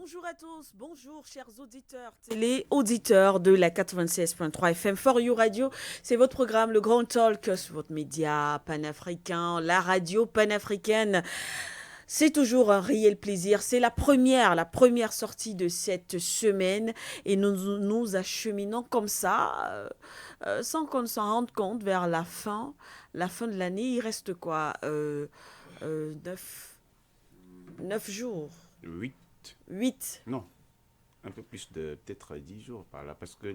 Bonjour à tous, bonjour chers auditeurs, télé-auditeurs de la 96.3 FM For You Radio. C'est votre programme, le Grand Talk, sur votre média panafricain, la radio panafricaine. C'est toujours un réel plaisir. C'est la première sortie de cette semaine et nous acheminons comme ça, sans qu'on s'en rende compte, vers la fin de l'année. Il reste quoi 9 jours. 8. 8. Non, un peu plus de peut-être 10 jours par là, parce que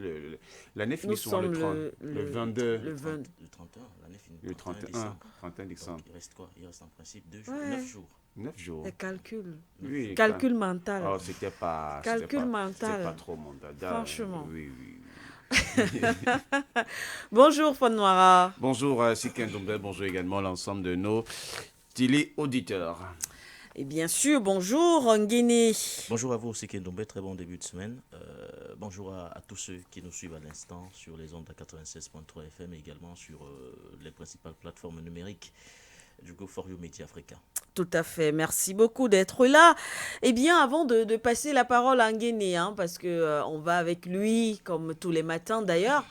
l'année finit Nous souvent sommes le 30, le 22, le 20. Le 31, l'année finit le 31, décembre. 31 décembre. Donc, il reste quoi? Il reste en principe 2 jours, Ouais. 9 jours. 9 jours. Les calculs. Oui, Calcul mental. Oh, c'était pas, Calcul c'était pas, mental. c'était pas trop mon dada. Franchement. Oui, oui. Bonjour Fon Noira. Bonjour Siken Doumbé, bonjour également l'ensemble de nos télé-auditeurs. Et bien sûr, bonjour Nguini. Bonjour à vous, c'est Kendombe, très bon début de semaine. Bonjour à tous ceux qui nous suivent à l'instant sur les ondes à 96.3 FM et également sur les principales plateformes numériques du Go For You Média Africa. Tout à fait, merci beaucoup d'être là. Eh bien, avant de passer la parole à Nguéné, parce que on va avec lui, comme tous les matins d'ailleurs,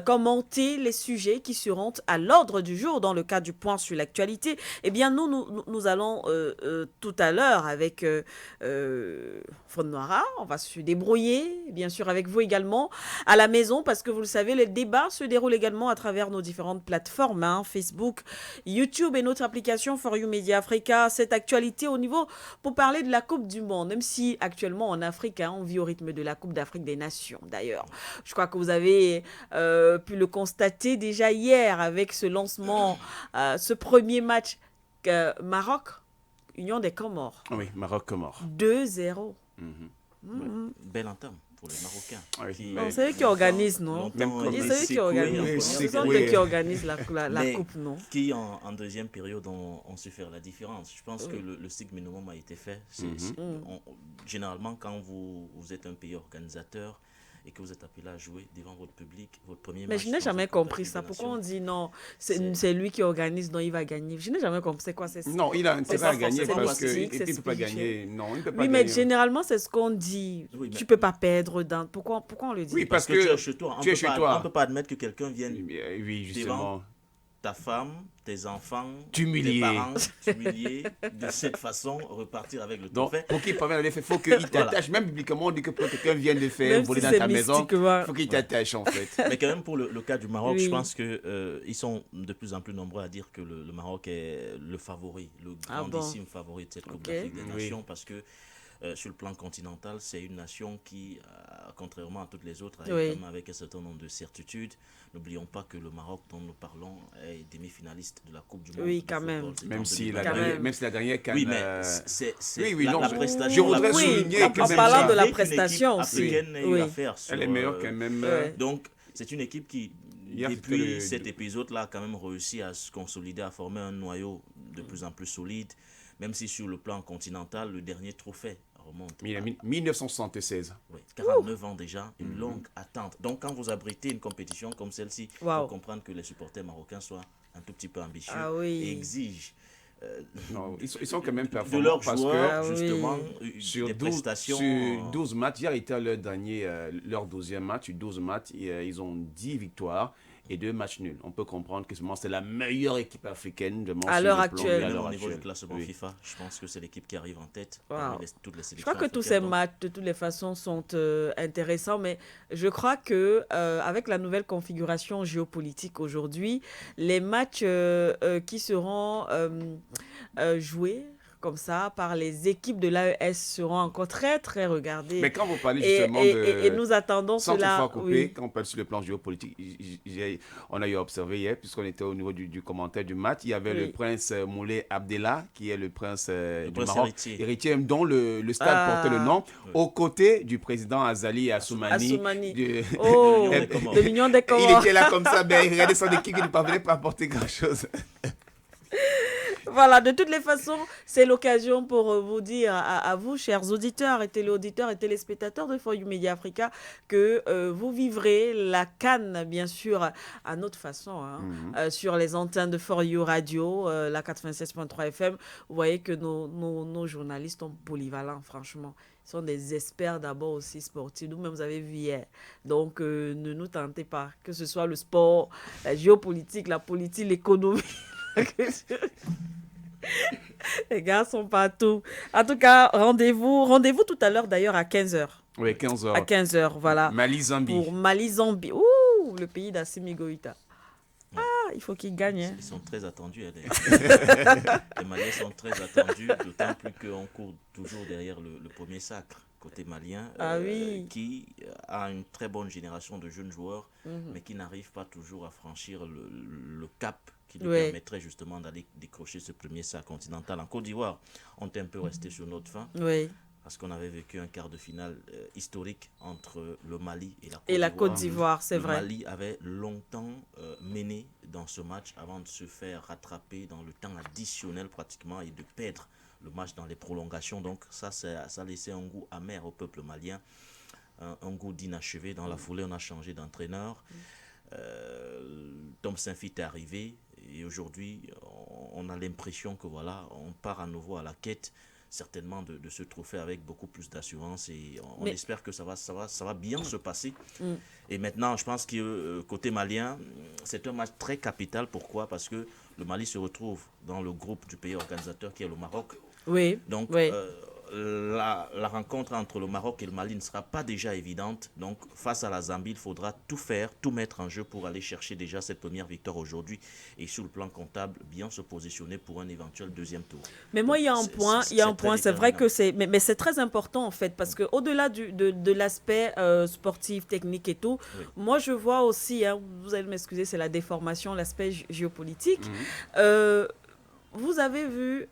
commenter les sujets qui seront à l'ordre du jour dans le cadre du point sur l'actualité. Eh bien, nous allons tout à l'heure avec Fon Noira, on va se débrouiller, bien sûr avec vous également, à la maison, parce que vous le savez, les débats se déroulent également à travers nos différentes plateformes, Facebook, YouTube et notre application For You Media Africa. Cette actualité au niveau pour parler de la Coupe du Monde, même si actuellement en Afrique, on vit au rythme de la Coupe d'Afrique des Nations d'ailleurs. Je crois que vous avez pu le constater déjà hier avec ce lancement, ce premier match Maroc, Union des Comores. Oui, Maroc-Comores. 2-0. Belle entame pour les Marocains. Oui, Non, c'est eux qui organisent, non? Même comme C'est eux qui organisent. Ce sont eux qui organisent la Coupe, non? Qui en deuxième période ont su faire la différence. Je pense que le strict minimum a été fait. Généralement, quand vous êtes un pays organisateur et que vous êtes appelé à jouer devant votre public, votre premier match. Mais je n'ai jamais compris ça. Pourquoi on dit non, c'est lui qui organise, non, il va gagner. Je n'ai jamais compris. C'est quoi? Non, il a intérêt à gagner parce qu'il c'est ne peut pas gagner. Non, il ne peut pas Oui, gagner. mais généralement, c'est ce qu'on dit. Oui, mais- Tu ne peux pas perdre dans. Pourquoi on le dit? Oui, Parce que tu es chez toi. On ne peut pas admettre que quelqu'un vienne Oui, justement. ta femme, tes enfants, T'humilier. tes parents, t'humilier, de cette façon, repartir avec le Donc, trophée. pour qu'il parvienne à le faire, il faut qu'il t'attache. Même publiquement, on dit que pour que quelqu'un vienne le faire, Même voler si dans c'est ta maison, mystiquement. il faut qu'il t'attache en fait. Mais quand même, pour le cas du Maroc, Oui. je pense qu'ils sont de plus en plus nombreux à dire que le Maroc est le favori, le Ah bon? grandissime favori de cette Coupe Ok. d'Afrique des Oui. Nations, parce que sur le plan continental, c'est une nation qui, contrairement à toutes les autres, arrive Oui. quand même avec un certain nombre de certitudes. N'oublions pas que le Maroc, dont nous parlons, est demi-finaliste de la Coupe du Monde. Oui, de quand football. même. C'était en Même si 2022. la dernière canne. Oui, mais c'est oui, la non, prestation. je voudrais Oui, souligner en que en même parlant ça, de la avec une prestation équipe aussi. africaine n'a eu Oui. à faire sur, elle est meilleure quand même. Ouais. Donc, c'est une équipe qui, Hier, depuis c'était le- cet épisode-là, a quand même réussi à se consolider, à former un noyau de plus en plus solide, même si sur le plan continental, le dernier trophée remonte à 1976. 49 ans déjà, une longue attente. Donc, quand vous abritez une compétition comme celle-ci, il Wow. faut comprendre que les supporters marocains soient un tout petit peu ambitieux Ah oui. et exigent Non, ils sont quand même de performants leurs parce joueurs, que Ah oui. justement, sur des 12, prestations. sur 12 matchs, hier était leur dernier, leur 12e match, sur 12 matchs, ils ont 10 victoires et 2 matchs nuls. On peut comprendre que c'est la meilleure équipe africaine de À l'heure à actuelle. Même l'heure au niveau du actuelle. classement Oui. FIFA, je pense que c'est l'équipe qui arrive en tête Wow. parmi toutes les Je sélections crois que tous ces africaines. Donc, matchs, de toutes les façons, sont intéressants, mais je crois que avec la nouvelle configuration géopolitique aujourd'hui, les matchs qui seront joués comme ça par les équipes de l'AES seront encore très très regardés. Mais quand vous parlez Et, justement et- de... et- et nous attendons Sans cela. toutefois couper, Oui. quand on parle sur le plan géopolitique, on a eu à observer hier, puisqu'on était au niveau du commentaire du match, il y avait Oui. le prince Moulay Abdellah, qui est le prince du prince Maroc, héritier. dont le stade Ah. portait le nom, aux côtés du président Azali Assoumani. Assoumani. de- Oh, l'Union des Comores. de l'Union des Il Comores. était là comme ça, ben, il regardait son équipe qui ne parvenait pas à apporter grand-chose. Voilà, de toutes les façons, c'est l'occasion pour vous dire à vous, chers auditeurs et téléauditeurs et téléspectateurs de For You Media Africa, que vous vivrez la CAN, bien sûr, à notre façon, hein, sur les antennes de For You Radio, la 96.3 FM. Vous voyez que nos journalistes sont polyvalents, franchement. Ils sont des experts d'abord aussi sportifs. Nous-mêmes, vous avez vu hier. Donc, ne nous tentez pas, que ce soit le sport, la géopolitique, la politique, l'économie. Les gars sont partout. En tout cas, rendez-vous tout à l'heure d'ailleurs à 15h. Oui, 15h. À 15h, voilà. Mali-Zambie. Pour Mali-Zambie. Ouh, le pays d'Assimi Goïta. Ah, il faut qu'ils gagnent. Hein. Ils sont très attendus. Les Maliens sont très attendus, d'autant plus qu'on court toujours derrière le premier sacre côté malien, oui. qui a une très bonne génération de jeunes joueurs, mais qui n'arrive pas toujours à franchir le cap qui lui permettrait justement d'aller décrocher ce premier sacre continental. En Côte d'Ivoire, on est un peu resté sur notre faim. Oui. Parce qu'on avait vécu un quart de finale historique entre le Mali et la Côte d'Ivoire, c'est vrai. Le Mali avait longtemps mené dans ce match avant de se faire rattraper dans le temps additionnel pratiquement et de perdre le match dans les prolongations. Donc ça a laissé un goût amer au peuple malien, un goût d'inachevé. Dans la foulée, on a changé d'entraîneur. Tom Saint-Fit est arrivé et aujourd'hui, on a l'impression que voilà, on part à nouveau à la quête certainement de ce trophée avec beaucoup plus d'assurance et on espère que ça va bien se passer. Et maintenant, je pense que côté malien, c'est un match très capital. Pourquoi? Parce que le Mali se retrouve dans le groupe du pays organisateur qui est le Maroc. Oui. Donc, oui. La rencontre entre le Maroc et le Mali ne sera pas déjà évidente. Donc, face à la Zambie, il faudra tout faire, tout mettre en jeu pour aller chercher déjà cette première victoire aujourd'hui. Et sur le plan comptable, bien se positionner pour un éventuel deuxième tour. Mais moi, il y a un point, c'est vrai que c'est... Mais c'est très important, en fait, parce qu'au-delà de l'aspect sportif, technique et tout, moi, je vois aussi, hein, vous allez m'excuser, c'est la déformation, l'aspect géopolitique. Vous avez vu,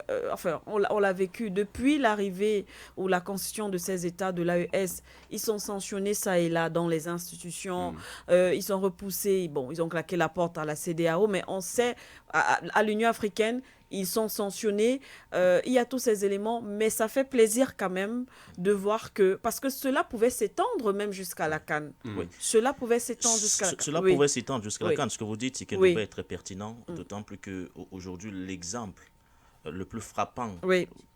on l'a vécu depuis l'arrivée ou la constitution de ces États de l'AES. Ils sont sanctionnés ça et là dans les institutions. Ils sont repoussés. Bon, ils ont claqué la porte à la CEDEAO, mais on sait, à l'Union africaine, ils sont sanctionnés. Il y a tous ces éléments, mais ça fait plaisir quand même de voir que... Parce que cela pouvait s'étendre même jusqu'à la CAN. Oui. Cela pouvait s'étendre jusqu'à la CAN. Cela pouvait s'étendre jusqu'à la CAN. Ce que vous dites, c'est qu'elle devait être pertinent, d'autant plus qu'aujourd'hui, l'exemple le plus frappant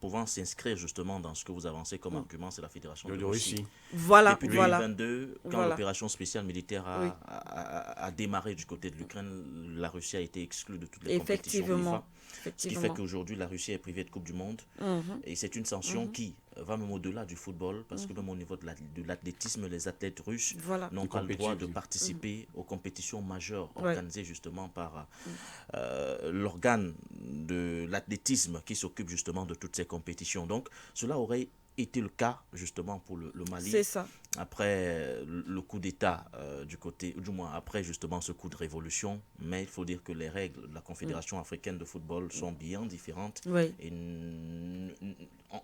pouvant s'inscrire justement dans ce que vous avancez comme argument, c'est la Fédération de Russie. Voilà. Depuis 2022, quand l'opération spéciale militaire a démarré du côté de l'Ukraine, la Russie a été exclue de toutes les compétitions FIFA. Ce qui fait qu'aujourd'hui, la Russie est privée de Coupe du Monde. Et c'est une sanction qui va même au-delà du football, parce que même au niveau de l'athlétisme, les athlètes russes n'ont pas le droit de participer aux compétitions majeures organisées justement par l'organe de l'athlétisme qui s'occupe justement de toutes ces compétitions. Donc, cela aurait été le cas justement pour le Mali. C'est ça. Après le coup d'État du côté, du moins après justement ce coup de révolution, mais il faut dire que les règles de la Confédération africaine de football sont bien différentes. Et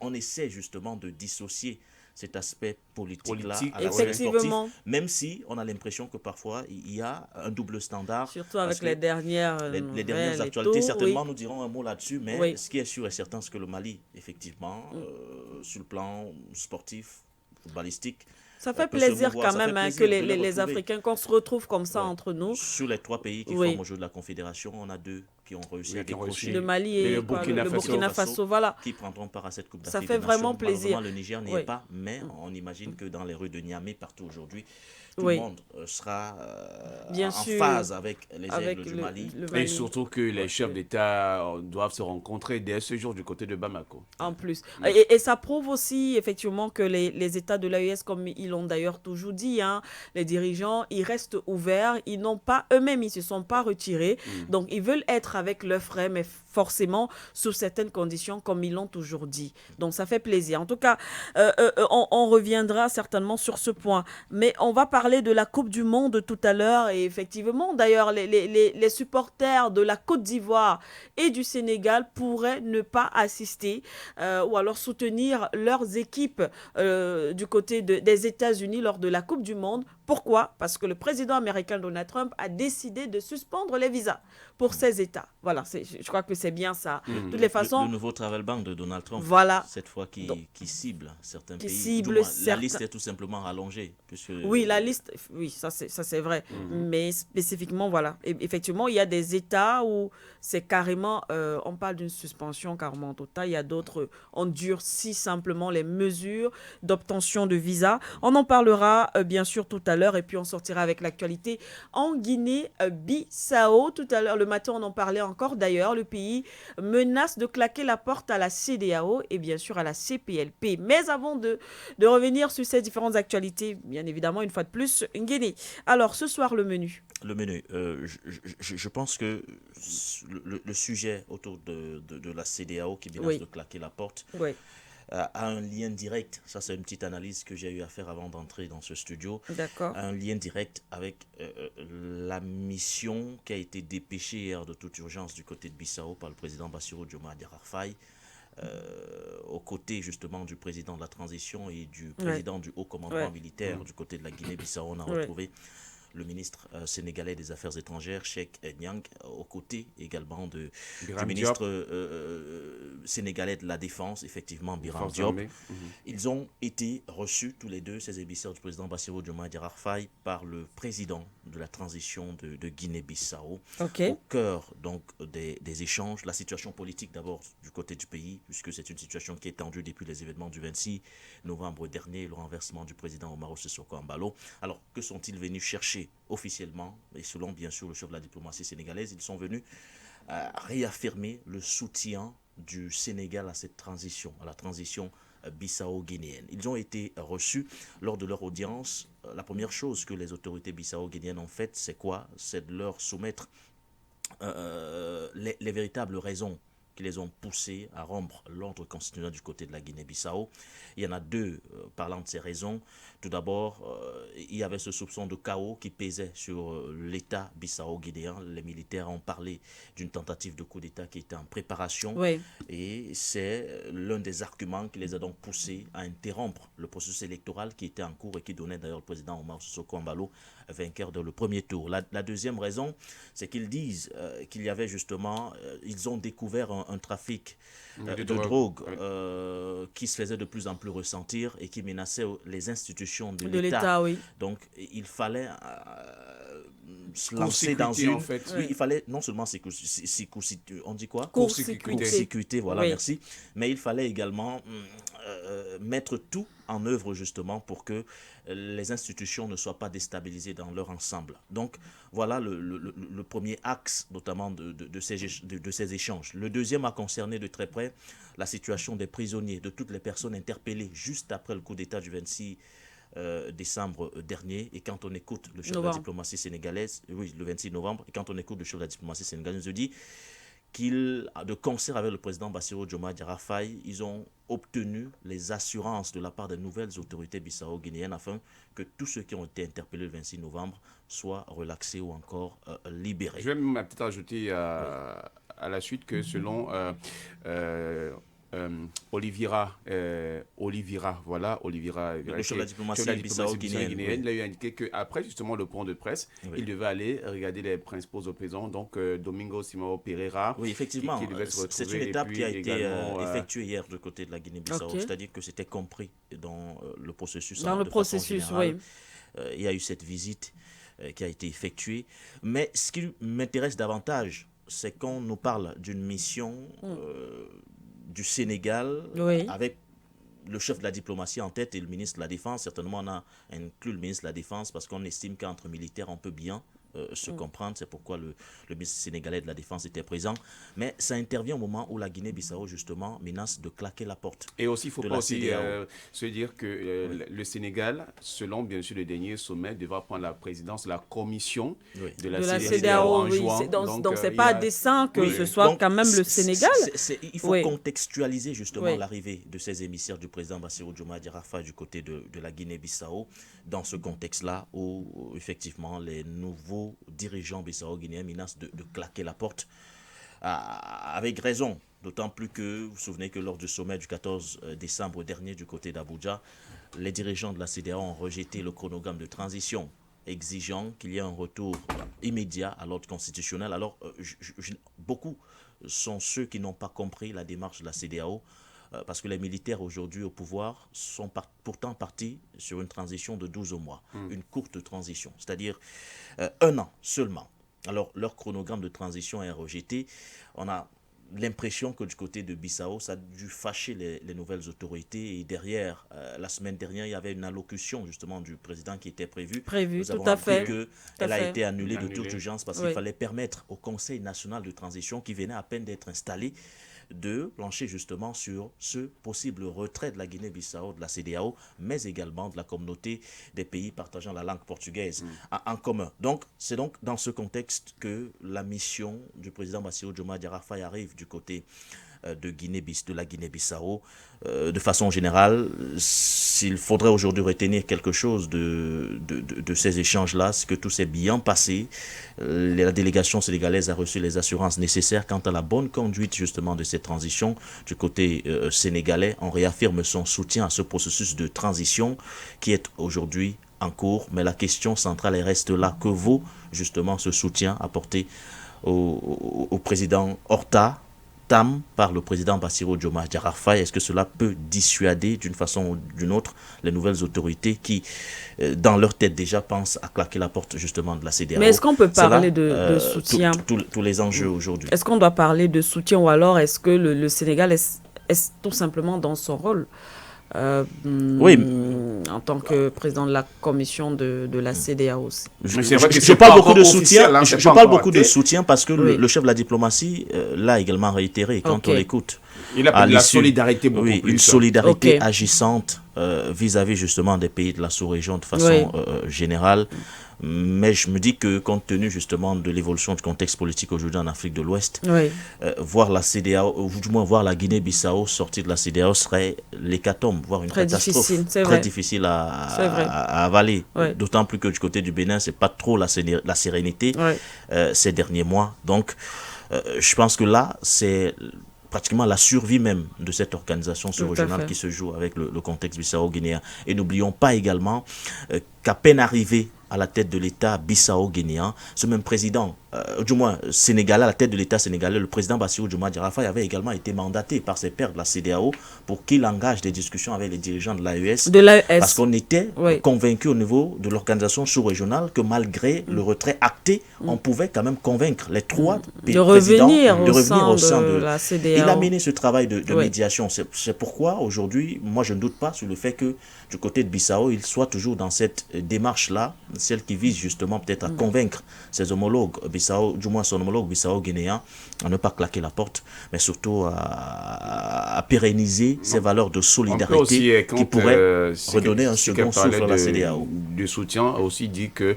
on essaie justement de dissocier cet aspect politique-là à l'aspect sportif, même si on a l'impression que parfois il y a un double standard. Surtout avec les dernières actualités. Certainement, nous dirons un mot là-dessus, mais ce qui est sûr et certain, c'est que le Mali, effectivement, sur le plan sportif, footballistique, ça fait plaisir quand même que les Africains, qu'on se retrouve comme ça entre nous. Sur les 3 pays qui forment aujourd'hui la Confédération, on a 2 qui ont réussi à décrocher. Le Mali et le Burkina Faso, voilà. Qui prendront part à cette Coupe d'Afrique. Ça fait vraiment plaisir. Le Niger n'y est pas, mais on imagine que dans les rues de Niamey, partout aujourd'hui, tout le monde sera en phase avec les aigles du Mali. Et surtout que les chefs d'État doivent se rencontrer dès ce jour du côté de Bamako. En plus. Et ça prouve aussi effectivement que les États de l'AES, comme ils l'ont d'ailleurs toujours dit, hein, les dirigeants, ils restent ouverts. Ils n'ont pas, eux-mêmes, ils ne se sont pas retirés. Donc, ils veulent être avec leurs frères, mais forcément sous certaines conditions, comme ils l'ont toujours dit. Donc, ça fait plaisir. En tout cas, on reviendra certainement sur ce point. Mais on va parler de la Coupe du Monde tout à l'heure. Et effectivement, d'ailleurs, les supporters de la Côte d'Ivoire et du Sénégal pourraient ne pas assister ou alors soutenir leurs équipes du côté des États-Unis lors de la Coupe du Monde Pourquoi? Parce que le président américain Donald Trump a décidé de suspendre les visas pour ces États. Voilà, je crois que c'est bien ça. De toutes les Le façons, nouveau travel ban de Donald Trump, voilà. cette fois Donc, qui cible certains qui pays. Du cible moins, la certains. liste est tout simplement rallongée. Puisque... Oui, la liste, oui, ça c'est vrai. Mais spécifiquement, voilà. Effectivement, il y a des États où c'est carrément, on parle d'une suspension carrément totale. Il y a d'autres, on durcit simplement les mesures d'obtention de visa. On en parlera bien sûr tout à l'heure et puis on sortira avec l'actualité en Guinée-Bissau. Tout à l'heure, le matin, on en parlait encore d'ailleurs. Le pays menace de claquer la porte à la CEDEAO et bien sûr à la CPLP. Mais avant de revenir sur ces différentes actualités, bien évidemment, une fois de plus, Guinée. Alors, ce soir, le menu. Le menu, je pense que le sujet autour de la CEDEAO qui menace de claquer la porte a un lien direct, ça c'est une petite analyse que j'ai eu à faire avant d'entrer dans ce studio, un lien direct avec la mission qui a été dépêchée hier de toute urgence du côté de Bissau par le président Bassirou Diomaye Diakhar Faye, aux côtés justement du président de la transition et du président du haut commandement militaire du côté de la Guinée-Bissau. On a retrouvé le ministre sénégalais des Affaires étrangères, Cheikh Niang, aux côtés également du ministre sénégalais de la Défense, effectivement, Biram Diop. Ils ont été reçus, tous les deux, ces émissaires du président Bassirou Diomaye Diakhar Faye, par le président de la transition de Guinée-Bissau, au cœur donc des échanges. La situation politique d'abord du côté du pays, puisque c'est une situation qui est tendue depuis les événements du 26 novembre dernier, le renversement du président Umaro Sissoco Embaló. Alors, que sont-ils venus chercher officiellement, et selon bien sûr le chef de la diplomatie sénégalaise? Ils sont venus réaffirmer le soutien du Sénégal à cette transition, à la transition bissau-guinéenne. Ils ont été reçus lors de leur audience. La première chose que les autorités bissau-guinéennes ont faite, c'est quoi? C'est de leur soumettre les véritables raisons qui les ont poussés à rompre l'ordre constitutionnel du côté de la Guinée-Bissau. Il y en a deux parlant de ces raisons. Tout d'abord, il y avait ce soupçon de chaos qui pesait sur l'État bissau-guinéen. Les militaires ont parlé d'une tentative de coup d'État qui était en préparation. Et c'est l'un des arguments qui les a donc poussés à interrompre le processus électoral qui était en cours et qui donnait d'ailleurs le président Umaro Sissoco Embaló vainqueur dans le premier tour. La deuxième raison, c'est qu'ils disent qu'il y avait justement, ils ont découvert un trafic de drogue qui se faisait de plus en plus ressentir et qui menaçait les institutions de l'État. Donc il fallait se lancer dans une... Oui, il fallait non seulement on dit quoi? Court-circuiter, voilà, merci. Mais il fallait également mettre tout en œuvre justement pour que les institutions ne soient pas déstabilisées dans leur ensemble. Donc voilà le premier axe notamment de ces échanges. Le deuxième a concerné de très près la situation des prisonniers, de toutes les personnes interpellées juste après le coup d'État du 26 décembre dernier. Et quand on écoute le chef de la diplomatie sénégalaise, oui, le 26 novembre, et quand on écoute le chef de la diplomatie sénégalaise, il nous dit qu'ils, de concert avec le président Bassirou Diomaye Diakhar Faye, ils ont obtenu les assurances de la part des nouvelles autorités bissau-guinéennes afin que tous ceux qui ont été interpellés le 26 novembre soient relaxés ou encore libérés. Je vais même peut-être ajouter à la suite que selon Oliveira, le chef de la diplomatie bissau-guinéenne, il a eu indiqué qu'après justement le point de presse, il devait aller regarder les principaux opposants, donc Domingo Simão Pereira. Oui, effectivement, c'est une étape qui a été effectuée hier du côté de la Guinée-Bissau, c'est-à-dire que c'était compris dans le processus. Dans le processus, oui. Il y a eu cette visite qui a été effectuée, mais ce qui m'intéresse davantage, c'est qu'on nous parle d'une mission du Sénégal avec le chef de la diplomatie en tête et le ministre de la Défense. Certainement, on a inclus le ministre de la Défense parce qu'on estime qu'entre militaires, on peut bien se comprendre. C'est pourquoi le ministre sénégalais de la Défense était présent. Mais ça intervient au moment où la Guinée-Bissau, justement, menace de claquer la porte. Et aussi, il ne faut pas aussi se dire que le Sénégal, selon bien sûr le dernier sommet, devra prendre la présidence de la commission de la CEDEAO en juin. Donc, ce n'est pas à dessein que ce soit quand même le Sénégal. Il faut contextualiser justement l'arrivée de ces émissaires du président Bassirou Diomaye Diakhar Faye du côté de la Guinée-Bissau dans ce contexte-là où effectivement les nouveaux dirigeants bissau-guinéens menacent de claquer la porte avec raison, d'autant plus que vous vous souvenez que lors du sommet du 14 décembre dernier du côté d'Abuja, les dirigeants de la CEDEAO ont rejeté le chronogramme de transition, exigeant qu'il y ait un retour immédiat à l'ordre constitutionnel. Alors, beaucoup sont ceux qui n'ont pas compris la démarche de la CEDEAO, parce que les militaires aujourd'hui au pouvoir sont pourtant partis sur une transition de 12 mois, une courte transition, c'est-à-dire 1 an seulement. Alors, leur chronogramme de transition est rejeté. On a l'impression que du côté de Bissau, ça a dû fâcher les nouvelles autorités. Et derrière, la semaine dernière, il y avait une allocution justement du président qui était prévue. Nous avons appris qu'elle a été annulée de toute urgence parce qu'il fallait permettre au Conseil national de transition, qui venait à peine d'être installé, de plancher justement sur ce possible retrait de la Guinée-Bissau de la CEDEAO, mais également de la communauté des pays partageant la langue portugaise en commun. Donc, c'est donc dans ce contexte que la mission du président Bassirou Diomaye Diakhar Faye arrive du côté de la Guinée-Bissau. De façon générale, s'il faudrait aujourd'hui retenir quelque chose de ces échanges-là, c'est que tout s'est bien passé. La délégation sénégalaise a reçu les assurances nécessaires quant à la bonne conduite justement de cette transition du côté sénégalais. On réaffirme son soutien à ce processus de transition qui est aujourd'hui en cours, mais la question centrale reste là. Que vaut justement ce soutien apporté au président Horta par le président Bassirou Diomaye Diakhar Faye? Est-ce que cela peut dissuader d'une façon ou d'une autre les nouvelles autorités qui, dans leur tête déjà, pensent à claquer la porte justement de la CEDEAO? Mais est-ce qu'on peut parler de soutien? Tous les enjeux aujourd'hui. Est-ce qu'on doit parler de soutien, ou alors est-ce que le Sénégal est tout simplement dans son rôle oui, en tant que président de la commission de la CEDEAO aussi? Je parle beaucoup de soutien. Je parle beaucoup de soutien parce que le chef de la diplomatie l'a également réitéré quand on l'écoute. Il a parlé de la solidarité beaucoup plus. Une solidarité agissante vis-à-vis justement des pays de la sous-région de façon générale. Mais je me dis que compte tenu justement de l'évolution du contexte politique aujourd'hui en Afrique de l'Ouest, voir la CEDEAO, ou du moins voir la Guinée-Bissau sortir de la CEDEAO serait l'hécatombe, voire une catastrophe très difficile à avaler. D'autant plus que du côté du Bénin, c'est pas trop la sérénité ces derniers mois. Donc, je pense que là, c'est pratiquement la survie même de cette organisation sous-régionale qui se joue avec le contexte bissau-guinéen. Et n'oublions pas également qu'à peine arrivé à la tête de l'État bissau-guinéen, ce même président, du moins sénégalais, à la tête de l'État sénégalais, le président Bassirou Diomaye Diakhar Faye avait également été mandaté par ses pairs de la CEDEAO pour qu'il engage des discussions avec les dirigeants de l'AES. Parce qu'on était convaincus au niveau de l'organisation sous-régionale que malgré le retrait acté, on pouvait quand même convaincre les trois présidents de revenir au sein de la CEDEAO. Il a mené ce travail de médiation. C'est pourquoi aujourd'hui, moi je ne doute pas sur le fait que du côté de Bissau, il soit toujours dans cette démarche-là, celle qui vise justement peut-être à convaincre ses homologues Bissau, du moins son homologue bissau-guinéen, à ne pas claquer la porte, mais surtout à pérenniser ces valeurs de solidarité qui pourraient redonner un second souffle à la CEDEAO. Du soutien a aussi dit que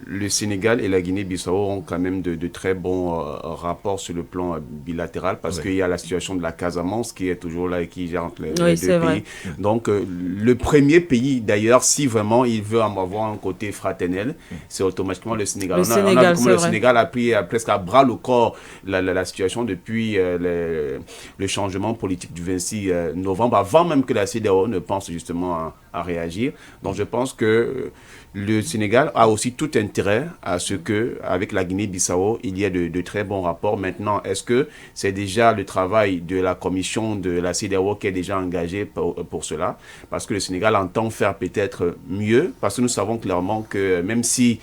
le Sénégal et la Guinée-Bissau ont quand même de très bons rapports sur le plan bilatéral parce qu'il y a la situation de la Casamance qui est toujours là et qui gère entre les deux pays. Donc, le premier pays, d'ailleurs, si vraiment il veut avoir un côté fraternel, c'est automatiquement le Sénégal. On a vu comment le Sénégal a pris presque à bras le corps la situation depuis le changement politique du 26 novembre, avant même que la CEDEAO ne pense justement à réagir. Donc, je pense que le Sénégal a aussi tout intérêt à ce que, avec la Guinée-Bissau, il y ait de très bons rapports. Maintenant, est-ce que c'est déjà le travail de la commission de la CEDEAO qui est déjà engagée pour cela? Parce que le Sénégal entend faire peut-être mieux, parce que nous savons clairement que même si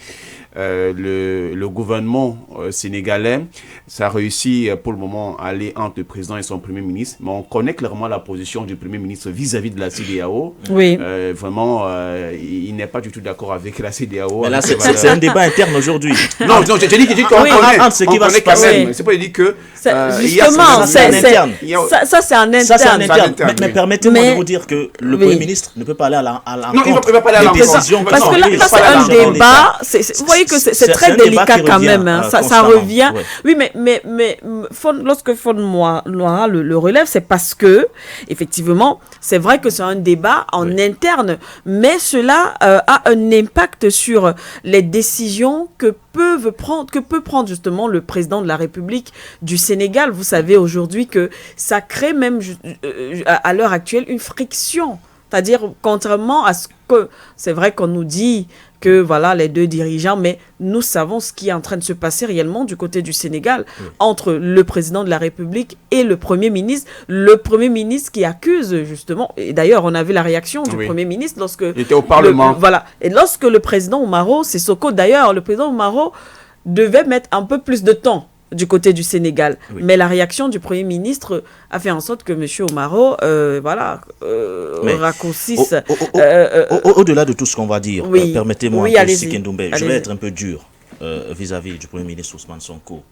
le gouvernement sénégalais, ça a réussi pour le moment à aller entre le président et son premier ministre, mais on connaît clairement la position du premier ministre vis-à-vis de la CEDEAO. Vraiment, il n'est pas du tout d'accord avec la CEDEAO. Mais là, c'est un débat interne aujourd'hui. Non, j'ai dit qu'on connaît. C'est pas dit que... Justement, ça c'est en interne. Mais permettez-moi de vous dire que le Premier ministre ne peut pas aller à l'encontre. Non, il ne peut pas aller à l'encontre. Parce que là, c'est un débat. Vous voyez que c'est très délicat quand même. Ça revient. Oui, mais lorsque Fon Noira le relève, c'est parce que, effectivement, c'est vrai que c'est un débat en interne, mais cela a un impact sur les décisions que peut prendre justement le président de la République du Sénégal. Vous savez aujourd'hui que ça crée même à l'heure actuelle une friction C'est-à-dire, contrairement à ce que... C'est vrai qu'on nous dit que, voilà, les deux dirigeants, mais nous savons ce qui est en train de se passer réellement du côté du Sénégal, entre le président de la République et le Premier ministre. Le Premier ministre qui accuse, justement, et d'ailleurs, on a vu la réaction du Premier ministre lorsque... Il était au Parlement. Voilà. Et lorsque le président Oumaro Sissoko, d'ailleurs, le président Oumaro devait mettre un peu plus de temps du côté du Sénégal. Mais la réaction du Premier ministre a fait en sorte que M. Oumaro, raccourcisse... Au-delà de tout ce qu'on va dire, permettez-moi, Sikindoumbé, je vais être un peu dur vis-à-vis du Premier ministre Ousmane Sonko.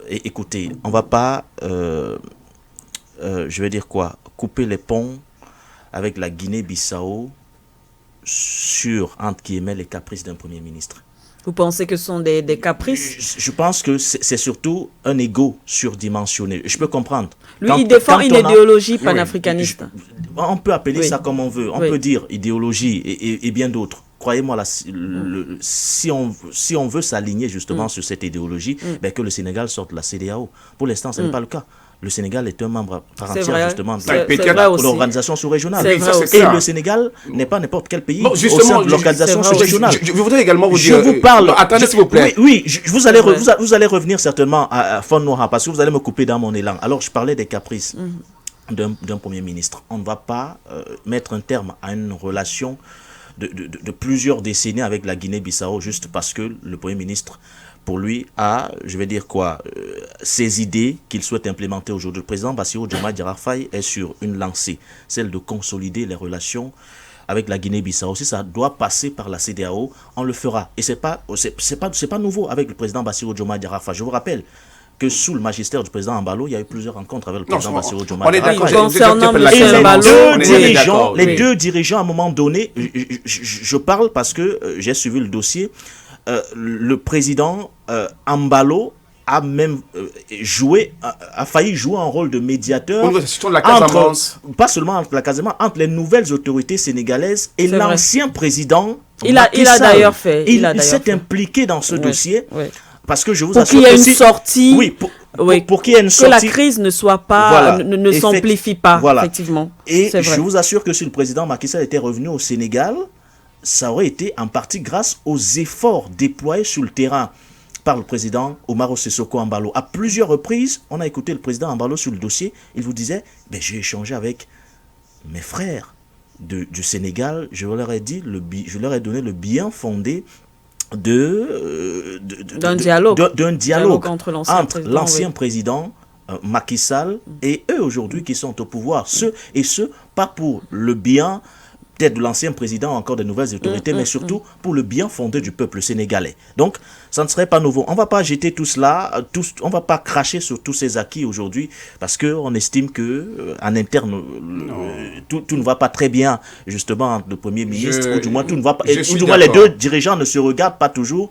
Et écoutez, on ne va pas, je vais dire quoi, couper les ponts avec la Guinée-Bissau sur, entre guillemets, les caprices d'un Premier ministre. Vous pensez que ce sont des caprices? Je pense que c'est surtout un ego surdimensionné. Je peux comprendre. Lui, il défend une idéologie panafricaniste. On peut appeler ça comme on veut. On peut dire idéologie et bien d'autres. Croyez-moi, si on veut s'aligner justement sur cette idéologie, que le Sénégal sorte de la CEDEAO. Pour l'instant, ce n'est pas le cas. Le Sénégal est un membre par entière justement de l'organisation sous-régionale. Et le Sénégal n'est pas n'importe quel pays au sein de l'organisation sous-régionale. Je voudrais également vous dire... Je vous parle... Attendez s'il vous plaît. Oui, vous allez revenir certainement à Fond Noir parce que vous allez me couper dans mon élan. Alors, je parlais des caprices d'un Premier ministre. On ne va pas mettre un terme à une relation de plusieurs décennies avec la Guinée-Bissau juste parce que le Premier ministre... pour lui, a, je vais dire quoi, ces idées qu'il souhaite implémenter aujourd'hui. Le président Bassirou Diomaye Diakhar Faye est sur une lancée, celle de consolider les relations avec la Guinée-Bissau. Si ça doit passer par la CEDEAO, on le fera. Et c'est pas nouveau avec le président Bassirou Diomaye Diakhar Faye. Je vous rappelle que sous le magistère du président Embalo, il y a eu plusieurs rencontres avec le président Bassirou Diomaye Diakhar Faye. Concernant les deux dirigeants, à un moment donné, je parle parce que j'ai suivi le dossier, le président Embalo a même a failli jouer un rôle de médiateur pas seulement entre la Casamance, entre les nouvelles autorités sénégalaises et l'ancien président. Il a d'ailleurs fait. Il s'est impliqué dans ce dossier. Parce que je vous assure qu'il y ait une sortie. Pour qu'il y ait une sortie. Que la crise ne soit pas, ne s'amplifie pas, effectivement. Et je vous assure que si le président Macky Sall était revenu au Sénégal, ça aurait été en partie grâce aux efforts déployés sur le terrain par le président Oumaro Sissoko Embalo. À plusieurs reprises, on a écouté le président Embalo sur le dossier. Il vous disait, j'ai échangé avec mes frères du Sénégal. Je leur ai donné le bien fondé d'un dialogue entre l'ancien président Macky Sall et eux aujourd'hui qui sont au pouvoir. Ce, pas pour le bien peut-être de l'ancien président, encore de nouvelles autorités, mais surtout pour le bien fondé du peuple sénégalais. Donc, ça ne serait pas nouveau. On ne va pas jeter tout cela, on ne va pas cracher sur tous ces acquis aujourd'hui, parce qu'on estime qu'en interne, tout ne va pas très bien, justement, entre le Premier ministre, ou du moins, tout ne va pas, ou du moins les deux dirigeants ne se regardent pas toujours,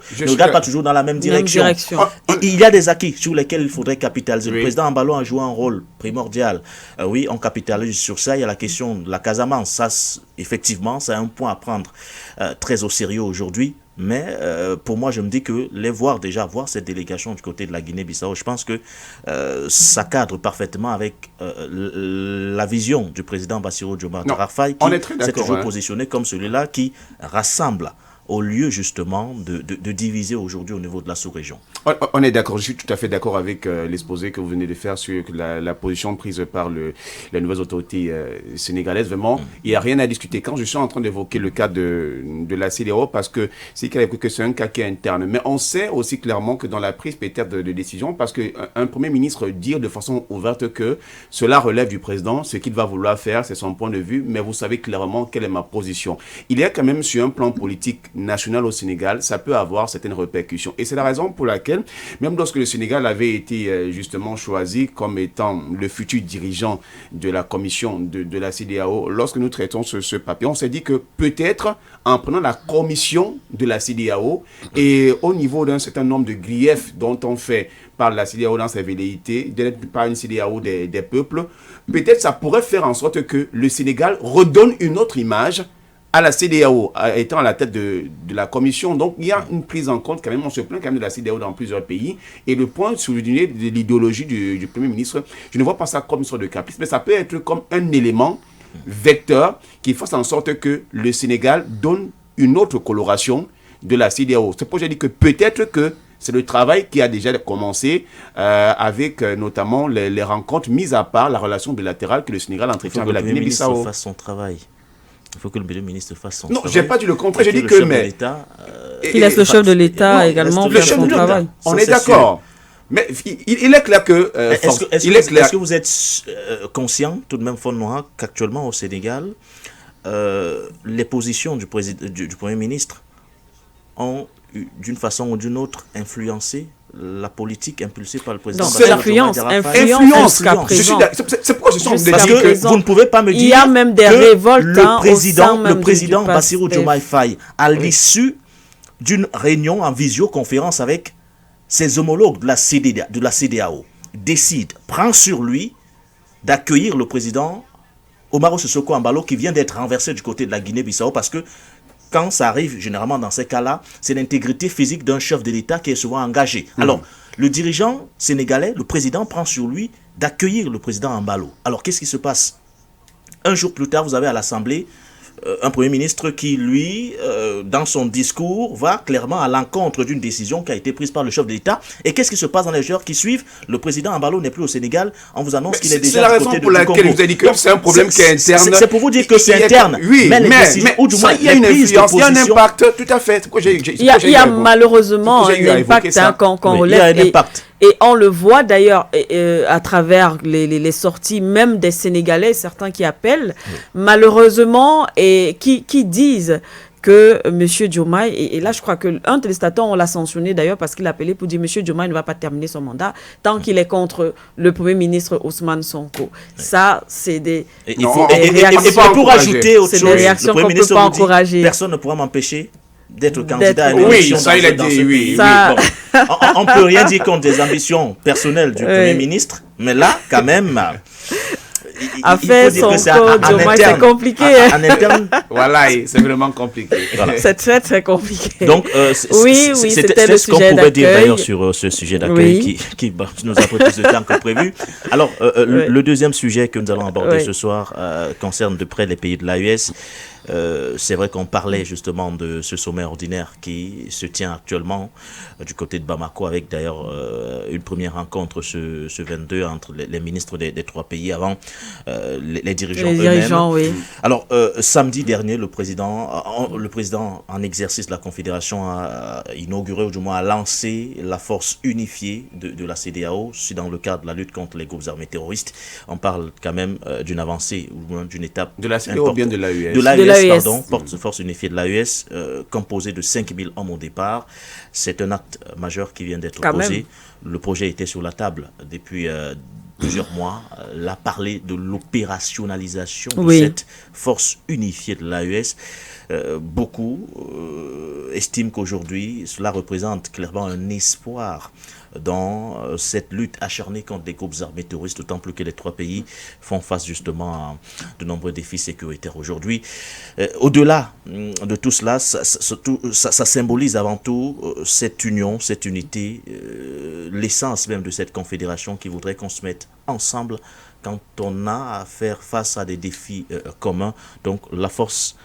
dans la même direction. Il y a des acquis sur lesquels il faudrait capitaliser. Le président Embalo a joué un rôle primordial. Oui, on capitalise sur ça. Il y a la question de la Casamance. Ça, effectivement, c'est un point à prendre très au sérieux aujourd'hui. Mais pour moi, je me dis que voir cette délégation du côté de la Guinée-Bissau, je pense que ça cadre parfaitement avec la vision du président Bassirou Diomaye Diakhar Faye qui s'est toujours positionné comme celui-là qui rassemble au lieu justement de diviser aujourd'hui au niveau de la sous-région. On est d'accord, je suis tout à fait d'accord avec l'exposé que vous venez de faire sur la position prise par les nouvelles autorités sénégalaises. Vraiment, il n'y a rien à discuter. Quand je suis en train d'évoquer le cas de la CEDEAO, parce que c'est un cas qui est interne, mais on sait aussi clairement que dans la prise peut-être de décision, parce qu'un Premier ministre dire de façon ouverte que cela relève du président, ce qu'il va vouloir faire, c'est son point de vue, mais vous savez clairement quelle est ma position. Il y a quand même sur un plan politique national au Sénégal, ça peut avoir certaines répercussions. Et c'est la raison pour laquelle, même lorsque le Sénégal avait été justement choisi comme étant le futur dirigeant de la commission de la CEDEAO, lorsque nous traitons ce papier, on s'est dit que peut-être en prenant la commission de la CEDEAO et au niveau d'un certain nombre de griefs dont on fait par la CEDEAO dans ses velléités, d'être par une CEDEAO des peuples, peut-être ça pourrait faire en sorte que le Sénégal redonne une autre image à la CEDEAO, étant à la tête de la commission. Donc, il y a une prise en compte quand même, on se plaint quand même de la CEDEAO dans plusieurs pays. Et le point souligné de l'idéologie du Premier ministre, je ne vois pas ça comme une sorte de caprice, mais ça peut être comme un élément vecteur qui fasse en sorte que le Sénégal donne une autre coloration de la CEDEAO. C'est pourquoi j'ai dit que peut-être que c'est le travail qui a déjà commencé avec notamment les rencontres, mis à part la relation bilatérale que le Sénégal entretient avec la Guinée-Bissau. Il faut que le Premier ministre fasse son travail. Il faut que le Premier ministre fasse son travail. Non, j'ai pas dit le contraire, j'ai dit que mais... Il laisse le chef de l'État également faire son travail. On est d'accord. Mais il est clair que... Est-ce que vous êtes conscient, tout de même, Fonnoa, qu'actuellement au Sénégal, les positions du Premier ministre ont, d'une façon ou d'une autre, influencé la politique impulsée par le président. C'est l'influence. Jusqu'à présent. C'est pourquoi je suis parce que vous ne pouvez pas me dire il y a même des révoltes, le président Bassirou Diomaye Faye, à l'issue d'une réunion en visioconférence avec ses homologues de la CEDEAO, décide, prend sur lui d'accueillir le président Umaro Sissoco Embalo qui vient d'être renversé du côté de la Guinée-Bissau, parce que quand ça arrive, généralement dans ces cas-là, c'est l'intégrité physique d'un chef de l'État qui est souvent engagé. Alors, le dirigeant sénégalais, le président, prend sur lui d'accueillir le président Embalo. Alors, qu'est-ce qui se passe? Un jour plus tard, vous avez à l'Assemblée un Premier ministre qui, lui, dans son discours, va clairement à l'encontre d'une décision qui a été prise par le chef de l'État. Et qu'est-ce qui se passe dans les heures qui suivent? Le président Embalo n'est plus au Sénégal. On vous annonce qu'il est déjà du côté du Congo. C'est la raison pour laquelle je vous ai dit que c'est un problème qui est interne. C'est pour vous dire que c'est interne. Oui, mais il y a une influence, il y a un impact, tout à fait. Il y a malheureusement un impact quand on relève. Il y a un impact. Et on le voit d'ailleurs à travers les sorties même des Sénégalais, certains qui appellent, malheureusement, et qui disent que M. Diomaye, et là je crois qu'un téléspectateur, on l'a sanctionné d'ailleurs parce qu'il a appelé pour dire M. Diomaye ne va pas terminer son mandat tant qu'il est contre le Premier ministre Ousmane Sonko. Ça, c'est des réactions. Et pour ajouter autre chose, le Premier ministre peut pas encourager. Personne ne pourra m'empêcher d'être candidat à une élection ça, il a dit, oui. Ça... on ne peut rien dire contre des ambitions personnelles du Premier ministre, mais là, quand même... Affaire Sonko, c'est compliqué. En interne, voilà, c'est vraiment compliqué. Voilà. C'est très, très compliqué. Donc, c'était ce qu'on pouvait dire d'ailleurs sur ce sujet d'accueil qui nous a pris plus de temps que prévu. Alors, le deuxième sujet que nous allons aborder ce soir concerne de près les pays de l'AES. C'est vrai qu'on parlait justement de ce sommet ordinaire qui se tient actuellement du côté de Bamako, avec d'ailleurs une première rencontre ce 22 entre les ministres des trois pays avant les dirigeants eux-mêmes. Oui. Alors, samedi dernier, le président en exercice de la Confédération a inauguré, ou du moins a lancé la force unifiée de la CEDEAO. C'est dans le cadre de la lutte contre les groupes armés terroristes. On parle quand même d'une avancée, ou d'une étape de la CEDEAO ou bien de l'AES. De l'AES, pardon, force unifiée de l'AES, composée de 5000 hommes au départ. C'est un acte majeur qui vient d'être posé. Le projet était sur la table depuis plusieurs mois. Là, parler de l'opérationnalisation de cette force unifiée de l'AES. Beaucoup estiment qu'aujourd'hui, cela représente clairement un espoir dans cette lutte acharnée contre les groupes armés terroristes, d'autant plus que les trois pays font face justement à de nombreux défis sécuritaires aujourd'hui. Au-delà de tout cela, ça symbolise avant tout cette union, cette unité, l'essence même de cette confédération qui voudrait qu'on se mette ensemble quand on a à faire face à des défis communs. Donc la force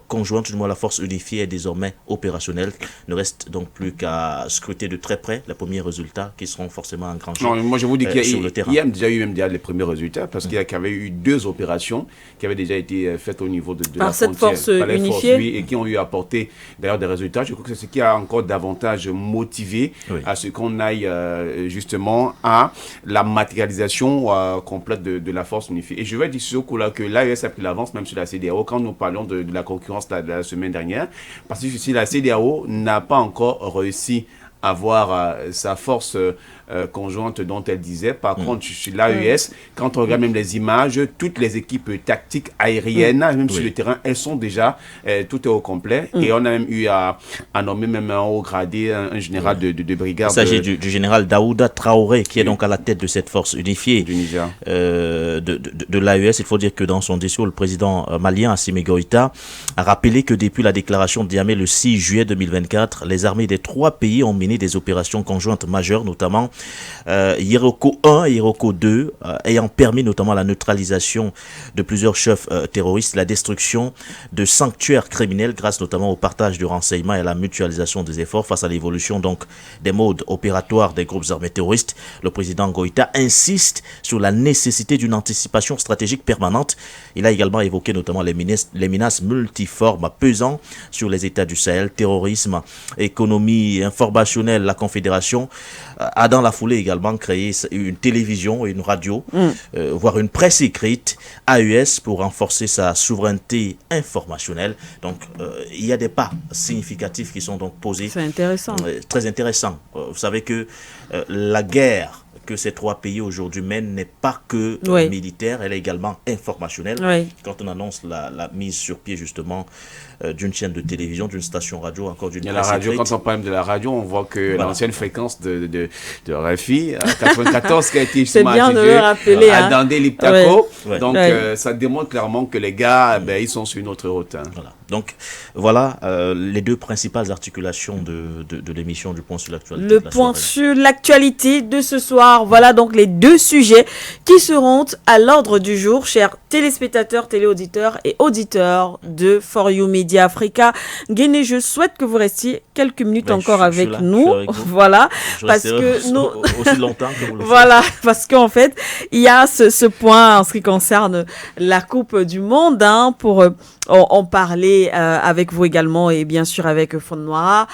conjointe, du moins la force unifiée, est désormais opérationnelle. Il ne reste donc plus qu'à scruter de très près les premiers résultats qui seront forcément engrangés moi je vous dis sur le terrain. Il y a déjà eu les premiers résultats, parce qu'il y avait eu 2 opérations qui avaient déjà été faites au niveau de la cette frontière. Force unifiée et qui ont eu apporté d'ailleurs des résultats. Je crois que c'est ce qui a encore davantage motivé à ce qu'on aille justement à la matérialisation complète de la force unifiée. Et je vais dire sur ce coup-là que l'AES a pris l'avance même sur la CEDEAO quand nous parlons de la concurrence de la semaine dernière, parce que si la CEDEAO n'a pas encore réussi à avoir sa force conjointe dont elle disait. Par contre, chez l'AES, quand on regarde même les images, toutes les équipes tactiques aériennes, même sur le terrain, elles sont déjà, tout est au complet. Et on a même eu à nommer même un haut gradé, un général de brigade. Il s'agit du général Daouda Traoré, qui est donc à la tête de cette force unifiée du Niger. De l'AES. Il faut dire que dans son discours, le président malien, Assimi Goïta, a rappelé que depuis la déclaration de Niamey le 6 juillet 2024, les armées des trois pays ont mené des opérations conjointes majeures, notamment Iroko 1 et Iroko 2, ayant permis notamment la neutralisation de plusieurs chefs terroristes, la destruction de sanctuaires criminels grâce notamment au partage de renseignements et à la mutualisation des efforts face à l'évolution donc des modes opératoires des groupes armés terroristes. Le président Goïta insiste sur la nécessité d'une anticipation stratégique permanente. Il a également évoqué notamment les menaces multiformes pesant sur les États du Sahel, terrorisme, économie informationnelle. La Confédération a dans la foulée également créé une télévision et une radio, voire une presse écrite, AES, pour renforcer sa souveraineté informationnelle. Donc, il y a des pas significatifs qui sont donc posés. C'est intéressant. Très intéressant. Vous savez que la guerre que ces trois pays aujourd'hui mènent n'est pas que militaire, elle est également informationnelle. Quand on annonce la mise sur pied justement d'une chaîne de télévision, d'une station radio, encore d'une presse la radio, écrite. quand on parle de la radio, on voit que l'ancienne fréquence de RFI, 94, qui a été c'est bien de le rappeler, à Dandé Liptako. Donc, Ouais. ça démontre clairement que les gars, ils sont sur une autre route. Voilà. Donc, voilà les deux principales articulations de l'émission du Point sur l'actualité. Le point sur l'actualité de ce soir. Voilà donc les deux sujets qui seront à l'ordre du jour, chers téléspectateurs, téléauditeurs et auditeurs de For You Media Africa. Guéné, je souhaite que vous restiez quelques minutes encore avec nous. Voilà, parce que nous aussi longtemps que vous le faites. Voilà, parce qu'en fait, il y a ce point en ce qui concerne la Coupe du Monde, pour en parler avec vous également et bien sûr avec Fond Noir.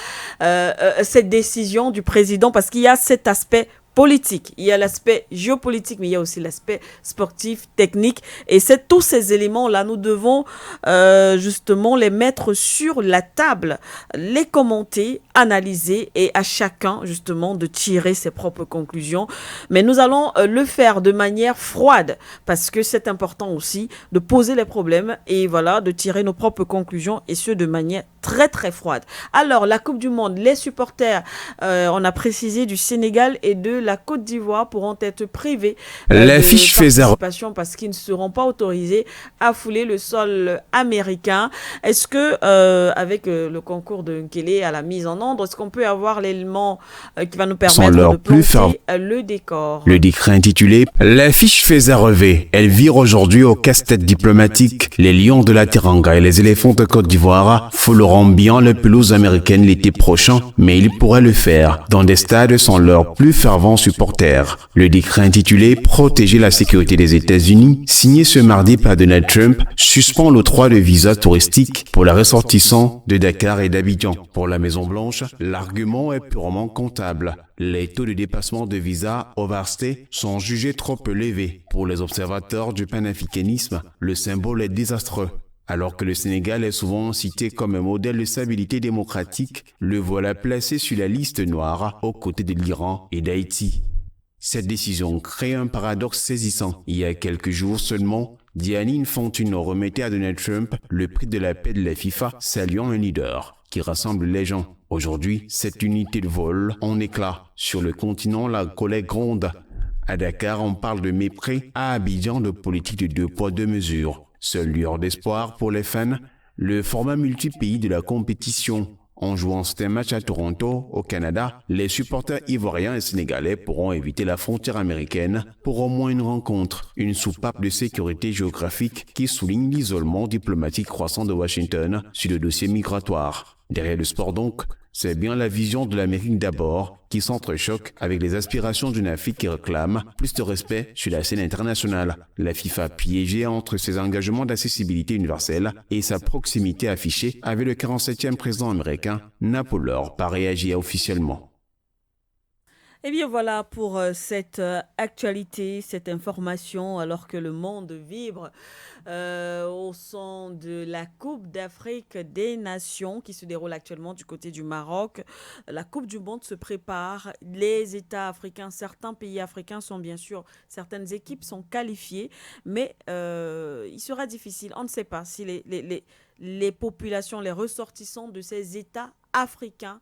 Cette décision du président, parce qu'il y a cet aspect politique, il y a l'aspect géopolitique, mais il y a aussi l'aspect sportif, technique. Et c'est tous ces éléments-là, nous devons justement les mettre sur la table, les commenter, analyser et à chacun justement de tirer ses propres conclusions. Mais nous allons le faire de manière froide parce que c'est important aussi de poser les problèmes et voilà, de tirer nos propres conclusions et ce de manière très très froide. Alors, la Coupe du Monde, les supporters, on a précisé du Sénégal et de la Côte d'Ivoire pourront être privés l'affiche de participation parce qu'ils ne seront pas autorisés à fouler le sol américain. Est-ce que avec le concours de Nkele à la mise en ordre, est-ce qu'on peut avoir l'élément qui va nous permettre de planter le décor? Le décret intitulé « L'affiche fait à rêver ». Elle vire aujourd'hui au casse-tête diplomatique. Les lions de la Teranga et les éléphants de Côte d'Ivoire fouleront bien la pelouse américaine l'été prochain, mais ils pourraient le faire dans des stades sans leurs plus fervents supporters. Le décret intitulé « Protéger la sécurité des États-Unis », signé ce mardi par Donald Trump, suspend l'octroi de visas touristiques pour les ressortissants de Dakar et d'Abidjan. Pour la Maison-Blanche, l'argument est purement comptable. Les taux de dépassement de visa overstay sont jugés trop élevés. Pour les observateurs du panafricanisme, le symbole est désastreux. Alors que le Sénégal est souvent cité comme un modèle de stabilité démocratique, le voilà placé sur la liste noire aux côtés de l'Iran et d'Haïti. Cette décision crée un paradoxe saisissant. Il y a quelques jours seulement, Gianni Infantino remettait à Donald Trump le prix de la paix de la FIFA, saluant un leader qui rassemble les gens. Aujourd'hui, cette unité de vol en éclat. Sur le continent, la colère gronde. À Dakar, on parle de mépris. À Abidjan, de politique de 2 poids 2 mesures. Seule lueur d'espoir pour les fans, le format multi-pays de la compétition. En jouant un match à Toronto, au Canada, les supporters ivoiriens et sénégalais pourront éviter la frontière américaine pour au moins une rencontre, une soupape de sécurité géographique qui souligne l'isolement diplomatique croissant de Washington sur le dossier migratoire. Derrière le sport donc, c'est bien la vision de l'Amérique d'abord qui s'entrechoque avec les aspirations d'une Afrique qui réclame plus de respect sur la scène internationale. La FIFA piégée entre ses engagements d'accessibilité universelle et sa proximité affichée avec le 47e président américain n'a pour l'heure pas réagi officiellement. Eh bien voilà pour cette actualité, cette information, alors que le monde vibre au son de la Coupe d'Afrique des Nations qui se déroule actuellement du côté du Maroc. La Coupe du Monde se prépare. Les États africains, certains pays africains sont bien sûr, certaines équipes sont qualifiées, mais il sera difficile. On ne sait pas si les populations, les ressortissants de ces États africains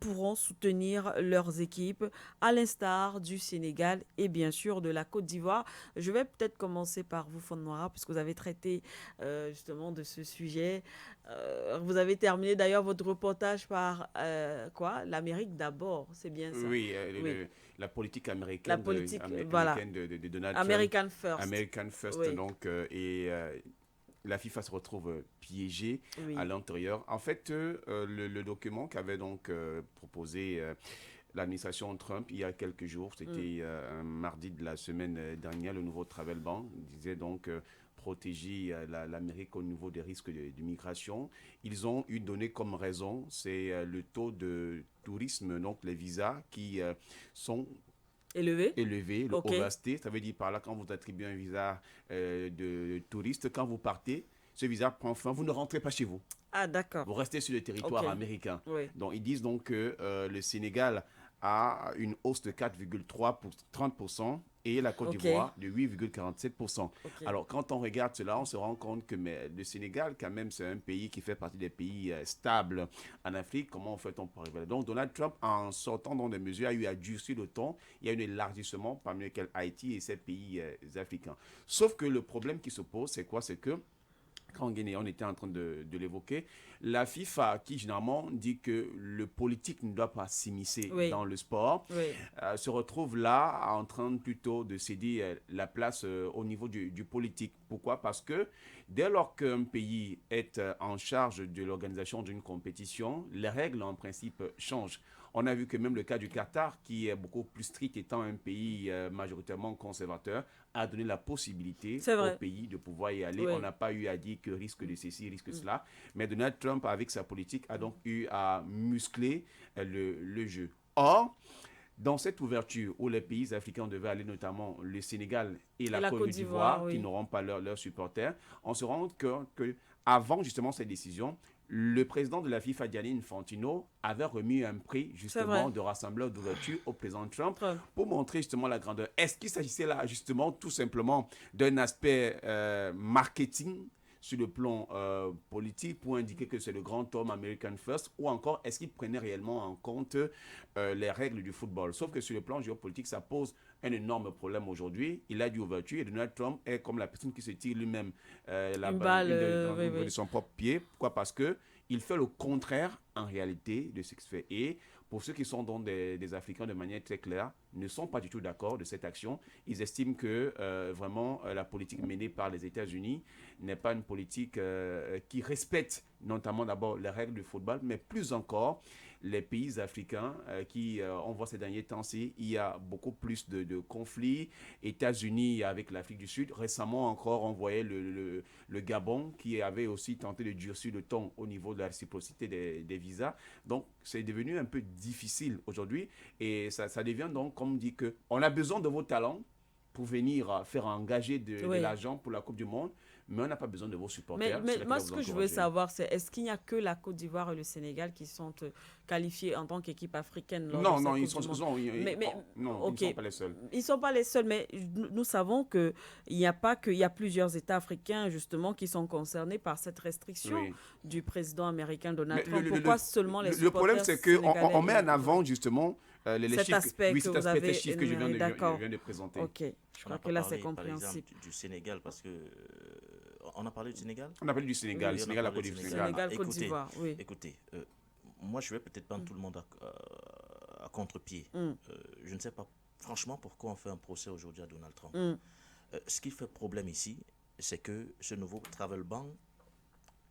pourront soutenir leurs équipes, à l'instar du Sénégal et bien sûr de la Côte d'Ivoire. Je vais peut-être commencer par vous, Fonnoira, puisque vous avez traité justement de ce sujet. Vous avez terminé d'ailleurs votre reportage par quoi? L'Amérique d'abord, c'est bien ça. Oui, Oui. la politique La américaine, politique, voilà. de Donald Trump. American First. American First, Oui. donc, la FIFA se retrouve piégée Oui. à l'intérieur. En fait, le document qu'avait donc proposé l'administration Trump il y a quelques jours, c'était un mardi de la semaine dernière, le nouveau Travel Ban disait donc protéger l'Amérique au niveau des risques de migration. Ils ont eu donné comme raison, c'est le taux de tourisme, donc les visas qui sont Élevé. le Ok. overstay, ça veut dire par là quand vous attribuez un visa de touriste, quand vous partez, ce visa prend fin, vous ne rentrez pas chez vous. Ah, d'accord. Vous restez sur le territoire Ok. américain. Oui. Donc ils disent donc que le Sénégal a une hausse de 4,3 pour 30% et la Côte Ok. d'Ivoire de 8,47%. Ok. Alors quand on regarde cela, on se rend compte que le Sénégal, quand même, c'est un pays qui fait partie des pays stables en Afrique. Comment en fait-on pour arriver là? Donc Donald Trump, en sortant dans des mesures, a eu à durcir le ton. Il y a eu un élargissement parmi lesquels Haïti et ces pays africains. Sauf que le problème qui se pose, c'est quoi? C'est que quand en Guinée, on était en train de l'évoquer, la FIFA, qui généralement dit que le politique ne doit pas s'immiscer Oui. dans le sport, Oui. se retrouve là en train plutôt de céder la place au niveau du politique. Pourquoi? Parce que dès lors qu'un pays est en charge de l'organisation d'une compétition, les règles en principe changent. On a vu que même le cas du Qatar, qui est beaucoup plus strict étant un pays majoritairement conservateur, a donné la possibilité C'est vrai. au pays de pouvoir y aller. Oui. On n'a pas eu à dire que risque de ceci, risque de cela. Mais Donald Trump, avec sa politique, a donc eu à muscler le jeu. Or, dans cette ouverture où les pays africains devaient aller, notamment le Sénégal et la Côte d'Ivoire, oui. qui n'auront pas leurs supporters, on se rend compte que avant justement cette décision, le président de la FIFA, Gianni Infantino, avait remis un prix justement de rassembleur d'ouverture au président Trump pour montrer justement la grandeur. Est-ce qu'il s'agissait là justement tout simplement d'un aspect marketing sur le plan politique pour indiquer que c'est le grand homme American First, ou encore est-ce qu'il prenait réellement en compte les règles du football? Sauf que sur le plan géopolitique, ça pose un énorme problème aujourd'hui. Il a dit ouverture et Donald Trump est comme la personne qui se tire lui-même la balle de son propre pied. Pourquoi? Parce que il fait le contraire en réalité de ce qui se fait. Et pour ceux qui sont donc des Africains de manière très claire, ne sont pas du tout d'accord de cette action. Ils estiment que vraiment la politique menée par les États-Unis n'est pas une politique qui respecte notamment d'abord les règles du football, mais plus encore les pays africains qui, on voit ces derniers temps-ci, il y a beaucoup plus de conflits. États-Unis avec l'Afrique du Sud. Récemment encore, on voyait le Gabon qui avait aussi tenté de durcir le ton au niveau de la réciprocité des visas. Donc, c'est devenu un peu difficile aujourd'hui et ça devient donc, comme on dit, qu'on a besoin de vos talents pour venir faire engager de l'argent pour la Coupe du Monde, mais on n'a pas besoin de vos supporters. Mais moi, ce que je veux savoir, c'est est-ce qu'il n'y a que la Côte d'Ivoire et le Sénégal qui sont qualifiés en tant qu'équipe africaine lors de cette Non, Coupe ils du Monde? ne sont pas les seuls. Ils ne sont pas les seuls, mais nous savons qu'il n'y a pas qu'il y a plusieurs États africains, justement, qui sont concernés par cette restriction du président américain Donald Trump. Pourquoi seulement les supporters? Le problème, c'est qu'on met en avant, justement, les chiffres, cet aspect chiffre que je viens de présenter. Ok, je crois que là c'est compréhensible. Par exemple, du Sénégal, parce que on a parlé du Sénégal. On a parlé du Sénégal, Sénégal, la Côte d'Ivoire. Sénégal, Côte d'Ivoire, oui. Écoutez, moi je vais peut-être prendre tout le monde à contre-pied. Je ne sais pas, franchement, pourquoi on fait un procès aujourd'hui à Donald Trump. Ce qui fait problème ici, c'est que ce nouveau travel ban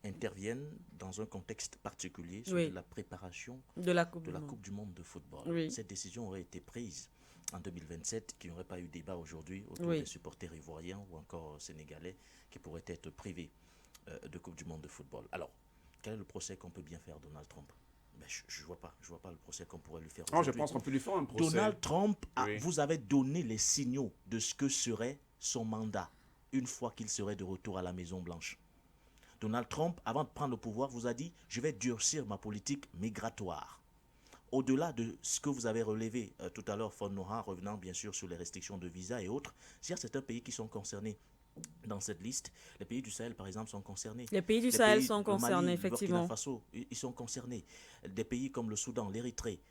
interviennent dans un contexte particulier sur la préparation de la Coupe du Monde de football. Cette décision aurait été prise en 2027, qu'il n'y aurait pas eu débat aujourd'hui autour des supporters ivoiriens ou encore sénégalais qui pourraient être privés de Coupe du Monde de football. Alors, quel est le procès qu'on peut bien faire Donald Trump? Ben, je vois pas le procès qu'on pourrait lui faire aujourd'hui. Je pense qu'on peut lui faire un procès. Donald Trump, vous avez donné les signaux de ce que serait son mandat une fois qu'il serait de retour à la Maison-Blanche. Donald Trump, avant de prendre le pouvoir, vous a dit « Je vais durcir ma politique migratoire ». Au-delà de ce que vous avez relevé tout à l'heure, Fonnoha, revenant bien sûr sur les restrictions de visa et autres, s'il y a certains pays qui sont concernés, dans cette liste. Les pays du Sahel, par exemple, sont concernés. Les pays du Sahel sont concernés, effectivement. Le Burkina Faso, ils sont concernés. Des pays comme le Soudan, l'Érythrée,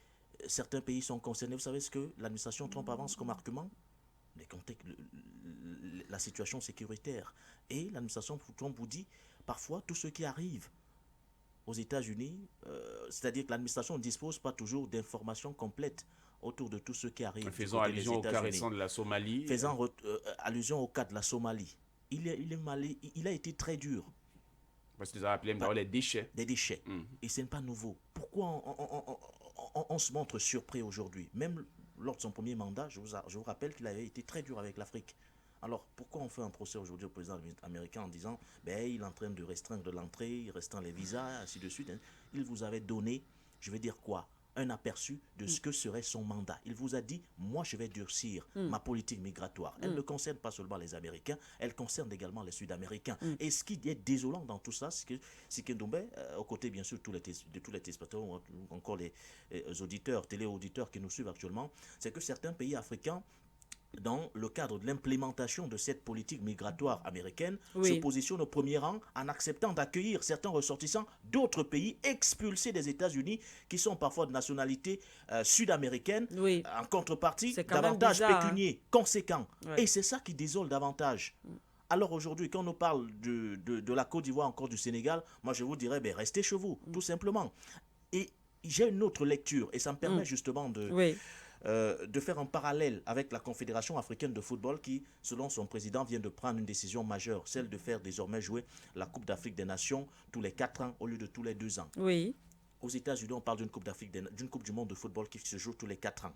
certains pays sont concernés. Vous savez ce que l'administration Trump avance comme argument? La situation sécuritaire. Et l'administration Trump vous dit, parfois, tout ce qui arrive aux États-Unis, c'est-à-dire que l'administration ne dispose pas toujours d'informations complètes autour de tout ce qui arrive. Faisant allusion au cas récent de la Somalie. Faisant allusion au cas de la Somalie. Il a été très dur. Parce qu'ils ont appelé les déchets. Des déchets. Et ce n'est pas nouveau. Pourquoi on se montre surpris aujourd'hui? Même lors de son premier mandat, je vous rappelle qu'il avait été très dur avec l'Afrique. Alors, pourquoi on fait un procès aujourd'hui au président américain en disant il est en train de restreindre l'entrée, il restreint les visas, ainsi de suite. Il vous avait donné, je vais dire quoi, un aperçu de ce que serait son mandat. Il vous a dit, moi je vais durcir ma politique migratoire. Elle ne concerne pas seulement les Américains, elle concerne également les Sud-Américains. Et ce qui est désolant dans tout ça, c'est que Ndombé, aux côtés bien sûr de tous les téléspectateurs ou encore les auditeurs, téléauditeurs qui nous suivent actuellement, c'est que certains pays africains, dans le cadre de l'implémentation de cette politique migratoire américaine, se positionne au premier rang en acceptant d'accueillir certains ressortissants d'autres pays expulsés des États-Unis qui sont parfois de nationalité sud-américaine, en contrepartie d'avantages pécuniaires conséquents. Et c'est ça qui désole davantage. Alors aujourd'hui, quand on nous parle de la Côte d'Ivoire, encore du Sénégal, moi je vous dirais, restez chez vous, tout simplement. Et j'ai une autre lecture, et ça me permet justement de faire un parallèle avec la Confédération africaine de football qui, selon son président, vient de prendre une décision majeure, celle de faire désormais jouer la Coupe d'Afrique des Nations tous les 4 ans au lieu de tous les 2 ans. Aux États-Unis, on parle d'une Coupe du Monde de football qui se joue tous les 4 ans.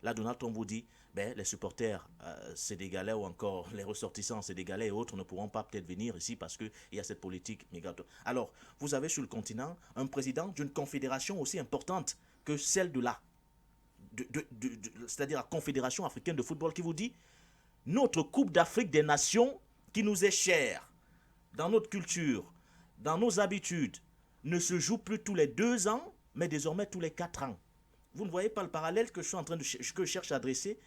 Là, Donald Trump vous dit, les supporters sénégalais ou encore les ressortissants sénégalais et autres ne pourront pas peut-être venir ici parce qu'il y a cette politique migratoire. Alors, vous avez sur le continent un président d'une confédération aussi importante que celle c'est-à-dire la Confédération africaine de football qui vous dit, notre Coupe d'Afrique des Nations qui nous est chère, dans notre culture, dans nos habitudes, ne se joue plus tous les 2 ans, mais désormais tous les 4 ans. Vous ne voyez pas le parallèle que je suis en train que je cherche à adresser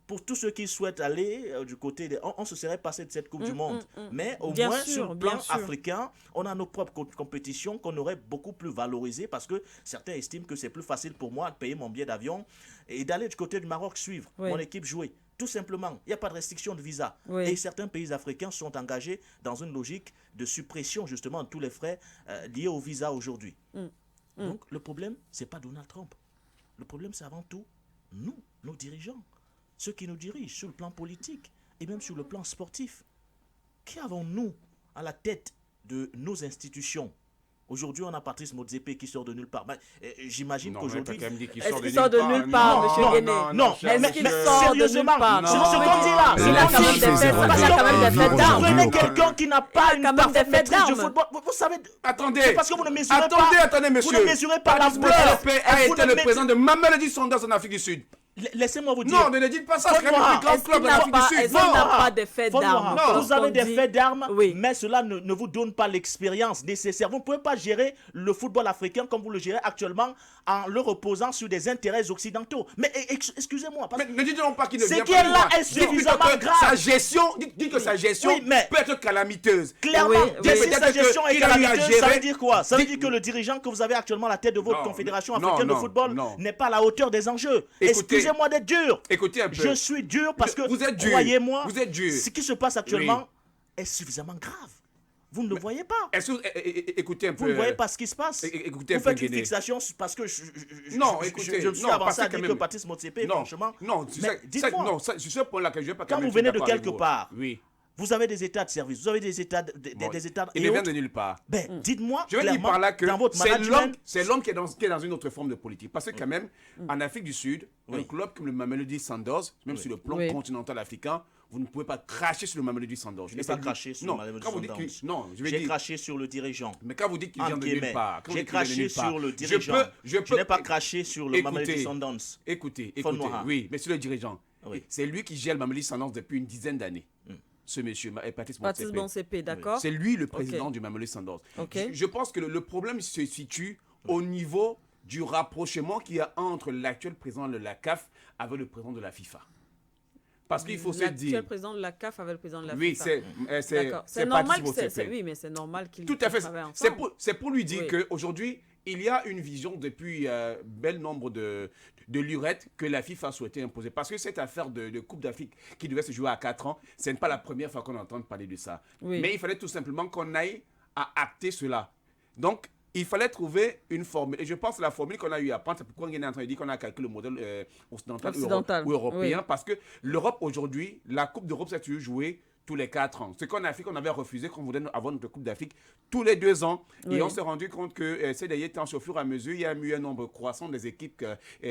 pour tous ceux qui souhaitent aller du côté on se serait passé de cette Coupe du Monde. Mais au moins, sur le plan africain, on a nos propres compétitions qu'on aurait beaucoup plus valorisées parce que certains estiment que c'est plus facile pour moi de payer mon billet d'avion et d'aller du côté du Maroc suivre mon équipe jouer. Tout simplement, il n'y a pas de restriction de visa. Et certains pays africains sont engagés dans une logique de suppression justement de tous les frais liés au visa aujourd'hui. Donc le problème, ce n'est pas Donald Trump. Le problème, c'est avant tout nous, nos dirigeants, ceux qui nous dirigent sur le plan politique et même sur le plan sportif. Qui avons-nous à la tête de nos institutions? Aujourd'hui, on a Patrice Motsepe qui sort de nulle part. J'imagine qu'aujourd'hui... Est-ce qu'il sort de nulle part, M. Guéné? Non, est-ce qu'il sort de nulle part? C'est ce qu'on dit là. Il a quand même des faits, il a quand même des faits d'armes. Prenez quelqu'un qui n'a pas une parfaite maîtrise du football. Vous savez... Attendez. C'est parce que vous ne mesurez pas... Attendez, monsieur. Vous ne mesurez pas l'ampleur. a été le président de Mamelodi Sundowns en Afrique du Sud. Laissez-moi vous dire. Non, ne dites pas ça, c'est quand même le plus grand club de l'Afrique du Sud. Est-ce qu'il n'a pas de faits d'armes? Vous avez des faits d'armes, mais cela ne vous donne pas l'expérience nécessaire. Vous ne pouvez pas gérer le football africain comme vous le gérez actuellement en le reposant sur des intérêts occidentaux. Mais excusez-moi. Mais ne dites donc pas qu'il ne vient pas. Ce qui est là est suffisamment grave. Sa gestion, dites que sa gestion peut être calamiteuse. Clairement, si sa gestion est calamiteuse, ça veut dire quoi? Ça veut dire que le dirigeant que vous avez actuellement à la tête de votre confédération africaine de football n'est pas à la hauteur des enjeux. Excusez-moi d'être dur. Écoutez un peu. Je suis dur parce que, vous êtes dur. Croyez-moi, vous êtes dur. Ce qui se passe actuellement est suffisamment grave. Vous ne le voyez pas. Écoutez un peu. Vous ne voyez pas ce qui se passe. Écoutez vous faites une fixation parce que je me suis avancé à dire que Patrice Motsepe, franchement. Non, dites-moi. Non, c'est ce point-là que je vais pas. Quand vous venez de quelque part. Vous avez des états de service, vous avez des états il ne vient de nulle part. Dites-moi je vais dire par là que dans votre management, c'est l'homme qui est dans une autre forme de politique. Parce que quand même, en Afrique du Sud, un club comme le Mamelodi Sundowns, même sur le plan continental africain, vous ne pouvez pas cracher sur le Mamelodi Sundowns. Je n'ai pas craché sur le Mamelodi Sundowns. Non, j'ai craché sur le dirigeant. Mais quand vous dites qu'il vient de nulle part, j'ai craché sur le dirigeant. Je n'ai pas craché sur le Mamelodi Sundowns. Écoutez, oui, mais sur le dirigeant. C'est lui qui gère le Mamelodi Sundowns depuis une dizaine d'années. Ce monsieur, Patrice Motsepe, d'accord. C'est lui le président du Mamelodi Sundowns. Je pense que le problème se situe au niveau du rapprochement qu'il y a entre l'actuel président de la CAF avec le président de la FIFA. Parce qu'il faut se L'actuel dire... président de la CAF avec le président de la Oui, FIFA. D'accord. c'est normal participe au que CP. oui, mais c'est normal qu'ils Tout à fait. travaillent ensemble. C'est pour lui dire Oui. qu'aujourd'hui, il y a une vision depuis bel nombre de lurettes que la FIFA a souhaité imposer. Parce que cette affaire de Coupe d'Afrique qui devait se jouer à 4 ans, ce n'est pas la première fois qu'on entend parler de ça. Oui. Mais il fallait tout simplement qu'on aille à acter cela. Donc, il fallait trouver une formule. Et je pense que la formule qu'on a eu à prendre, c'est pourquoi on est en train de dire qu'on a calculé le modèle occidental ou européen. Oui. Parce que l'Europe aujourd'hui, la Coupe d'Europe s'est toujours jouée tous les 4 ans. Ce qu'en Afrique, on avait refusé qu'on voulait avoir notre Coupe d'Afrique tous les 2 ans. Oui. Et on s'est rendu compte que ces derniers temps, au fur et à mesure, il y a eu un nombre croissant des équipes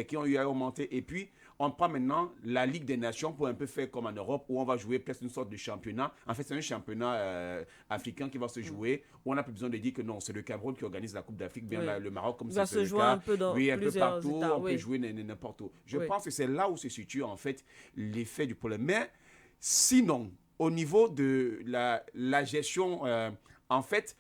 qui ont eu à augmenter. Et puis, on prend maintenant la Ligue des Nations pour un peu faire comme en Europe, où on va jouer presque une sorte de championnat. En fait, c'est un championnat africain qui va se jouer, où on n'a plus besoin de dire que non, c'est le Cameroun qui organise la Coupe d'Afrique, bien Oui. le Maroc, comme Il va c'est se le jouer cas. un peu dans oui, un peu plusieurs partout, États, on oui. peut jouer n'importe où. Je Oui. pense que c'est là où se situe en fait l'effet du problème. Mais sinon, au niveau de la gestion, en fait,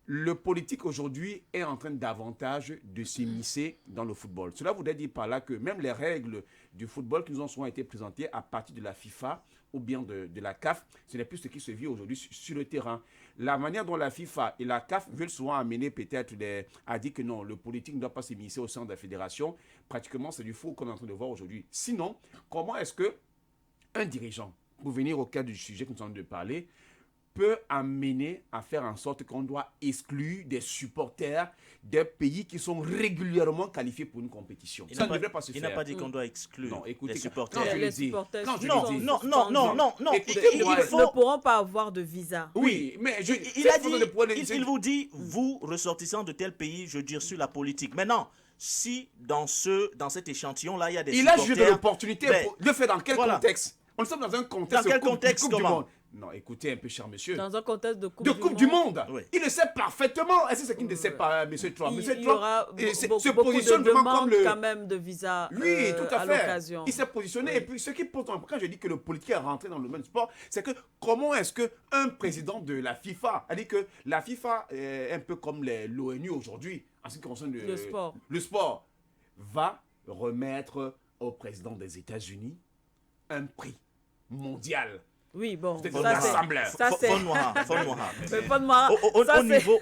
le politique aujourd'hui est en train davantage de s'immiscer dans le football. Cela voudrait dire par là que même les règles du football qui nous ont souvent été présentées à partir de la FIFA ou bien de la CAF, ce n'est plus ce qui se vit aujourd'hui sur le terrain. La manière dont la FIFA et la CAF veulent souvent amener peut-être à dire que non, le politique ne doit pas s'immiscer au sein de la fédération, pratiquement c'est du faux qu'on est en train de voir aujourd'hui. Sinon, comment est-ce que un dirigeant, pour venir au cas du sujet que nous sommes en train de parler, peut amener à faire en sorte qu'on doit exclure des supporters des pays qui sont régulièrement qualifiés pour une compétition. Ça ne devrait pas se faire. Il n'a pas dit qu'on doit exclure Non, écoutez, les quand supporters. je Les le dis, supporters quand je sont- le dis, Non. Écoutez, Il moi, Ils faut... ne pourront pas avoir de visa. oui, mais Il a dit, il vous dit, vous, ressortissants de tel pays, je dis sur la politique. Maintenant, si dans cet échantillon-là, il y a des il a supporters... jugé de l'opportunité ben, pour le faire dans quel voilà. contexte? On sommes dans un contexte Dans quel coupe contexte, du comment? monde. Non, écoutez un peu, cher monsieur. Dans un contexte de Coupe du Monde. Oui. Il le sait parfaitement. Est-ce que c'est qu'il ne sait pas, monsieur Trump? Il Monsieur y Trump aura se beaucoup positionne de vraiment comme demandes le... quand même de visa Oui, tout à fait. l'occasion. Il s'est positionné. Oui. Et puis, ce qui pose un peu, quand je dis que le politique est rentré dans le domaine du sport, c'est que comment est-ce qu'un président de la FIFA, a dit que la FIFA est un peu comme l'ONU aujourd'hui, en ce qui concerne le sport, va remettre au président des États-Unis un prix mondial. Oui, bon, C'est ça c'est...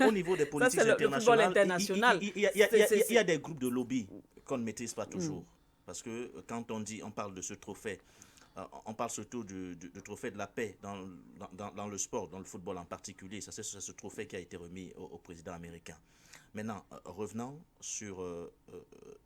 Au niveau des politiques internationales, il y a des groupes de lobby qu'on ne maîtrise pas toujours. Parce que quand on parle de ce trophée, on parle surtout du trophée de la paix dans le sport, dans le football en particulier. Ça, c'est ce trophée qui a été remis au président américain. Maintenant, revenons sur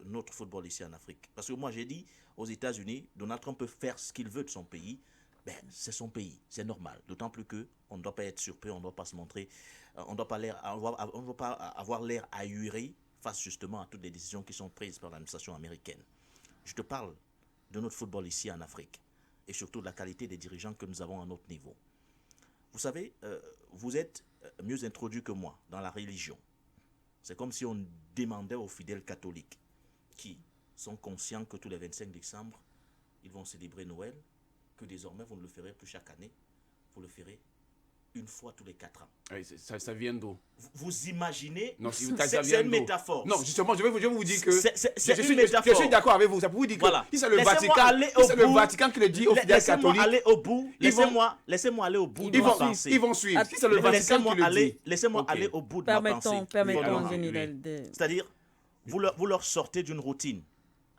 notre football ici en Afrique. Parce que moi, j'ai dit, aux États-Unis, Donald Trump peut faire ce qu'il veut de son pays. Ben, c'est son pays, c'est normal. D'autant plus qu'on ne doit pas être surpris, on ne doit pas se montrer, on ne doit pas avoir l'air ahuri face justement à toutes les décisions qui sont prises par l'administration américaine. Je te parle de notre football ici en Afrique et surtout de la qualité des dirigeants que nous avons à notre niveau. Vous savez, vous êtes mieux introduits que moi dans la religion. C'est comme si on demandait aux fidèles catholiques qui sont conscients que tous les 25 décembre, ils vont célébrer Noël, que désormais, vous ne le ferez plus chaque année, vous le ferez une fois tous les 4 ans. Oui, ça vient d'où? Vous imaginez, Non, c'est une métaphore. Non, justement, je vais vous dire que c'est une métaphore. Je suis d'accord avec vous. Ça peut vous dire que voilà. si c'est le Vatican qui le dit aux fidèles catholiques, aller au bout. Laissez-moi aller au bout de ma pensée. Ils vont suivre. Si c'est le Vatican qui le dit. Laissez-moi aller au bout de ma pensée. Permettons. C'est-à-dire, vous leur sortez d'une routine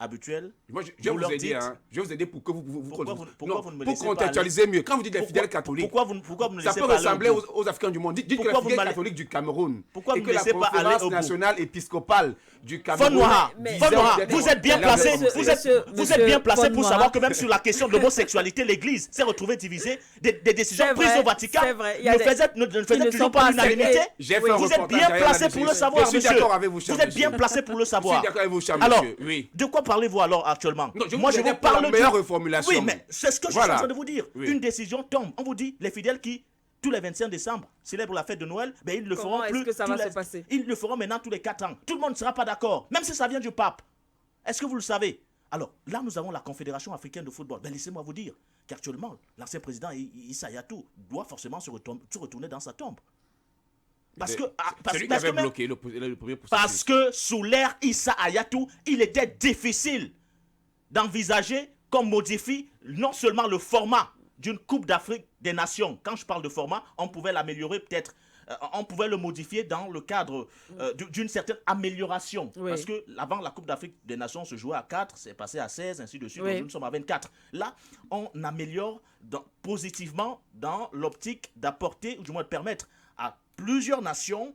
habituel. Moi, je vais vous aider pour que vous pourquoi vous ne me pour laissez pas contextualiser mieux. Quand vous dites les fidèles catholiques, pourquoi vous ne ça laissez peut pas ressembler aux Africains du monde. Dites que les fidèles catholiques du Cameroun et que la conférence nationale épiscopale du Cameroun. Vous êtes bien placé. Vous êtes bien placé pour savoir que même sur la question de l'homosexualité, l'Église s'est retrouvée divisée. Des décisions prises au Vatican ne faisaient toujours pas l'unanimité. Vous êtes bien placé pour le savoir, monsieur. Vous êtes bien placé pour le savoir. Alors, de quoi parlez-vous alors actuellement? Moi, je vous parle de meilleure reformulation. Oui, mais c'est ce que je suis en train de vous dire. Une décision tombe. On vous dit, les fidèles qui, tous les 25 décembre, célèbrent la fête de Noël, ben ils le feront plus. Comment est-ce que ça va se passer? Ils le feront maintenant tous les 4 ans. Tout le monde ne sera pas d'accord, même si ça vient du pape. Est-ce que vous le savez? Alors, là, nous avons la Confédération africaine de football. Ben, laissez-moi vous dire qu'actuellement, l'ancien président Issa Hayatou doit forcément se retourner dans sa tombe. Parce que sous l'ère Issa Hayatou, il était difficile d'envisager qu'on modifie non seulement le format d'une Coupe d'Afrique des Nations. Quand je parle de format, on pouvait l'améliorer peut-être. On pouvait le modifier dans le cadre d'une certaine amélioration. Oui. Parce que avant la Coupe d'Afrique des Nations se jouait à 4, c'est passé à 16, ainsi de suite. Oui. Aujourd'hui, nous sommes à 24. Là, on améliore positivement dans l'optique d'apporter, ou du moins de permettre à plusieurs nations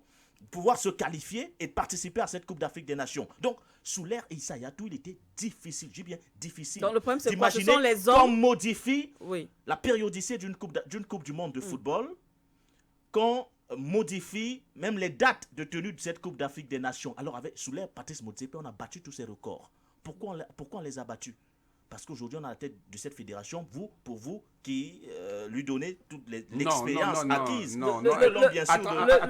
pouvoir se qualifier et participer à cette Coupe d'Afrique des Nations. Donc, sous l'ère Issa Hayatou, il était difficile, je dis bien difficile. Donc, le problème, c'est quoi? Ce d'imaginer sont les hommes. qu'on modifie Oui. la périodicité d'une coupe du monde de football, qu'on modifie même les dates de tenue de cette Coupe d'Afrique des Nations. Alors, sous l'ère Patrice Motsepe, on a battu tous ces records. Pourquoi on les a battus? Parce qu'aujourd'hui, on a la tête de cette fédération, pour vous qui lui donnez toute l'expérience acquise, bien sûr,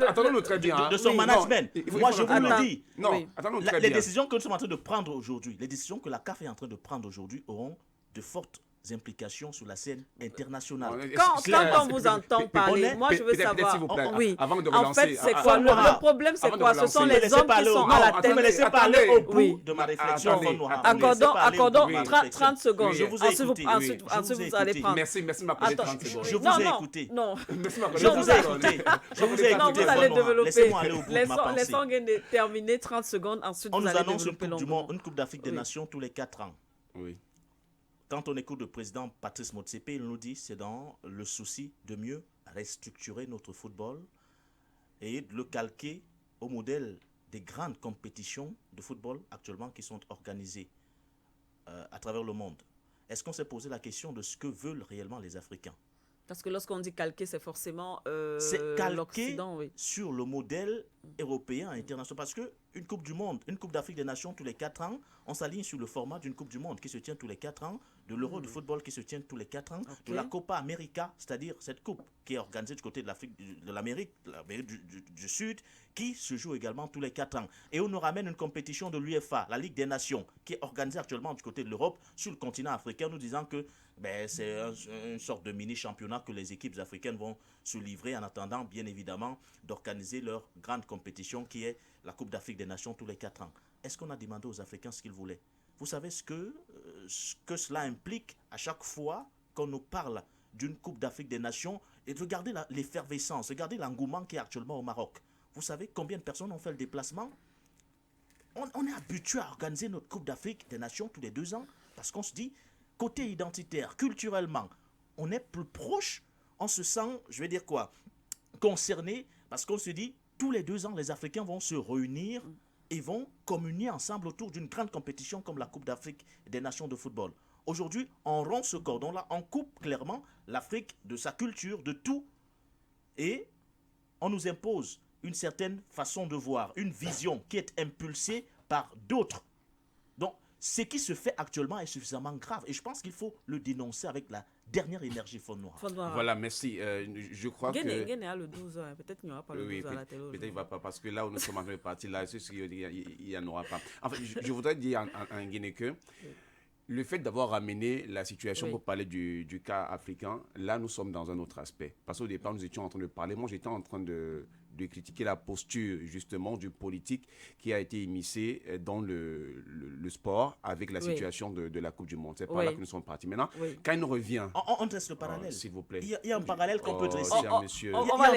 attendons-nous très bien. de son management. Moi, je vous le dis. Non, attendons-nous très Les bien. décisions que nous sommes en train de prendre aujourd'hui, les décisions que la CAF est en train de prendre aujourd'hui auront de fortes implications sur la scène internationale. Quand on vous entend parler, moi je veux savoir. Oui. Avant de En fait, relancer, c'est quoi le problème? C'est quoi? Ce sont les hommes qui sont à la tête. Vous me laissez parler au bout Oui. de ma réflexion. Accordons 30 secondes. Je vous ai écouté. Ensuite, vous allez prendre. Merci de m'accorder 30 secondes. Je vous ai écouté. Non. Merci de m'accorder Je 30 vous ai secondes. écouté. Je vous ai Non, écouté. vous allez développer. Laissez-moi aller au bout de ma pensée. Laissons terminer 30 secondes. Ensuite, On vous nous allez annonce développer une Coupe d'Afrique des Nations tous les 4 ans. Oui. Quand on écoute le président Patrice Motsepe, il nous dit que c'est dans le souci de mieux restructurer notre football et de le calquer au modèle des grandes compétitions de football actuellement qui sont organisées à travers le monde. Est-ce qu'on s'est posé la question de ce que veulent réellement les Africains? Parce que lorsqu'on dit calquer, c'est forcément C'est calqué l'Occident, oui. sur le modèle européen international. Parce qu'une Coupe du Monde, une Coupe d'Afrique des Nations tous les 4 ans, on s'aligne sur le format d'une Coupe du Monde qui se tient tous les 4 ans, de l'Euro de football qui se tient tous les 4 ans, de la Copa América, c'est-à-dire cette coupe qui est organisée du côté de l'Amérique du Sud, qui se joue également tous les 4 ans. Et on nous ramène une compétition de l'UEFA, la Ligue des Nations, qui est organisée actuellement du côté de l'Europe, sur le continent africain, nous disant que c'est une sorte de mini-championnat que les équipes africaines vont se livrer en attendant, bien évidemment, d'organiser leur grande compétition qui est la Coupe d'Afrique des Nations tous les 4 ans. Est-ce qu'on a demandé aux Africains ce qu'ils voulaient? Vous savez ce que cela implique à chaque fois qu'on nous parle d'une Coupe d'Afrique des Nations, et regardez l'effervescence, regardez l'engouement qui est actuellement au Maroc. Vous savez combien de personnes ont fait le déplacement? On est habitué à organiser notre Coupe d'Afrique des Nations tous les 2 ans parce qu'on se dit, côté identitaire, culturellement, on est plus proche, on se sent, je vais dire quoi, concerné, parce qu'on se dit, tous les 2 ans, les Africains vont se réunir et vont communier ensemble autour d'une grande compétition comme la Coupe d'Afrique des Nations de football. Aujourd'hui, on rompt ce cordon-là, on coupe clairement l'Afrique de sa culture, de tout, et on nous impose une certaine façon de voir, une vision qui est impulsée par d'autres. Donc, ce qui se fait actuellement est suffisamment grave, et je pense qu'il faut le dénoncer avec la dernière énergie Fond Noir. Voilà, merci. Je crois que... Guéné a le 12 ans, peut-être qu'il n'y aura pas le 12 ans à la télé. Peut-être qu'il ne va pas, parce que là où nous sommes en train de partir, là, c'est ce qu'il n'y en aura pas. En fait, je voudrais dire en Guinée que le fait d'avoir ramené la situation pour parler du cas africain, là, nous sommes dans un autre aspect. Parce qu'au départ, nous étions en train de parler. Moi, j'étais en train de critiquer la posture, justement, du politique qui a été immiscé dans le sport avec la situation de la Coupe du Monde. C'est par là que nous sommes partis. Maintenant, quand il revient... On dresse le parallèle. S'il vous plaît. Il y a un parallèle qu'on peut dresser. On va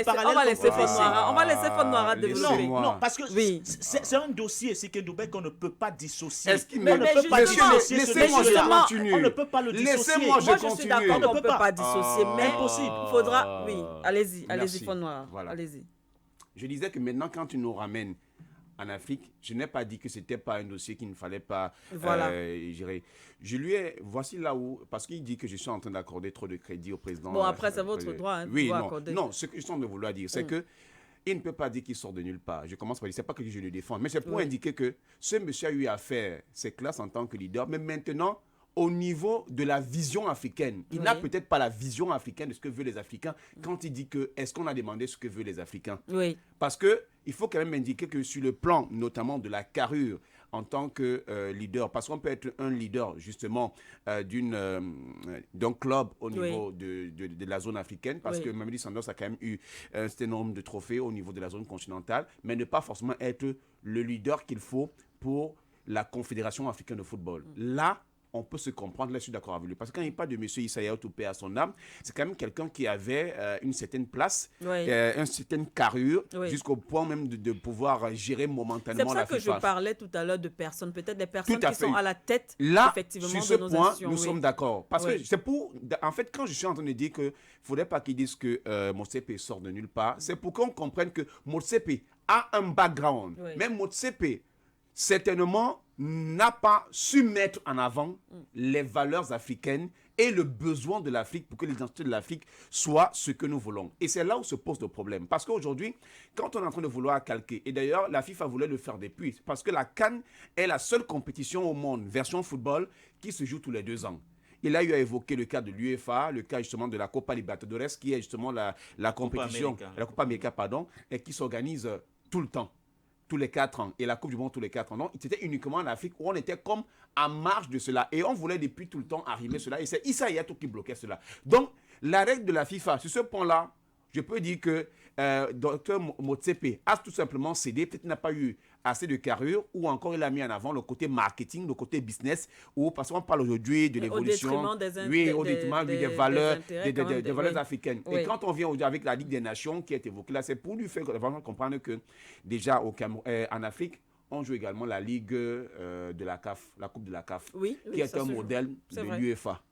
laisser Fond Noir développer. Non, parce que c'est un dossier, c'est qu'on ne peut pas dissocier. On ne peut pas dissocier. Laissez-moi, je continue. On ne peut pas le dissocier. Moi, je suis d'accord qu'on ne peut pas dissocier, mais impossible. Il faudra... Oui, allez-y, Fond Noir. Voilà. Allez-y. Je disais que maintenant, quand tu nous ramènes en Afrique, je n'ai pas dit que ce n'était pas un dossier qu'il ne fallait pas gérer. Je lui ai... Voici là où... Parce qu'il dit que je suis en train d'accorder trop de crédit au président. Bon, après, c'est votre droit. Oui, non, ce que je suis en train de vouloir dire, c'est que il ne peut pas dire qu'il sort de nulle part. Je commence par dire, c'est pas que je le défends, mais c'est pour indiquer que ce monsieur a eu à faire ses classes en tant que leader, mais maintenant, au niveau de la vision africaine, il n'a peut-être pas la vision africaine de ce que veulent les Africains quand il dit que, est-ce qu'on a demandé ce que veulent les Africains? Oui. Parce qu'il faut quand même indiquer que sur le plan, notamment de la carrure, en tant que leader, parce qu'on peut être un leader, justement, d'un club au niveau de la zone africaine, parce que Mamadi Sandos a quand même eu un certain nombre de trophées au niveau de la zone continentale, mais ne pas forcément être le leader qu'il faut pour la Confédération africaine de football. Là, on peut se comprendre, là je suis d'accord avec lui. Parce que quand il parle de M. Issa Hayatou, paix à son âme, c'est quand même quelqu'un qui avait une certaine place, une certaine carrure, jusqu'au point même de pouvoir gérer momentanément la FIFA. C'est pour ça que je parlais tout à l'heure de personnes, peut-être des personnes qui sont à la tête, là, effectivement, sur ce de nos point, actions. Nous sommes d'accord. Parce que c'est pour... En fait, quand je suis en train de dire qu'il ne faudrait pas qu'ils disent que Motsepe sort de nulle part, c'est pour qu'on comprenne que Motsepe a un background. Même Motsepe, certainement, n'a pas su mettre en avant les valeurs africaines et le besoin de l'Afrique pour que l'identité de l'Afrique soit ce que nous voulons. Et c'est là où se pose le problème. Parce qu'aujourd'hui, quand on est en train de vouloir calquer, et d'ailleurs, la FIFA voulait le faire depuis, parce que la CAN est la seule compétition au monde, version football, qui se joue tous les 2 ans. Il a eu à évoquer le cas de l'UEFA, le cas justement de la Copa Libertadores, qui est justement la compétition, la Copa América, pardon, et qui s'organise tout le temps, tous les 4 ans, et la Coupe du Monde tous les 4 ans. Donc, c'était uniquement en Afrique où on était comme en marge de cela. Et on voulait depuis tout le temps arriver cela. Et c'est Issa Hayatou qui bloquait cela. Donc, la règle de la FIFA, sur ce point-là, je peux dire que Dr Motsepe a tout simplement cédé, peut-être n'a pas eu assez de carrure, ou encore il a mis en avant le côté marketing, le côté business, ou parce qu'on parle aujourd'hui de l'évolution, au détriment des valeurs, des valeurs africaines. Et quand on vient avec la Ligue des Nations qui est évoquée là, c'est pour lui faire vraiment comprendre que déjà en Afrique, on joue également la Ligue de la CAF, la Coupe de la CAF, qui est un modèle de l'UEFA.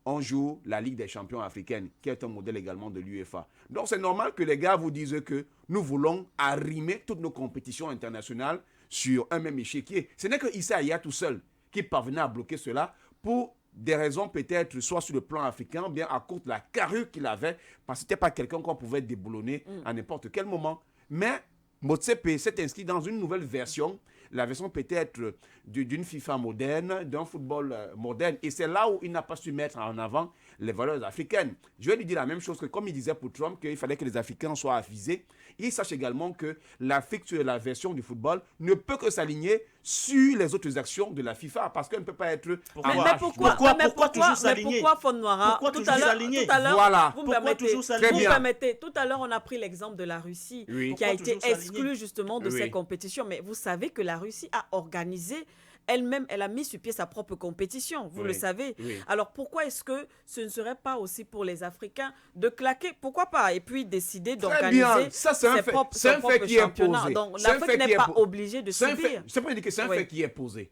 On joue la Ligue des champions africaine, qui est un modèle également de l'UEFA. Donc, c'est normal que les gars vous disent que nous voulons arrimer toutes nos compétitions internationales sur un même échiquier. Ce n'est que Issa Hayatou seul qui parvenait à bloquer cela pour des raisons peut-être soit sur le plan africain, bien à cause de la carrure qu'il avait, parce que ce n'était pas quelqu'un qu'on pouvait déboulonner à n'importe quel moment. Mais Motsepe s'est inscrit dans une nouvelle version, la version peut-être d'une FIFA moderne, d'un football moderne. Et c'est là où il n'a pas su mettre en avant les valeurs africaines. Je vais lui dire la même chose que comme il disait pour Trump, qu'il fallait que les Africains soient avisés. Il sache également que l'Afrique sur la version du football ne peut que s'aligner sur les autres actions de la FIFA, parce qu'elle ne peut pas être... Pourquoi toujours s'aligner? Pourquoi Faune Noira? Tout à l'heure, voilà. Vous me permettez, tout à l'heure, on a pris l'exemple de la Russie, qui a été exclue justement de ces compétitions. Mais vous savez que la Russie a organisé elle-même, elle a mis sur pied sa propre compétition, vous le savez. Alors pourquoi est-ce que ce ne serait pas aussi pour les Africains de claquer, pourquoi pas, et puis décider d'organiser ses propres championnats. Donc l'Afrique n'est pas obligée de subir. C'est pas que c'est un fait qui est posé.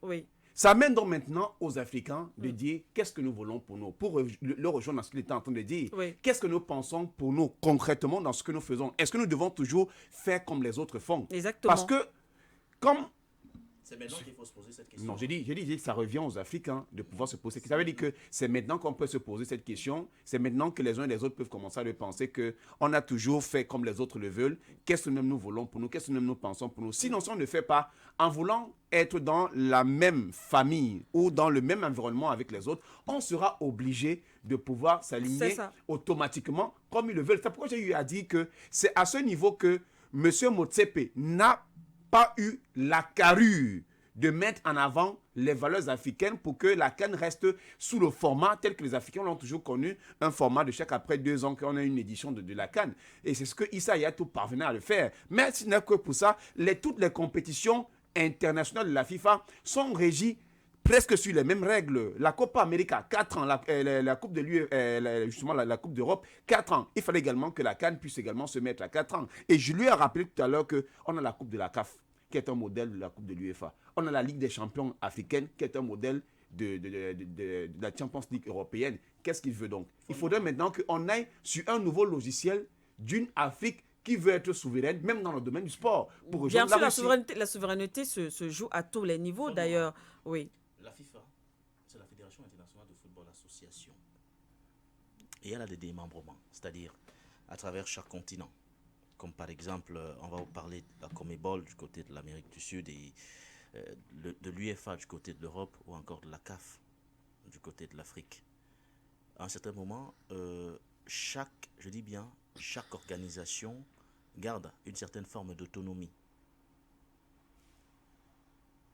Ça mène donc maintenant aux Africains de dire qu'est-ce que nous voulons pour nous, pour le rejoindre dans ce qu'il était en train de dire. Qu'est-ce que nous pensons pour nous concrètement dans ce que nous faisons? Est-ce que nous devons toujours faire comme les autres font? Exactement. Parce que comme... C'est maintenant qu'il faut se poser cette question. Non, j'ai dit que ça revient aux Africains de pouvoir se poser cette question. Ça veut dire que c'est maintenant qu'on peut se poser cette question. C'est maintenant que les uns et les autres peuvent commencer à penser qu'on a toujours fait comme les autres le veulent. Qu'est-ce que nous voulons pour nous? Qu'est-ce que nous pensons pour nous? Sinon, si on ne fait pas, en voulant être dans la même famille ou dans le même environnement avec les autres, on sera obligé de pouvoir s'aligner automatiquement comme ils le veulent. C'est pourquoi j'ai eu à dire que c'est à ce niveau que M. Motsepe n'a pas eu la carrure de mettre en avant les valeurs africaines pour que la CAN reste sous le format tel que les Africains l'ont toujours connu, un format de chaque après 2 ans qu'on a une édition de la CAN. Et c'est ce que Issa Hayatou parvenait à le faire. Mais ce n'est que pour ça, toutes les compétitions internationales de la FIFA sont régies presque sur les mêmes règles. La Copa América, 4 ans. La Coupe de justement la Coupe d'Europe, 4 ans. Il fallait également que la CAN puisse également se mettre à 4 ans. Et je lui ai rappelé tout à l'heure qu'on a la Coupe de la CAF, qui est un modèle de la Coupe de l'UEFA. On a la Ligue des champions africaine, qui est un modèle de la Champions League européenne. Qu'est-ce qu'il veut donc? Il faudrait maintenant qu'on aille sur un nouveau logiciel d'une Afrique qui veut être souveraine, même dans le domaine du sport. Bien sûr, la souveraineté se joue à tous les niveaux, d'ailleurs. Oui. La FIFA, c'est la Fédération internationale de football association. Et elle a des démembrements, c'est-à-dire à travers chaque continent. Comme par exemple, on va vous parler de la Comebol du côté de l'Amérique du Sud et de l'UEFA du côté de l'Europe ou encore de la CAF du côté de l'Afrique. À un certain moment, chaque organisation garde une certaine forme d'autonomie.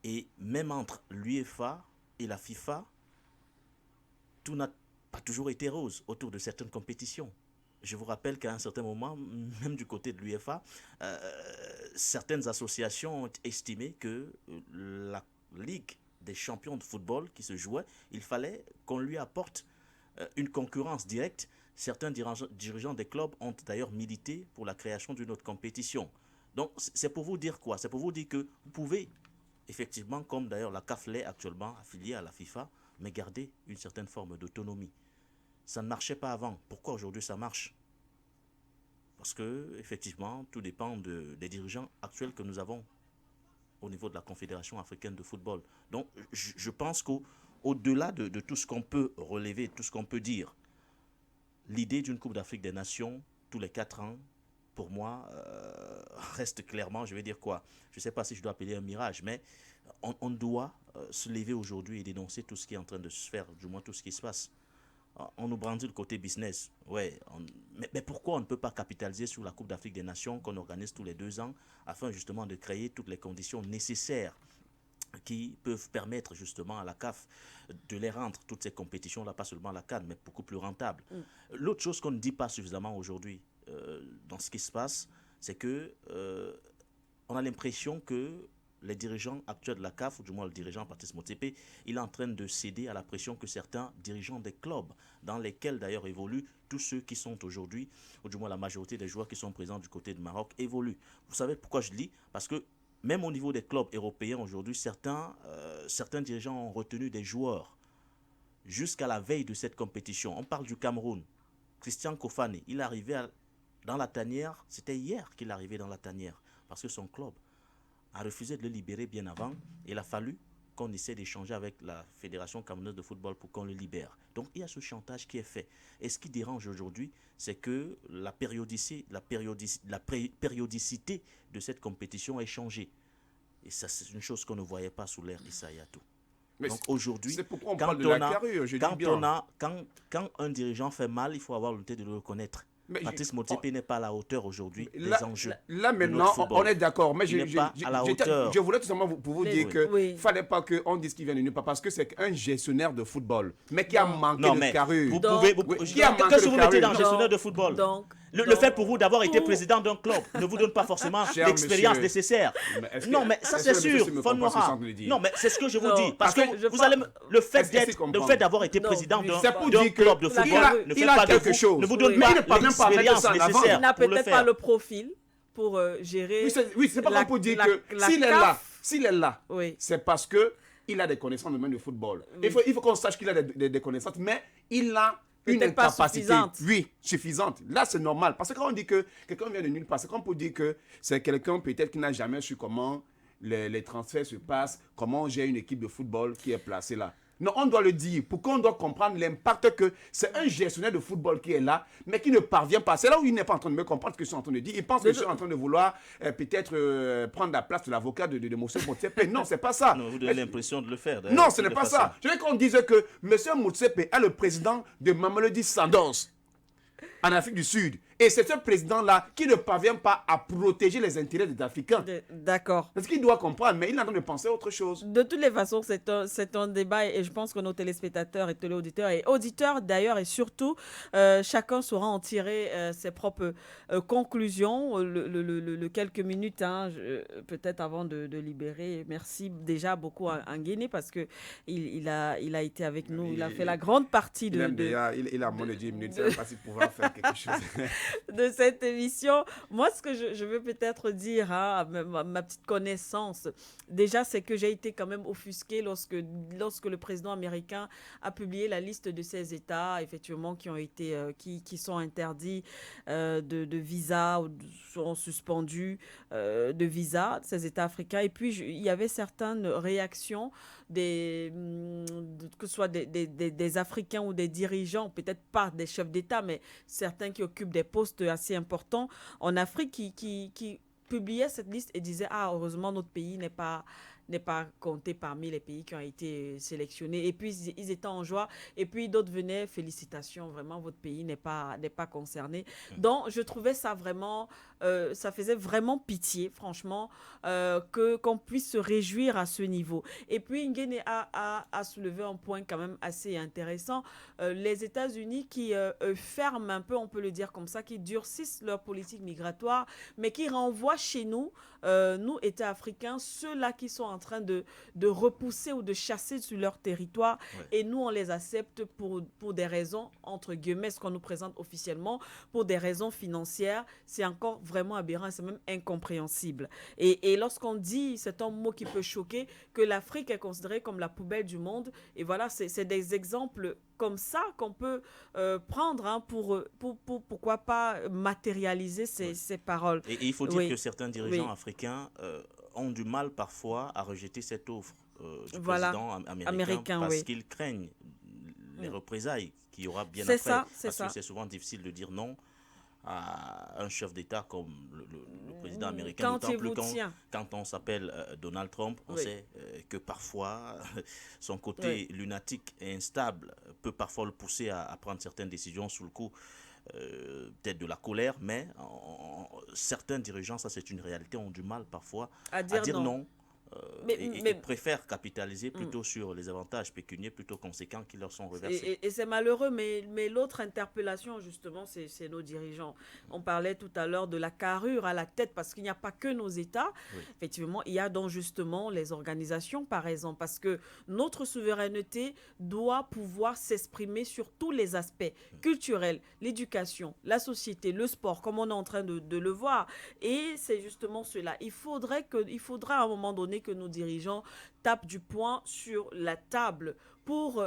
Et même entre l'UEFA et la FIFA, tout n'a pas toujours été rose autour de certaines compétitions. Je vous rappelle qu'à un certain moment, même du côté de l'UEFA, certaines associations ont estimé que la Ligue des champions de football qui se jouaient, il fallait qu'on lui apporte une concurrence directe. Certains dirigeants des clubs ont d'ailleurs milité pour la création d'une autre compétition. Donc, c'est pour vous dire quoi? C'est pour vous dire que vous pouvez, effectivement, comme d'ailleurs la CAF l'est actuellement affiliée à la FIFA, mais garder une certaine forme d'autonomie. Ça ne marchait pas avant. Pourquoi aujourd'hui ça marche? Parce que, effectivement, tout dépend des dirigeants actuels que nous avons au niveau de la Confédération africaine de football. Donc, je pense qu'au-delà de tout ce qu'on peut relever, tout ce qu'on peut dire, l'idée d'une Coupe d'Afrique des Nations, tous les 4 ans, pour moi, reste clairement, je vais dire quoi? Je ne sais pas si je dois appeler un mirage, mais on doit se lever aujourd'hui et dénoncer tout ce qui est en train de se faire, du moins tout ce qui se passe. On nous brandit le côté business. Ouais, mais pourquoi on ne peut pas capitaliser sur la Coupe d'Afrique des Nations qu'on organise tous les 2 ans afin justement de créer toutes les conditions nécessaires qui peuvent permettre justement à la CAF de les rendre, toutes ces compétitions-là, pas seulement la CAN, mais beaucoup plus rentables. L'autre chose qu'on ne dit pas suffisamment aujourd'hui dans ce qui se passe, c'est que on a l'impression que les dirigeants actuels de la CAF, ou du moins le dirigeant Patrice Motsepe, il est en train de céder à la pression que certains dirigeants des clubs, dans lesquels d'ailleurs évoluent tous ceux qui sont aujourd'hui, ou du moins la majorité des joueurs qui sont présents du côté du Maroc, évoluent. Vous savez pourquoi je le dis? Parce que même au niveau des clubs européens aujourd'hui, certains dirigeants ont retenu des joueurs jusqu'à la veille de cette compétition. On parle du Cameroun. Christian Kofane, il est arrivé dans la tanière, c'était hier qu'il est arrivé dans la tanière, parce que son club a refusé de le libérer bien avant. Il a fallu qu'on essaie d'échanger avec la Fédération camerounaise de football pour qu'on le libère. Donc il y a ce chantage qui est fait. Et ce qui dérange aujourd'hui, c'est que la périodicité de cette compétition est changée. Et ça, c'est une chose qu'on ne voyait pas sous l'ère Issa Hayatou. Donc aujourd'hui, quand un dirigeant fait mal, il faut avoir l'honnêteté de le reconnaître. Patrice Motsepe n'est pas à la hauteur aujourd'hui des enjeux. Là maintenant, on est d'accord. Mais je voulais tout simplement pour vous dire qu'il ne fallait pas qu'on dise qu'il vient de nulle part, parce que c'est un gestionnaire de football, mais qui a manqué de carrure. Qu'est-ce que vous mettez dans gestionnaire de football? Le fait pour vous d'avoir été président d'un club ne vous donne pas forcément l'expérience nécessaire. Non, mais ça c'est sûr. Non, mais c'est ce que je vous dis. Parce que vous allez le fait d'avoir été président d'un club de football ne fait pas de vous, ne vous donne pas l'expérience nécessaire. Il n'a peut-être pas le profil pour gérer. Oui, c'est pas pour dire que s'il est là, c'est parce que il a des connaissances dans le domaine du football. Il faut qu'on sache qu'il a des connaissances, mais il a une incapacité, suffisante. Là, c'est normal. Parce que quand on dit que quelqu'un vient de nulle part, c'est qu'on peut dire que c'est quelqu'un peut-être qui n'a jamais su comment les transferts se passent, comment j'ai une équipe de football qui est placée là. Non, on doit le dire. Pourquoi on doit comprendre l'impact que c'est un gestionnaire de football qui est là, mais qui ne parvient pas. C'est là où il n'est pas en train de me comprendre ce que je suis en train de dire. Il pense que je suis en train de vouloir peut-être prendre la place de l'avocat de M. Motsepe. Non, c'est pas ça. Non, vous avez l'impression de le faire. Non, ce n'est pas ça. Je veux qu'on dise que M. Motsepe est le président de Mamelodi Sundowns en Afrique du Sud. Et c'est ce président-là qui ne parvient pas à protéger les intérêts des Africains. D'accord. Parce qu'il doit comprendre, mais il est en train de penser à autre chose. De toutes les façons, c'est un débat et je pense que nos téléspectateurs et téléauditeurs et auditeurs d'ailleurs et surtout, chacun saura en tirer ses propres conclusions. Le quelques minutes, peut-être avant de libérer. Merci déjà beaucoup à Nguéné parce que il a été avec nous. Il a fait la grande partie de... Il a moins de 10 minutes, c'est pas si pouvoir faire quelque chose. De cette émission. Moi, ce que je veux peut-être dire, ma petite connaissance, déjà, c'est que j'ai été quand même offusquée lorsque le président américain a publié la liste de ces États, effectivement, qui ont été, qui sont interdits de visa ou sont suspendus de visa, ces États africains. Et puis, il y avait certaines réactions que ce soit des Africains ou des dirigeants, peut-être pas des chefs d'État, mais certains qui occupent des postes assez importants en Afrique qui publiaient cette liste et disaient « Ah, heureusement, notre pays n'est pas compté parmi les pays qui ont été sélectionnés. » Et puis, ils étaient en joie. Et puis, d'autres venaient « Félicitations, vraiment, votre pays n'est pas concerné. » Donc, je trouvais ça vraiment... ça faisait vraiment pitié, franchement, qu'on puisse se réjouir à ce niveau. Et puis, Nguéné a soulevé un point quand même assez intéressant. Les États-Unis qui ferment un peu, on peut le dire comme ça, qui durcissent leur politique migratoire, mais qui renvoient chez nous, nous, États africains, ceux-là qui sont en train de repousser ou de chasser sur leur territoire. Et nous, on les accepte pour des raisons, entre guillemets, ce qu'on nous présente officiellement, pour des raisons financières. C'est encore vraiment aberrant, c'est même incompréhensible. Et lorsqu'on dit, c'est un mot qui peut choquer, que l'Afrique est considérée comme la poubelle du monde, et voilà, c'est des exemples comme ça qu'on peut prendre hein, pourquoi pas matérialiser ces paroles. Et il faut dire que certains dirigeants africains ont du mal parfois à rejeter cette offre du président américain parce qu'ils craignent les représailles qu'il y aura bien après. Parce que c'est souvent difficile de dire non à un chef d'État comme le président américain. D'autant plus quand on s'appelle Donald Trump, on sait que parfois son côté lunatique et instable peut parfois le pousser à prendre certaines décisions sous le coup peut-être de la colère, mais certains dirigeants, ça c'est une réalité, ont du mal parfois à dire non. Et préfèrent capitaliser plutôt sur les avantages pécuniaires plutôt conséquents qui leur sont reversés. Et c'est malheureux, mais l'autre interpellation, justement, c'est nos dirigeants. On parlait tout à l'heure de la carrure à la tête, parce qu'il n'y a pas que nos États. Effectivement, il y a donc justement les organisations, par exemple, parce que notre souveraineté doit pouvoir s'exprimer sur tous les aspects culturels, l'éducation, la société, le sport, comme on est en train de le voir. Et c'est justement cela. Il faudra à un moment donné que nos dirigeants tapent du poing sur la table pour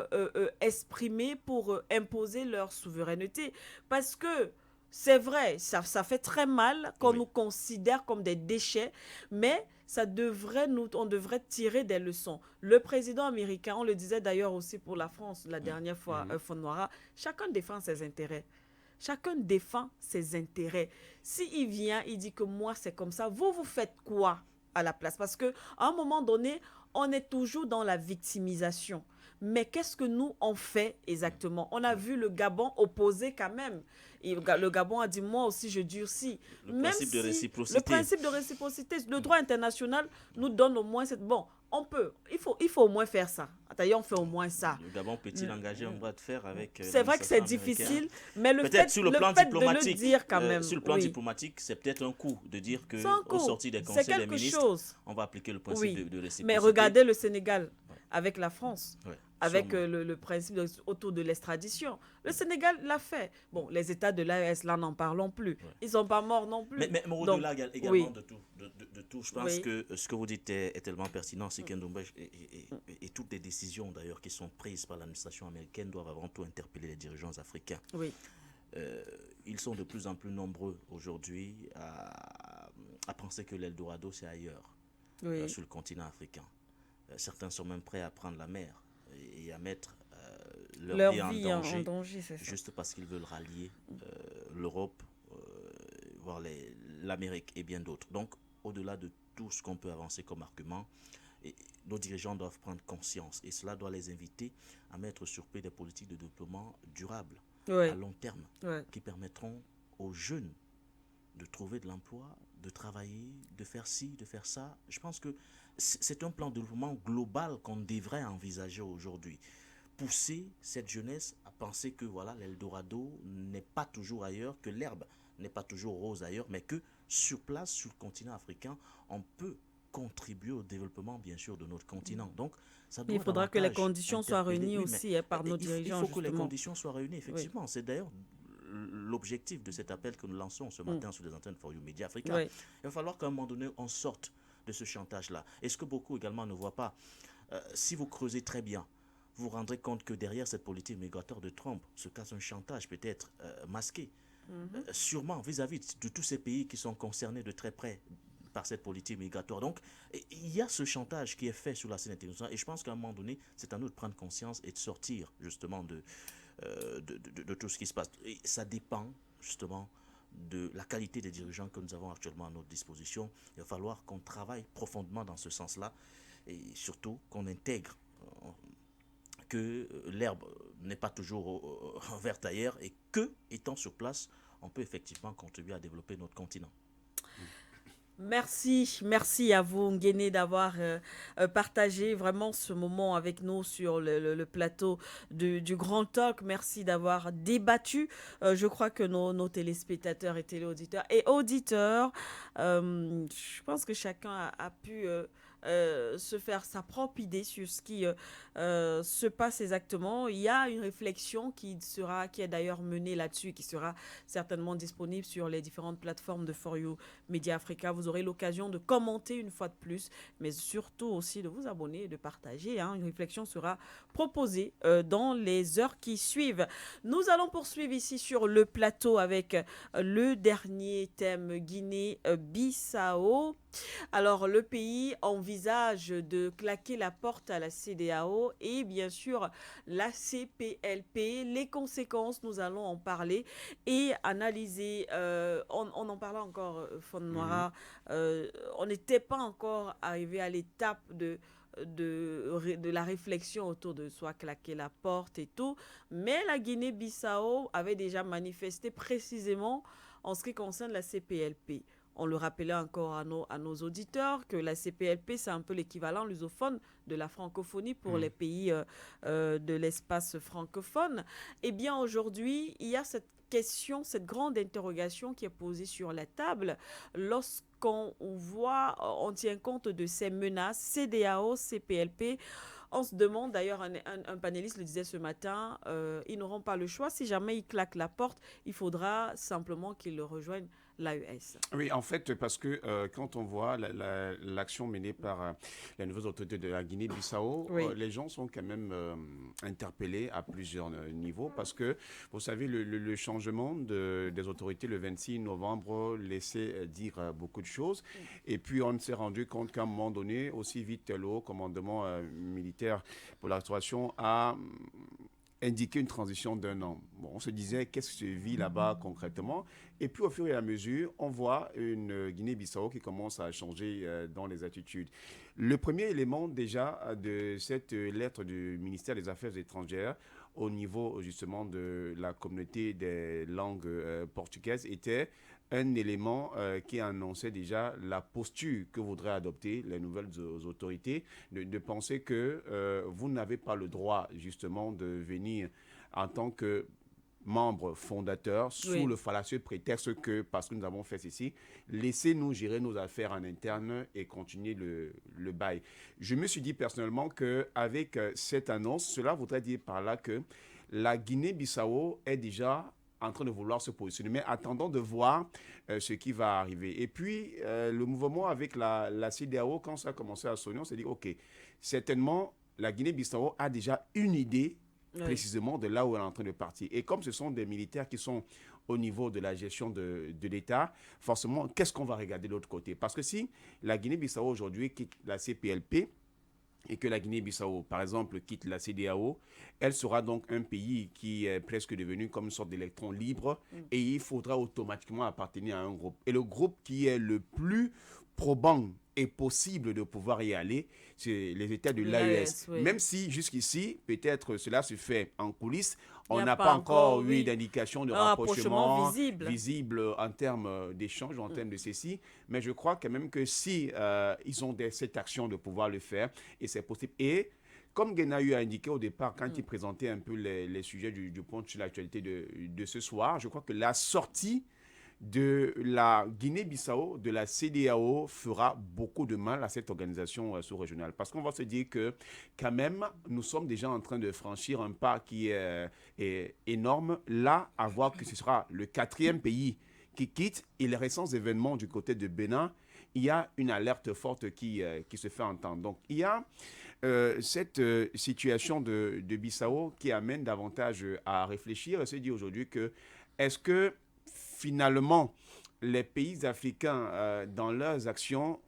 exprimer, pour imposer leur souveraineté. Parce que c'est vrai, ça fait très mal qu'on nous considère comme des déchets, mais on devrait tirer des leçons. Le président américain, on le disait d'ailleurs aussi pour la France la dernière fois, Fonwara, chacun défend ses intérêts. Chacun défend ses intérêts. S'il vient, il dit que moi c'est comme ça, vous faites quoi à la place? Parce qu'à un moment donné, on est toujours dans la victimisation. Mais qu'est-ce que nous, on fait exactement? On a vu le Gabon opposer quand même. Et le Gabon a dit, moi aussi, je durcis. Le principe de réciprocité. Le droit international nous donne au moins cette... Bon, il faut au moins faire ça. D'ailleurs, on fait au moins ça. Le Gabon peut-il engager un bras de fer avec... C'est vrai que c'est difficile, mais le fait de le dire quand même... Sur le plan diplomatique, c'est peut-être un coup de dire qu'au sortir des conseils des ministres, on va appliquer le principe de réciprocité. Mais regardez le Sénégal avec la France. Avec le principe autour de l'extradition. Le Sénégal l'a fait. Bon, les États de l'AES, là, n'en parlons plus. Ils ne sont pas morts non plus. Mais au-delà également de tout, je pense que ce que vous dites est tellement pertinent, c'est et toutes les décisions, d'ailleurs, qui sont prises par l'administration américaine doivent avant tout interpeller les dirigeants africains. Ils sont de plus en plus nombreux aujourd'hui à penser que l'Eldorado, c'est ailleurs, sur le continent africain. Certains sont même prêts à prendre la mer et à mettre leur vie en danger juste parce qu'ils veulent rallier l'Europe, voire l'Amérique et bien d'autres. Donc, au-delà de tout ce qu'on peut avancer comme argument, nos dirigeants doivent prendre conscience et cela doit les inviter à mettre sur pied des politiques de développement durables à long terme qui permettront aux jeunes de trouver de l'emploi, de travailler, de faire ci, de faire ça. Je pense que c'est un plan de développement global qu'on devrait envisager aujourd'hui. Pousser cette jeunesse à penser que voilà, l'Eldorado n'est pas toujours ailleurs, que l'herbe n'est pas toujours rose ailleurs, mais que sur place, sur le continent africain, on peut contribuer au développement, bien sûr, de notre continent. Donc, ça doit il faudra que les conditions soient réunies aussi par nos dirigeants. Il faut que les conditions soient réunies, effectivement. C'est d'ailleurs l'objectif de cet appel que nous lançons ce matin sur les antennes For You Media Africa. Il va falloir qu'à un moment donné, on sorte de ce chantage-là. Est-ce que beaucoup également ne voient pas si vous creusez très bien, vous vous rendrez compte que derrière cette politique migratoire de Trump se cache un chantage peut-être masqué, sûrement vis-à-vis de tous ces pays qui sont concernés de très près par cette politique migratoire. Donc, il y a ce chantage qui est fait sur la scène internationale et je pense qu'à un moment donné, c'est à nous de prendre conscience et de sortir justement de tout ce qui se passe. Et ça dépend justement de la qualité des dirigeants que nous avons actuellement à notre disposition. Il va falloir qu'on travaille profondément dans ce sens-là et surtout qu'on intègre que l'herbe n'est pas toujours verte ailleurs et que, étant sur place, on peut effectivement contribuer à développer notre continent. Merci à vous, Nguéné, d'avoir partagé vraiment ce moment avec nous sur le plateau du Grand Talk. Merci d'avoir débattu. Je crois que nos téléspectateurs et téléauditeurs et auditeurs, je pense que chacun a pu se faire sa propre idée sur ce qui se passe exactement. Il y a une réflexion qui est d'ailleurs menée là-dessus, qui sera certainement disponible sur les différentes plateformes de For You Media Africa. Vous aurez l'occasion de commenter une fois de plus, mais surtout aussi de vous abonner et de partager. Une réflexion sera proposée dans les heures qui suivent. Nous allons poursuivre ici sur le plateau avec le dernier thème, Guinée-Bissau. Alors, le pays envisage de claquer la porte à la CEDEAO et bien sûr la CPLP. Les conséquences, nous allons en parler et analyser. On en parlait encore, Fonmara. On n'était pas encore arrivé à l'étape de la réflexion autour de soit claquer la porte et tout. Mais la Guinée-Bissau avait déjà manifesté précisément en ce qui concerne la CPLP. On le rappelait encore à nos auditeurs que la CPLP, c'est un peu l'équivalent lusophone de la francophonie pour les pays de l'espace francophone. Eh bien, aujourd'hui, il y a cette question, cette grande interrogation qui est posée sur la table lorsqu'on voit, on tient compte de ces menaces, CEDEAO, CPLP. On se demande, d'ailleurs, un panéliste le disait ce matin, ils n'auront pas le choix. Si jamais ils claquent la porte, il faudra simplement qu'ils rejoignent l'AES. Oui, en fait, parce que quand on voit l'action menée par les nouvelles autorités de la Guinée-Bissau, les gens sont quand même interpellés à plusieurs niveaux parce que, vous savez, le changement des autorités le 26 novembre laissait dire beaucoup de choses. Et puis, on s'est rendu compte qu'à un moment donné, aussi vite le haut commandement militaire pour la restauration a indiquer une transition d'1 an. Bon, on se disait, qu'est-ce qui se vit là-bas concrètement? Et puis, au fur et à mesure, on voit une Guinée-Bissau qui commence à changer dans les attitudes. Le premier élément, déjà, de cette lettre du ministère des Affaires étrangères au niveau, justement, de la communauté des langues portugaises était un élément qui annonçait déjà la posture que voudraient adopter les nouvelles autorités, de penser que vous n'avez pas le droit justement de venir en tant que membre fondateur sous le fallacieux prétexte que, parce que nous avons fait ceci, laissez-nous gérer nos affaires en interne et continuer le bail. Je me suis dit personnellement qu'avec cette annonce, cela voudrait dire par là que la Guinée-Bissau est déjà en train de vouloir se positionner, mais attendons de voir ce qui va arriver. Et puis, le mouvement avec la CEDEAO, quand ça a commencé à sonner, on s'est dit, OK, certainement, la Guinée-Bissau a déjà une idée précisément de là où elle est en train de partir. Et comme ce sont des militaires qui sont au niveau de la gestion de l'État, forcément, qu'est-ce qu'on va regarder de l'autre côté? Parce que si la Guinée-Bissau aujourd'hui quitte la CPLP, et que la Guinée-Bissau, par exemple, quitte la CEDEAO, elle sera donc un pays qui est presque devenu comme une sorte d'électron libre et il faudra automatiquement appartenir à un groupe. Et le groupe qui est le plus probant et possible de pouvoir y aller, c'est les États de l'AES. Même si jusqu'ici, peut-être cela se fait en coulisses, on n'a pas encore eu d'indication de rapprochement visible en termes d'échange, en termes de ceci. Mais je crois quand même que si ils ont cette action de pouvoir le faire, et c'est possible. Et comme Guénayu a indiqué au départ, quand il présentait un peu les sujets du point sur l'actualité de ce soir, je crois que la sortie de la Guinée-Bissau, de la CEDEAO, fera beaucoup de mal à cette organisation sous-régionale. Parce qu'on va se dire que, quand même, nous sommes déjà en train de franchir un pas qui est énorme. Là, à voir que ce sera le 4e pays qui quitte, et les récents événements du côté de Bénin, il y a une alerte forte qui se fait entendre. Donc, il y a cette situation de Bissau qui amène davantage à réfléchir et se dire aujourd'hui que, est-ce que finalement, les pays africains, dans leurs actions,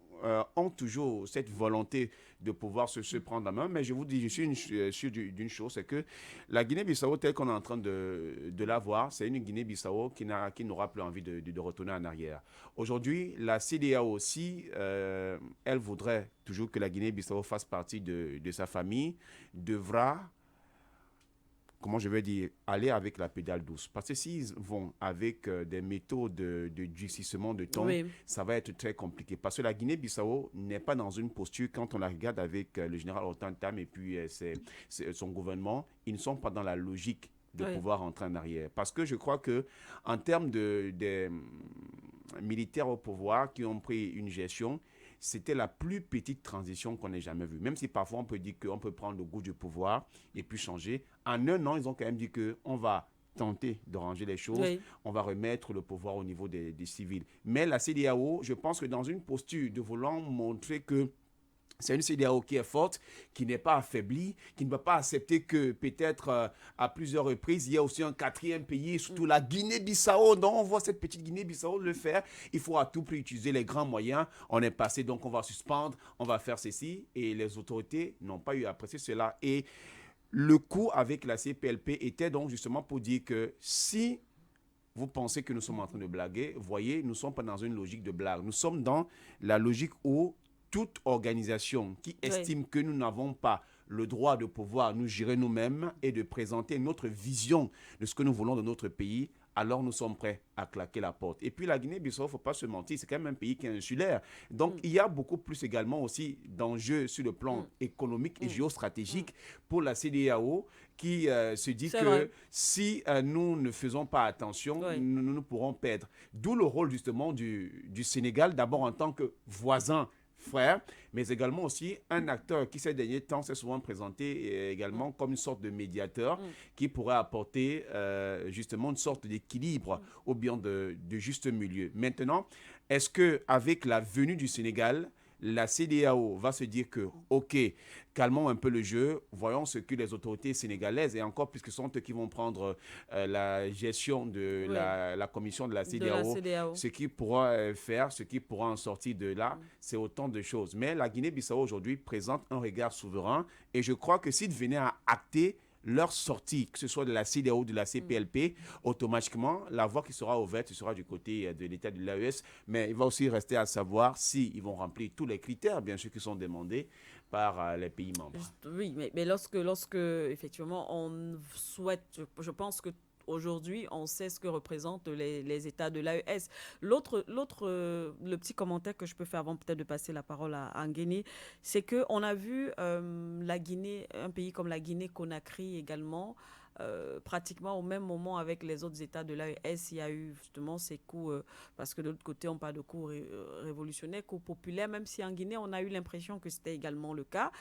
ont toujours cette volonté de pouvoir se prendre en main. Mais je vous dis, je suis sûr d'une chose, c'est que la Guinée-Bissau, telle qu'on est en train de la voir, c'est une Guinée-Bissau qui n'aura plus envie de retourner en arrière. Aujourd'hui, la CEDEAO aussi, elle voudrait toujours que la Guinée-Bissau fasse partie de sa famille, devra, comment je vais dire, aller avec la pédale douce. Parce que s'ils vont avec des méthodes de durcissement de ton, ça va être très compliqué. Parce que la Guinée-Bissau n'est pas dans une posture, quand on la regarde avec le général Hortan Tam et puis son gouvernement, ils ne sont pas dans la logique de pouvoir rentrer en arrière. Parce que je crois qu'en termes des militaires au pouvoir qui ont pris une gestion, c'était la plus petite transition qu'on ait jamais vue. Même si parfois on peut dire qu'on peut prendre le goût du pouvoir et puis changer. En un an, ils ont quand même dit qu'on va tenter de ranger les choses, Oui. on va remettre le pouvoir au niveau des civils. Mais la CEDEAO, je pense que dans une posture de vouloir montrer que c'est une CEDEAO qui est forte, qui n'est pas affaiblie, qui ne va pas accepter que peut-être à plusieurs reprises, il y a aussi un quatrième pays, surtout la Guinée-Bissau. Donc on voit cette petite Guinée-Bissau le faire. Il faut à tout prix utiliser les grands moyens. On est passé, donc on va suspendre, on va faire ceci. Et les autorités n'ont pas eu à apprécier cela. Et le coup avec la CPLP était donc justement pour dire que si vous pensez que nous sommes en train de blaguer, voyez, nous ne sommes pas dans une logique de blague. Nous sommes dans la logique où toute organisation qui estime que nous n'avons pas le droit de pouvoir nous gérer nous-mêmes et de présenter notre vision de ce que nous voulons de notre pays, alors nous sommes prêts à claquer la porte. Et puis la Guinée-Bissau, il ne faut pas se mentir, c'est quand même un pays qui est insulaire. Donc il y a beaucoup plus également aussi d'enjeux sur le plan économique et géostratégique pour la CEDEAO qui se dit que si nous ne faisons pas attention, nous pourrons perdre. D'où le rôle justement du Sénégal, d'abord en tant que voisin frère, mais également aussi un acteur qui ces derniers temps s'est souvent présenté également comme une sorte de médiateur qui pourrait apporter justement une sorte d'équilibre ou bien de juste milieu. Maintenant, est-ce qu'avec la venue du Sénégal, la CEDEAO va se dire que, OK, calmons un peu le jeu, voyons ce que les autorités sénégalaises, et encore puisque ce sont eux qui vont prendre la gestion de la commission de la CEDEAO, ce qu'ils pourront faire, ce qu'ils pourront en sortir de là, c'est autant de choses. Mais la Guinée-Bissau aujourd'hui présente un regard souverain, et je crois que s'ils venaient à acter leur sortie, que ce soit de la CEDEAO ou de la CPLP, automatiquement, la voie qui sera ouverte, ce sera du côté de l'État de l'AES, mais il va aussi rester à savoir s'ils vont remplir tous les critères, bien sûr, qui sont demandés par les pays membres. Oui, mais lorsque effectivement, on souhaite, je pense que aujourd'hui, on sait ce que représentent les États de l'AES. Le petit commentaire que je peux faire avant peut-être de passer la parole à Nguéné, c'est qu'on a vu la Guinée, un pays comme la Guinée-Conakry également, pratiquement au même moment avec les autres États de l'AES, il y a eu justement ces coups, parce que de l'autre côté, on parle de coups révolutionnaires, coups populaires, même si en Guinée, on a eu l'impression que c'était également le cas.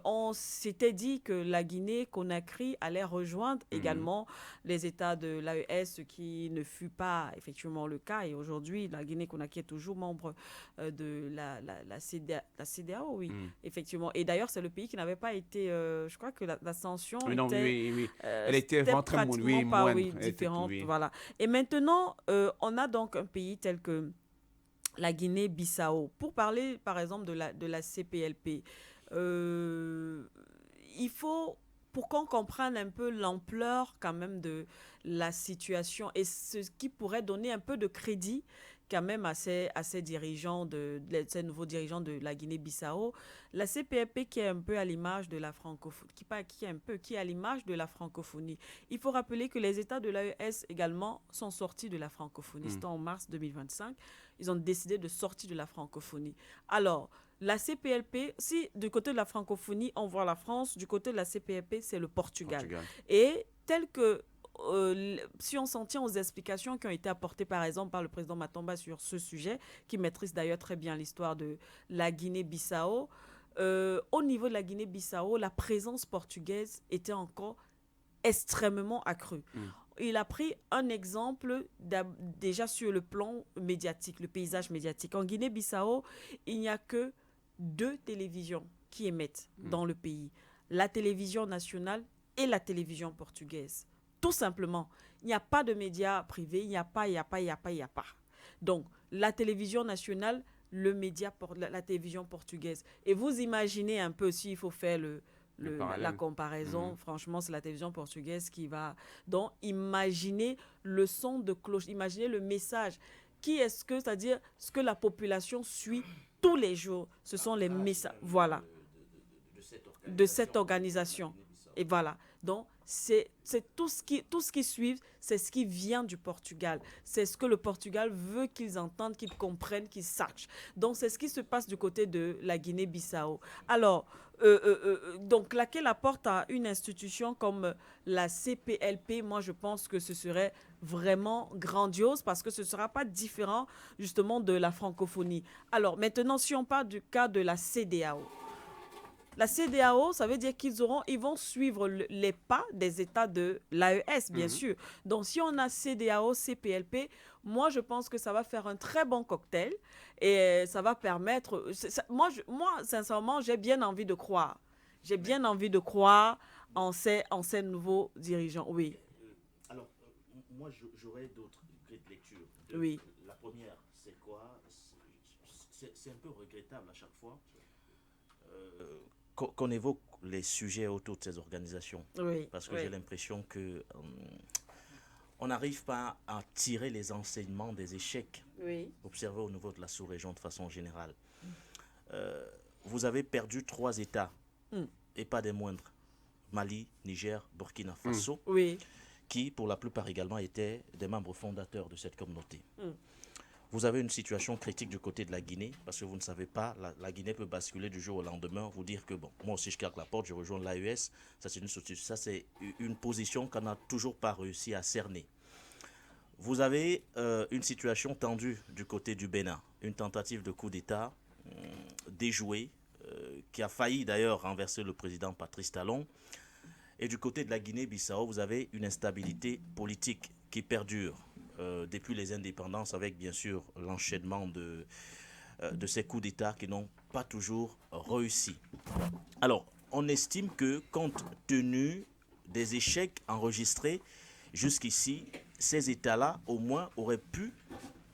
On s'était dit que la Guinée-Conakry allait rejoindre également les États de l'AES, ce qui ne fut pas effectivement le cas. Et aujourd'hui, la Guinée-Conakry est toujours membre de la CEDEAO, oui, effectivement. Et d'ailleurs, c'est le pays qui n'avait pas été, je crois que la sanction était... Elle était pratiquement différente. Voilà. Et maintenant, on a donc un pays tel que la Guinée-Bissau. Pour parler, par exemple, de la CPLP, il faut... pour qu'on comprenne un peu l'ampleur quand même de la situation et ce qui pourrait donner un peu de crédit quand même à ces dirigeants, ces nouveaux dirigeants de la Guinée-Bissau, la CPLP qui est un peu à l'image de la francophonie, qui est à l'image de la francophonie. Il faut rappeler que les États de l'AES également sont sortis de la francophonie. C'était en mars 2025. Ils ont décidé de sortir de la francophonie. Alors, la CPLP, si du côté de la francophonie, on voit la France, du côté de la CPLP, c'est le Portugal. Et tel que, si on s'en tient aux explications qui ont été apportées, par exemple, par le président Matomba sur ce sujet, qui maîtrise d'ailleurs très bien l'histoire de la Guinée-Bissau, au niveau de la Guinée-Bissau, la présence portugaise était encore extrêmement accrue. Il a pris un exemple déjà sur le plan médiatique, le paysage médiatique. En Guinée-Bissau, il n'y a que 2 télévisions qui émettent dans le pays. La télévision nationale et la télévision portugaise. Tout simplement. Il n'y a pas de médias privés, il n'y a pas. Donc, la télévision nationale, la télévision portugaise. Et vous imaginez un peu, s'il faut faire la comparaison, franchement, c'est la télévision portugaise qui va... Donc, imaginez le son de cloche, imaginez le message. C'est-à-dire ce que la population suit tous les jours. Ce sont les messages, voilà, de cette organisation. Et voilà. Donc, c'est tout ce qui suit, c'est ce qui vient du Portugal. C'est ce que le Portugal veut qu'ils entendent, qu'ils comprennent, qu'ils sachent. Donc, c'est ce qui se passe du côté de la Guinée-Bissau. Alors, donc, laquelle apporte à une institution comme la CPLP, moi, je pense que ce serait vraiment grandiose parce que ce ne sera pas différent, justement, de la francophonie. Alors, maintenant, si on parle du cas de la CEDEAO, la CEDEAO, ça veut dire ils vont suivre les pas des États de l'AES, bien sûr. Donc, si on a CEDEAO, CPLP, moi, je pense que ça va faire un très bon cocktail et ça va permettre... Moi, sincèrement, j'ai bien envie de croire. J'ai bien envie de croire en ces nouveaux dirigeants, oui. Alors, moi, j'aurais d'autres grilles de lecture. Oui. La première, c'est quoi? C'est un peu regrettable à chaque fois qu'on évoque les sujets autour de ces organisations. Oui, parce que j'ai l'impression que on n'arrive pas à tirer les enseignements des échecs observés au niveau de la sous-région de façon générale. Vous avez perdu 3 États, et pas des moindres. Mali, Niger, Burkina Faso, qui pour la plupart également étaient des membres fondateurs de cette communauté. Vous avez une situation critique du côté de la Guinée, parce que vous ne savez pas, la Guinée peut basculer du jour au lendemain, vous dire que, bon, moi aussi je claque la porte, je rejoins l'AES, ça c'est une position qu'on n'a toujours pas réussi à cerner. Vous avez une situation tendue du côté du Bénin, une tentative de coup d'État déjouée, qui a failli d'ailleurs renverser le président Patrice Talon. Et du côté de la Guinée-Bissau, vous avez une instabilité politique qui perdure depuis les indépendances, avec bien sûr l'enchaînement de ces coups d'État qui n'ont pas toujours réussi. Alors, on estime que compte tenu des échecs enregistrés jusqu'ici, ces États-là au moins auraient pu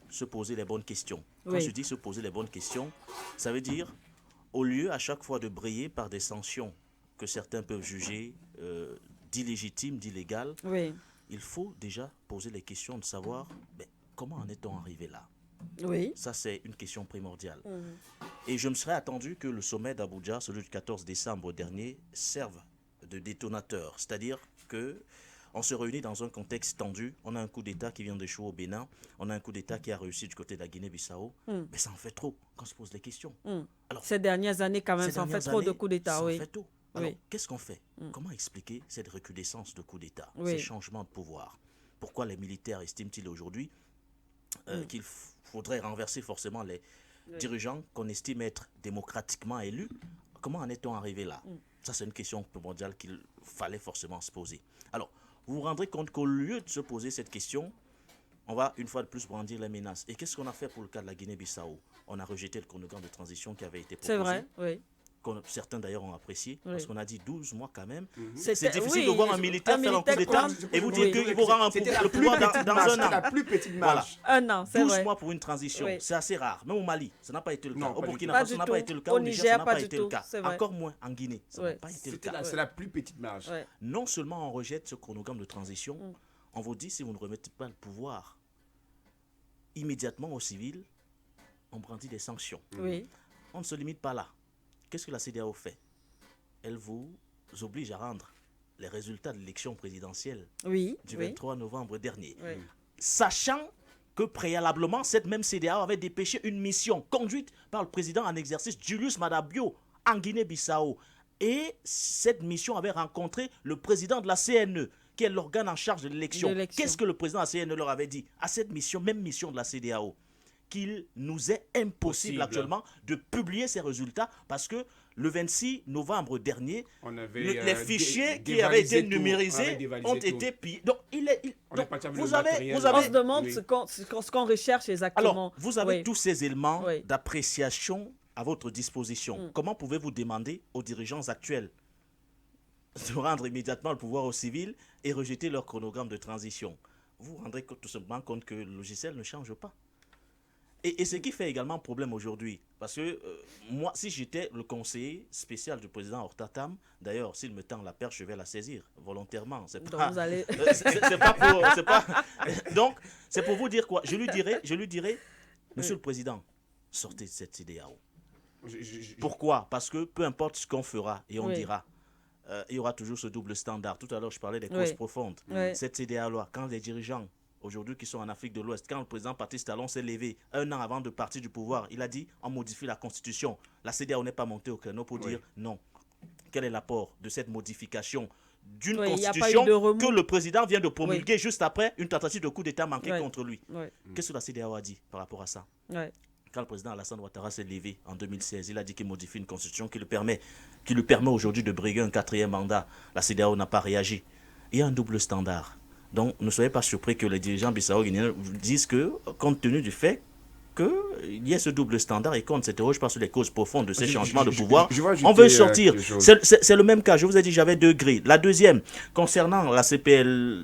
se poser les bonnes questions. Quand je dis se poser les bonnes questions, ça veut dire au lieu à chaque fois de briller par des sanctions que certains peuvent juger d'illégitimes, d'illégales, il faut déjà poser les questions de savoir comment en est-on arrivé là. Ça, c'est une question primordiale. Et je me serais attendu que le sommet d'Abuja, celui du 14 décembre dernier, serve de détonateur. C'est-à-dire que on se réunit dans un contexte tendu. On a un coup d'État qui vient d'échouer au Bénin. On a un coup d'État qui a réussi du côté de la Guinée-Bissau. Mais ça en fait trop quand on se pose les questions. Alors, ces dernières années, quand même, ça en fait trop de coups d'État. Ça en fait trop. Alors, qu'est-ce qu'on fait? Comment expliquer cette recrudescence de coups d'État, ces changements de pouvoir? Pourquoi les militaires estiment-ils aujourd'hui qu'il faudrait renverser forcément les dirigeants qu'on estime être démocratiquement élus? Comment en est-on arrivé là? Ça, c'est une question primordiale qu'il fallait forcément se poser. Alors, vous vous rendrez compte qu'au lieu de se poser cette question, on va une fois de plus brandir les menaces. Et qu'est-ce qu'on a fait pour le cas de la Guinée-Bissau? On a rejeté le chronogramme de transition qui avait été proposé. C'est vrai, oui. Certains d'ailleurs ont apprécié, parce qu'on a dit 12 mois quand même. C'est difficile de voir un militaire faire un coup d'État et vous dire qu'il vous rend le pouvoir dans un an. La plus petite marge. Un an, c'est vrai. 12 mois pour une transition, c'est assez rare. Même au Mali, ça n'a pas été le cas. Au Burkina Pas Faso, ça n'a du pas tout. été le cas. Au Au Niger, Niger, ça n'a pas pas du été le tout. cas. C'est vrai. Encore moins en Guinée, ça n'a pas été le cas. C'est la plus petite marge. Non seulement on rejette ce chronogramme de transition, on vous dit si vous ne remettez pas le pouvoir immédiatement aux civils, on brandit des sanctions. On ne se limite pas là. Qu'est-ce que la CEDEAO fait? Elle vous oblige à rendre les résultats de l'élection présidentielle du 23 novembre dernier. Sachant que préalablement, cette même CEDEAO avait dépêché une mission conduite par le président en exercice Julius Maada Bio en Guinée-Bissau. Et cette mission avait rencontré le président de la CNE, qui est l'organe en charge de l'élection. Qu'est-ce que le président de la CNE leur avait dit à cette mission, même mission de la CEDEAO? Qu'il nous est impossible actuellement de publier ces résultats parce que le 26 novembre dernier, les fichiers qui avaient été numérisés ont été pillés. Donc, vous avez, on se demande ce qu'on recherche exactement. Alors, vous avez tous ces éléments d'appréciation à votre disposition. Comment pouvez-vous demander aux dirigeants actuels de rendre immédiatement le pouvoir aux civils et rejeter leur chronogramme de transition? Vous vous rendrez tout simplement compte que le logiciel ne change pas. Et ce qui fait également problème aujourd'hui, parce que moi, si j'étais le conseiller spécial du président Horta Tam, d'ailleurs, s'il me tend la perche, je vais la saisir volontairement. C'est pas, c'est pas pour... Donc, c'est pour vous dire quoi? Je lui dirais, Monsieur le Président, sortez de cette CEDEAO. Pourquoi? Parce que peu importe ce qu'on fera et on dira, il y aura toujours ce double standard. Tout à l'heure, je parlais des causes profondes. Cette CEDEAO-là, quand les dirigeants aujourd'hui qui sont en Afrique de l'Ouest, quand le président Patrice Talon s'est levé 1 an avant de partir du pouvoir, il a dit on modifie la constitution. La CEDEAO n'est pas montée au créneau pour dire non. Quel est l'apport de cette modification d'une constitution que le président vient de promulguer juste après une tentative de coup d'État manqué contre lui? Qu'est-ce que la CEDEAO a dit par rapport à ça? Quand le président Alassane Ouattara s'est levé en 2016, il a dit qu'il modifie une constitution qui lui permet aujourd'hui de briguer un 4e mandat. La CEDEAO n'a pas réagi. Il y a un double standard. Donc, ne soyez pas surpris que les dirigeants bissau-guinéens disent que, compte tenu du fait qu'il y a ce double standard et qu'on ne s'interroge pas sur les causes profondes de ces changements de pouvoir, on veut sortir. C'est le même cas. Je vous ai dit, j'avais 2 grilles. La deuxième, concernant la CPLP.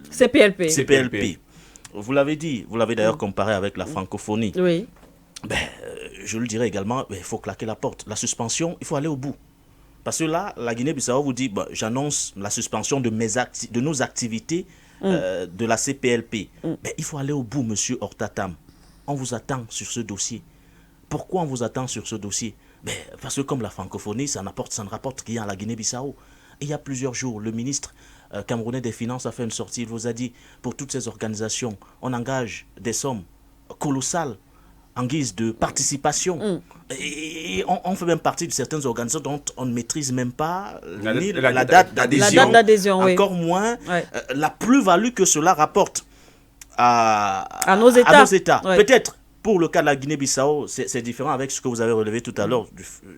Vous l'avez dit, vous l'avez d'ailleurs comparé avec la francophonie. Oui. Je le dirais également, il faut claquer la porte. La suspension, il faut aller au bout. Parce que là, la Guinée-Bissau vous dit, j'annonce la suspension de nos activités de la CPLP. Mais il faut aller au bout, monsieur Hortatam. On vous attend sur ce dossier. Pourquoi on vous attend sur ce dossier? Parce que comme la francophonie, ça ne rapporte rien à la Guinée-Bissau. Il y a plusieurs jours, le ministre camerounais des Finances a fait une sortie. Il vous a dit, pour toutes ces organisations, on engage des sommes colossales en guise de participation. Et on fait même partie de certaines organisations dont on ne maîtrise même pas la date d'adhésion. Encore moins la plus-value que cela rapporte à nos États. Peut-être pour le cas de la Guinée-Bissau, c'est différent avec ce que vous avez relevé tout à l'heure,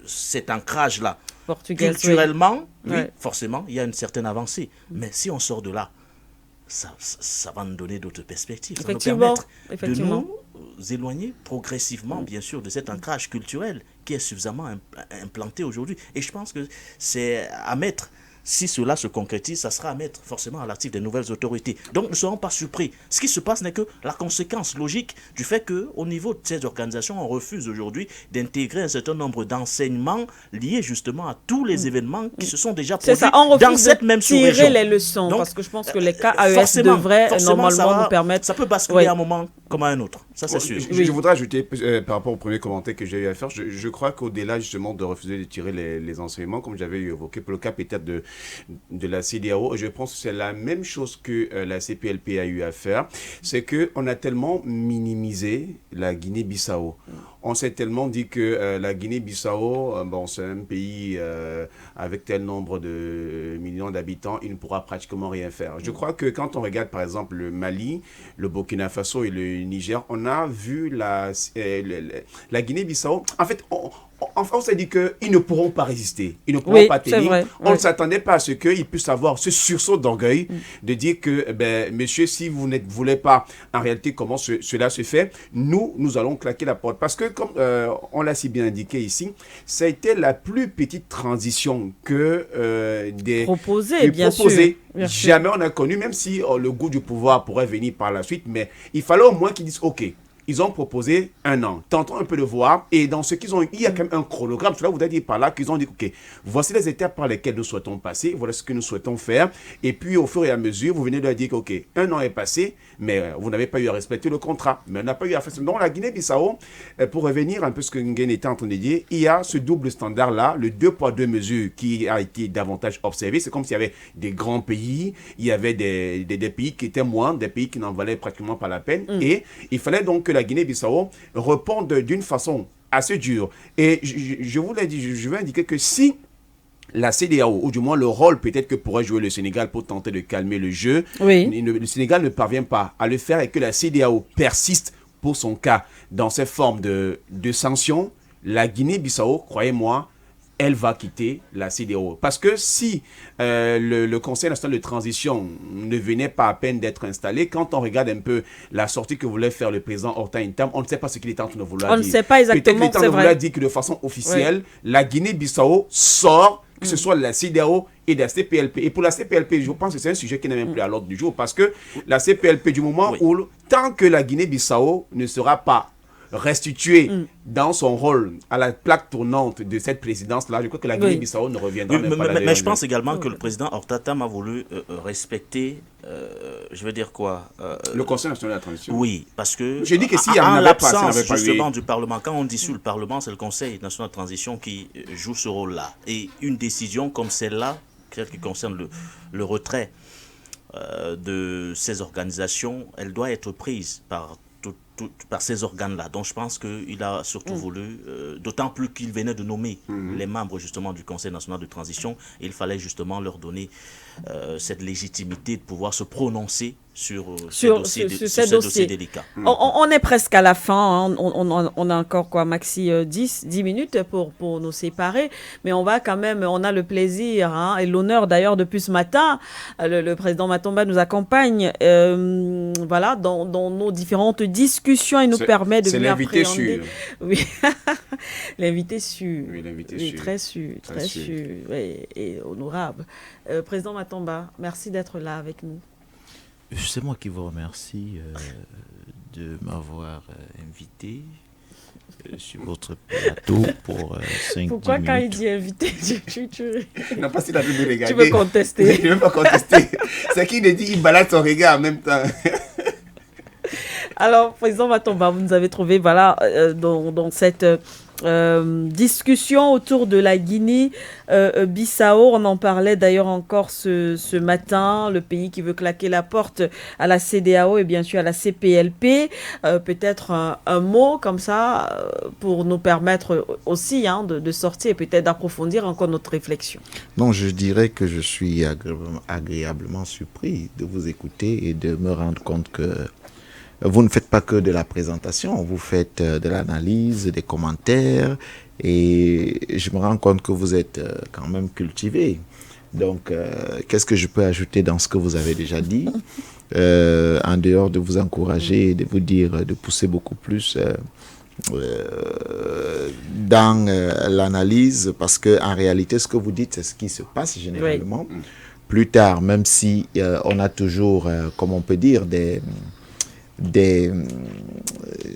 cet ancrage-là. Culturellement, oui, forcément, il y a une certaine avancée. Mais si on sort de là, ça va nous donner d'autres perspectives. Ça va nous permettre de nous éloigner progressivement, bien sûr, de cet ancrage culturel qui est suffisamment implanté aujourd'hui. Et je pense que c'est à mettre, si cela se concrétise, ça sera à mettre forcément à l'actif des nouvelles autorités. Donc ne serons pas surpris. Ce qui se passe n'est que la conséquence logique du fait qu'au niveau de ces organisations, on refuse aujourd'hui d'intégrer un certain nombre d'enseignements liés justement à tous les événements qui se sont déjà produits dans cette même sous-région. Tirer les leçons. Donc, parce que je pense que les cas AES devraient normalement nous permettre... Ça peut basculer à un moment comme à un autre. Ça, c'est sûr. Je voudrais ajouter, par rapport au premier commentaire que j'ai eu à faire, je crois qu'au-delà justement de refuser de tirer les enseignements, comme j'avais évoqué, pour le cas peut-être de la CEDEAO, je pense que c'est la même chose que la CPLP a eu à faire. C'est qu'on a tellement minimisé la Guinée-Bissau. On s'est tellement dit que la Guinée-Bissau, c'est un pays avec tel nombre de millions d'habitants, il ne pourra pratiquement rien faire. Je crois que quand on regarde par exemple le Mali, le Burkina Faso et le Niger, on a vu la Guinée-Bissau. En fait, on s'est dit qu'ils ne pourront pas résister, ils ne pourront pas tenir. On ne s'attendait pas à ce qu'ils puissent avoir ce sursaut d'orgueil de dire que, monsieur, si vous ne voulez pas en réalité comment cela se fait, nous allons claquer la porte. Parce que, comme on l'a si bien indiqué ici, ça a été la plus petite transition que proposée, bien sûr. Jamais on a connu, même si le goût du pouvoir pourrait venir par la suite, mais il fallait au moins qu'ils disent, OK, ils ont proposé 1 an. Tentons un peu de voir. Et dans ce qu'ils ont eu, il y a quand même un chronogramme. Cela vous a dit par là qu'ils ont dit, OK, voici les étapes par lesquelles nous souhaitons passer. Voilà ce que nous souhaitons faire. Et puis, au fur et à mesure, vous venez de leur dire OK, 1 an est passé, mais vous n'avez pas eu à respecter le contrat. Mais on n'a pas eu à faire ça. Donc, la Guinée-Bissau, pour revenir un peu à ce que Nguyen était en train de dire, il y a ce double standard-là, le 2 poids 2 mesures qui a été davantage observé. C'est comme s'il y avait des grands pays, il y avait des pays qui étaient moindres, des pays qui n'en valaient pratiquement pas la peine. Et il fallait donc que la Guinée-Bissau réponde d'une façon assez dure. Et je vous l'ai dit, je veux indiquer que si la CEDEAO, ou du moins le rôle peut-être que pourrait jouer le Sénégal pour tenter de calmer le jeu, le Sénégal ne parvient pas à le faire et que la CEDEAO persiste pour son cas dans ces formes de sanctions, la Guinée-Bissau, croyez-moi, elle va quitter la CEDEAO. Parce que si le Conseil national de transition ne venait pas à peine d'être installé, quand on regarde un peu la sortie que voulait faire le président Horta Intam, on ne sait pas ce qu'il est en train de vouloir dire. On ne sait pas exactement, peut-être qu'il est en train de vouloir dire que de façon officielle, la Guinée-Bissau sort, que ce soit de la CEDEAO et de la CPLP. Et pour la CPLP, je pense que c'est un sujet qui n'est même plus à l'ordre du jour, parce que la CPLP, du moment où, tant que la Guinée-Bissau ne sera pas restitué dans son rôle à la plaque tournante de cette présidence-là, je crois que la Guinée-Bissau ne reviendra même pas. Mais je pense également que le président Horta Tam a voulu respecter, je veux dire quoi le Conseil national de la transition. Oui, parce que je dis que s'il y en en l'absence justement du Parlement, quand on dissout le Parlement, c'est le Conseil national de transition qui joue ce rôle-là. Et une décision comme celle-là, celle qui concerne le retrait de ces organisations, elle doit être prise par ces organes-là. Donc je pense qu'il a surtout voulu, d'autant plus qu'il venait de nommer les membres justement du Conseil national de transition, il fallait justement leur donner cette légitimité de pouvoir se prononcer sur ces dossiers délicats. On est presque à la fin, hein. On a encore quoi, maxi 10 minutes pour nous séparer, mais on va quand même, on a le plaisir, hein, et l'honneur d'ailleurs depuis ce matin, le président Matomba nous accompagne voilà, dans nos différentes discussions et nous permet de bien appréhender. Oui, l'invité sûr. Oui, l'invité sûr. Très sûr, très sûr, et honorable. Président Matomba, merci d'être là avec nous. C'est moi qui vous remercie de m'avoir invité sur votre plateau pour 5 Pourquoi minutes. Quand il dit invité, Non, pas s'il a pu me regarder. Tu veux contester? Je ne veux pas contester. C'est qu'il dit, il balade son regard en même temps. Alors, président Matomba, vous nous avez trouvé voilà, dans cette discussion autour de la Guinée-Bissau. On en parlait d'ailleurs encore ce matin, le pays qui veut claquer la porte à la CEDEAO et bien sûr à la CPLP. Peut-être un mot comme ça pour nous permettre aussi de sortir et peut-être d'approfondir encore notre réflexion. Non, je dirais que je suis agréablement surpris de vous écouter et de me rendre compte que vous ne faites pas que de la présentation, vous faites de l'analyse, des commentaires, et je me rends compte que vous êtes quand même cultivé. Donc, qu'est-ce que je peux ajouter dans ce que vous avez déjà dit, en dehors de vous encourager et de vous dire de pousser beaucoup plus dans l'analyse, parce qu'en réalité, ce que vous dites, c'est ce qui se passe généralement. Oui. Plus tard, même si on a toujours, comme on peut dire,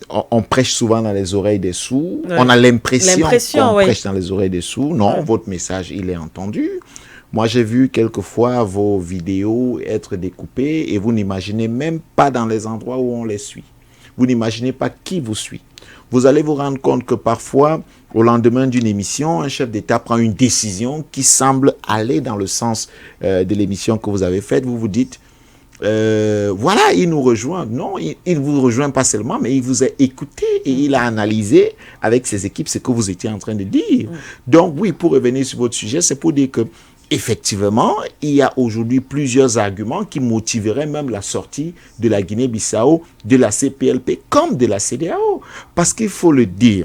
on prêche souvent dans les oreilles des sourds. Oui. On a l'impression qu'on prêche dans les oreilles des sourds. Non, votre message, il est entendu. Moi, j'ai vu quelquefois vos vidéos être découpées et vous n'imaginez même pas dans les endroits où on les suit. Vous n'imaginez pas qui vous suit. Vous allez vous rendre compte que parfois, au lendemain d'une émission, un chef d'État prend une décision qui semble aller dans le sens de l'émission que vous avez faite. Vous vous dites, voilà, il nous rejoint. Non, il vous rejoint pas seulement, mais il vous a écouté et il a analysé avec ses équipes ce que vous étiez en train de dire. Donc oui, pour revenir sur votre sujet, c'est pour dire que effectivement, il y a aujourd'hui plusieurs arguments qui motiveraient même la sortie de la Guinée-Bissau, de la CPLP comme de la CEDEAO. Parce qu'il faut le dire,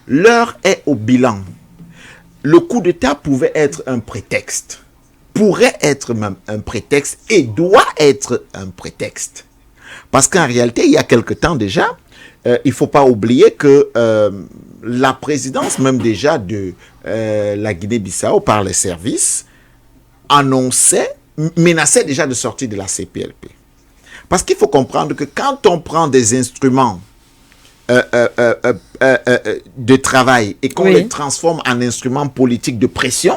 l'heure est au bilan. Le coup d'État pouvait être un prétexte. Pourrait être même un prétexte et doit être un prétexte. Parce qu'en réalité, il y a quelque temps déjà, il ne faut pas oublier que la présidence même déjà de la Guinée-Bissau par les services menaçait déjà de sortir de la CPLP. Parce qu'il faut comprendre que quand on prend des instruments de travail et qu'on les transforme en instruments politiques de pression,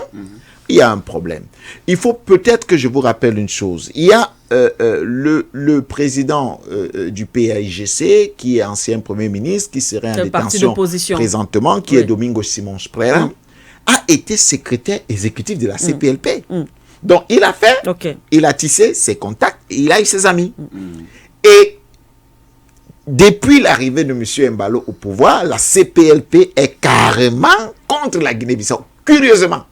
il y a un problème. Il faut peut-être que je vous rappelle une chose. Il y a le président du PAIGC, qui est ancien Premier ministre, qui serait en détention présentement, qui est Domingos Simões Pereira, a été secrétaire exécutif de la CPLP. Donc, il a fait, il a tissé ses contacts, et il a eu ses amis. Et depuis l'arrivée de M. Embalo au pouvoir, la CPLP est carrément contre la Guinée-Bissau, curieusement.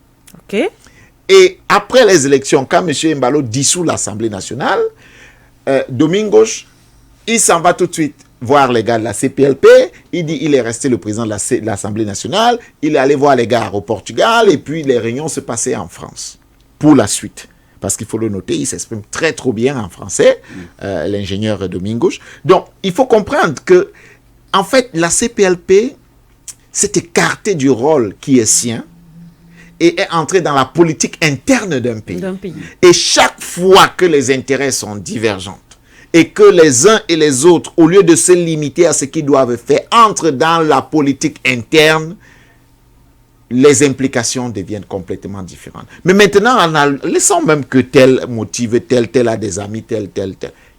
Et après les élections, quand M. Embalo dissout l'Assemblée nationale, Domingos, il s'en va tout de suite voir les gars de la CPLP. Il dit il est resté le président de l'Assemblée nationale. Il est allé voir les gars au Portugal et puis les réunions se passaient en France pour la suite. Parce qu'il faut le noter, il s'exprime très trop bien en français, l'ingénieur Domingos. Donc, il faut comprendre que, en fait, la CPLP s'est écartée du rôle qui est sien et est entrée dans la politique interne d'un pays. Et chaque fois que les intérêts sont divergents et que les uns et les autres, au lieu de se limiter à ce qu'ils doivent faire, entrent dans la politique interne, les implications deviennent complètement différentes. Mais maintenant, laissons même que tel motive, tel a des amis, tel.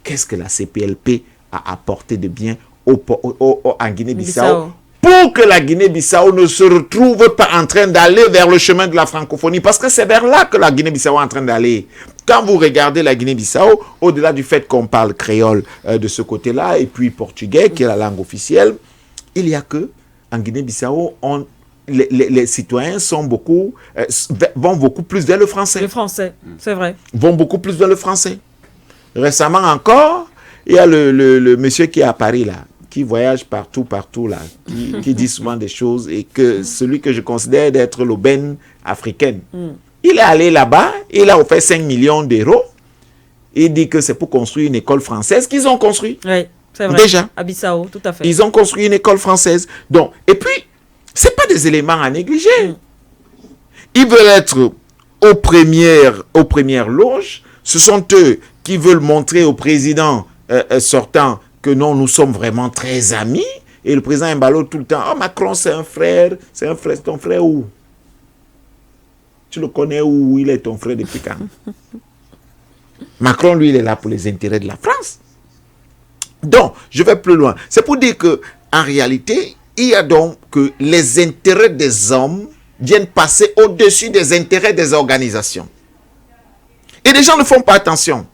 Qu'est-ce que la CPLP a apporté de bien en Guinée-Bissau pour pour que la Guinée-Bissau ne se retrouve pas en train d'aller vers le chemin de la francophonie, parce que c'est vers là que la Guinée-Bissau est en train d'aller. Quand vous regardez la Guinée-Bissau, au-delà du fait qu'on parle créole de ce côté-là, et puis portugais, qui est la langue officielle, il y a que, en Guinée-Bissau, les citoyens vont beaucoup plus vers le français. Le français, c'est vrai. Vont beaucoup plus vers le français. Récemment encore, il y a le monsieur qui est à Paris, là, qui voyage partout, là, qui dit souvent des choses, et que celui que je considère d'être l'aubaine africaine, il est allé là-bas, il a offert 5 millions d'euros, il dit que c'est pour construire une école française qu'ils ont construit. Oui, c'est vrai. Déjà. À Bissau, tout à fait. Ils ont construit une école française. Donc, et puis, c'est pas des éléments à négliger. Ils veulent être aux premières loges. Ce sont eux qui veulent montrer au président sortant que non, nous sommes vraiment très amis. Et le président Embalo tout le temps, oh, Macron, c'est un frère, ton frère où? Tu le connais où? Il est ton frère depuis quand? Macron, lui, il est là pour les intérêts de la France. Donc, je vais plus loin. C'est pour dire que, en réalité, il y a donc que les intérêts des hommes viennent passer au-dessus des intérêts des organisations. Et les gens ne font pas attention.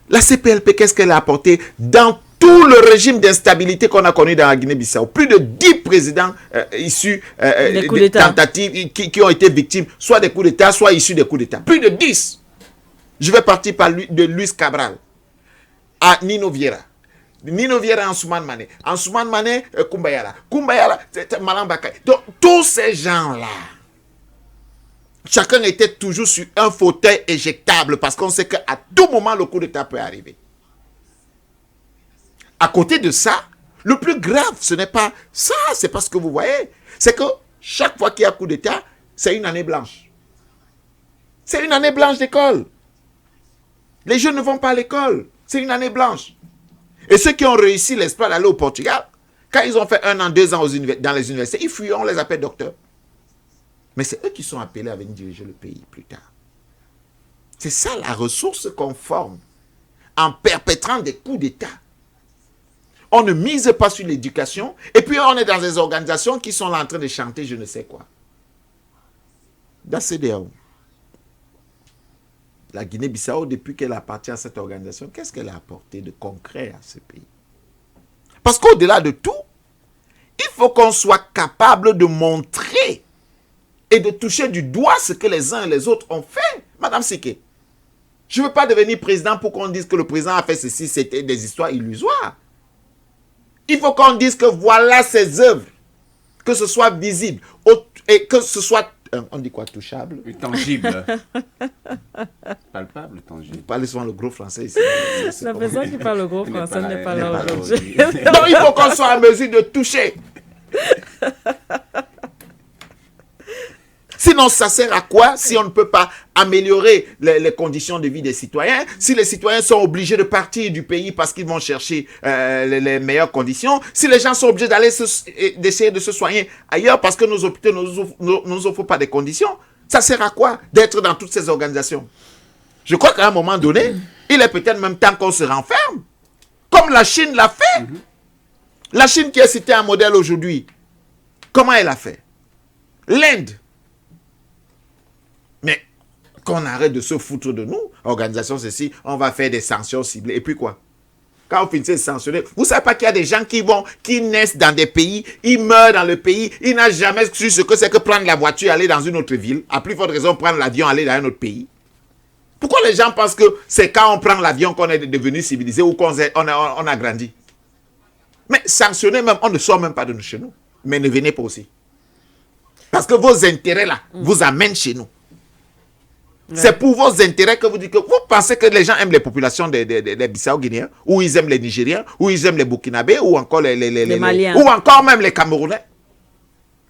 La CPLP, qu'est-ce qu'elle a apporté dans tout le régime d'instabilité qu'on a connu dans la Guinée-Bissau? Plus de 10 présidents issus des tentatives qui ont été victimes, soit des coups d'État, soit issus des coups d'État. Plus de 10. Je vais partir de Luis Cabral à Nino Vieira. Nino Vieira, Ansoumane Mané. Ansoumane Mané, Koumbayala. Koumbayala, Malang Bakay. Donc, tous ces gens-là, chacun était toujours sur un fauteuil éjectable parce qu'on sait qu'à tout moment, le coup d'État peut arriver. À côté de ça, le plus grave, ce n'est pas ça, c'est pas ce que vous voyez. C'est que chaque fois qu'il y a coup d'État, c'est une année blanche. C'est une année blanche d'école. Les jeunes ne vont pas à l'école. C'est une année blanche. Et ceux qui ont réussi l'espoir d'aller au Portugal, quand ils ont fait 1 an, 2 ans dans les universités, ils fuient, on les appelle docteurs. Mais c'est eux qui sont appelés à venir diriger le pays plus tard. C'est ça la ressource qu'on forme en perpétrant des coups d'État. On ne mise pas sur l'éducation et puis on est dans des organisations qui sont là en train de chanter je ne sais quoi. Dans CEDEAO, la Guinée-Bissau, depuis qu'elle appartient à cette organisation, qu'est-ce qu'elle a apporté de concret à ce pays? Parce qu'au-delà de tout, il faut qu'on soit capable de montrer et de toucher du doigt ce que les uns et les autres ont fait. Madame Siké, je ne veux pas devenir président pour qu'on dise que le président a fait ceci, c'était des histoires illusoires. Il faut qu'on dise que voilà ses œuvres, que ce soit visible et que ce soit, on dit quoi, touchable? Tangible. Palpable, tangible. Vous parlez souvent le gros français ici. La personne qui parle le gros français n'est pas là aujourd'hui. Non, il faut qu'on soit en mesure de toucher. Sinon, ça sert à quoi si on ne peut pas améliorer les conditions de vie des citoyens? Si les citoyens sont obligés de partir du pays parce qu'ils vont chercher les meilleures conditions? Si les gens sont obligés d'essayer de se soigner ailleurs parce que nos hôpitaux ne nous offrent pas des conditions? Ça sert à quoi d'être dans toutes ces organisations? Je crois qu'à un moment donné, il est peut-être même temps qu'on se renferme. Comme la Chine l'a fait. La Chine qui est citée un modèle aujourd'hui. Comment elle a fait? L'Inde. Mais qu'on arrête de se foutre de nous, organisation ceci, on va faire des sanctions ciblées. Et puis quoi? Quand on finit de sanctionner, vous ne savez pas qu'il y a des gens qui naissent dans des pays, ils meurent dans le pays, ils n'ont jamais su ce que c'est que prendre la voiture et aller dans une autre ville. À plus forte raison, prendre l'avion et aller dans un autre pays. Pourquoi les gens pensent que c'est quand on prend l'avion qu'on est devenu civilisé ou qu'on a grandi? Mais sanctionner même, on ne sort même pas de chez nous. Mais ne venez pas aussi. Parce que vos intérêts là vous amènent chez nous. Ouais. C'est pour vos intérêts que vous dites que vous pensez que les gens aiment les populations des Bissau-Guinéens, ou ils aiment les Nigériens, ou ils aiment les Burkinabés, ou encore les Maliens, ou encore même les Camerounais.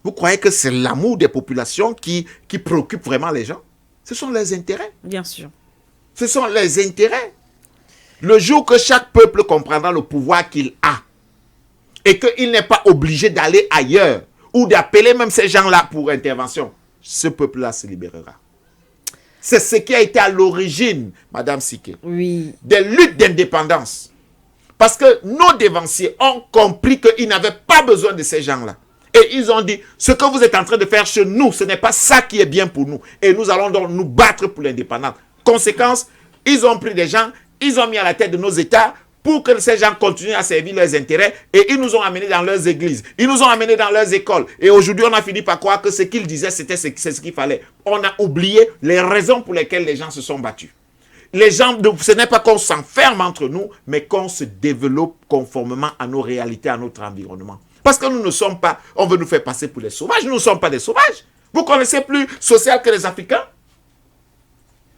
Vous croyez que c'est l'amour des populations qui préoccupe vraiment les gens? Ce sont les intérêts. Bien sûr. Ce sont les intérêts. Le jour que chaque peuple comprendra le pouvoir qu'il a, et qu'il n'est pas obligé d'aller ailleurs, ou d'appeler même ces gens-là pour intervention, ce peuple-là se libérera. C'est ce qui a été à l'origine, Madame Siké, oui, des luttes d'indépendance. Parce que nos dévanciers ont compris qu'ils n'avaient pas besoin de ces gens-là. Et ils ont dit, ce que vous êtes en train de faire chez nous, ce n'est pas ça qui est bien pour nous. Et nous allons donc nous battre pour l'indépendance. Conséquence, ils ont pris des gens, ils ont mis à la tête de nos États pour que ces gens continuent à servir leurs intérêts. Et ils nous ont amenés dans leurs églises, ils nous ont amenés dans leurs écoles. Et aujourd'hui, on a fini par croire que ce qu'ils disaient, c'est ce qu'il fallait. On a oublié les raisons pour lesquelles les gens se sont battus. Les gens, ce n'est pas qu'on s'enferme entre nous, mais qu'on se développe conformément à nos réalités, à notre environnement. Parce que nous ne sommes pas, on veut nous faire passer pour les sauvages, nous ne sommes pas des sauvages. Vous connaissez plus social que les Africains?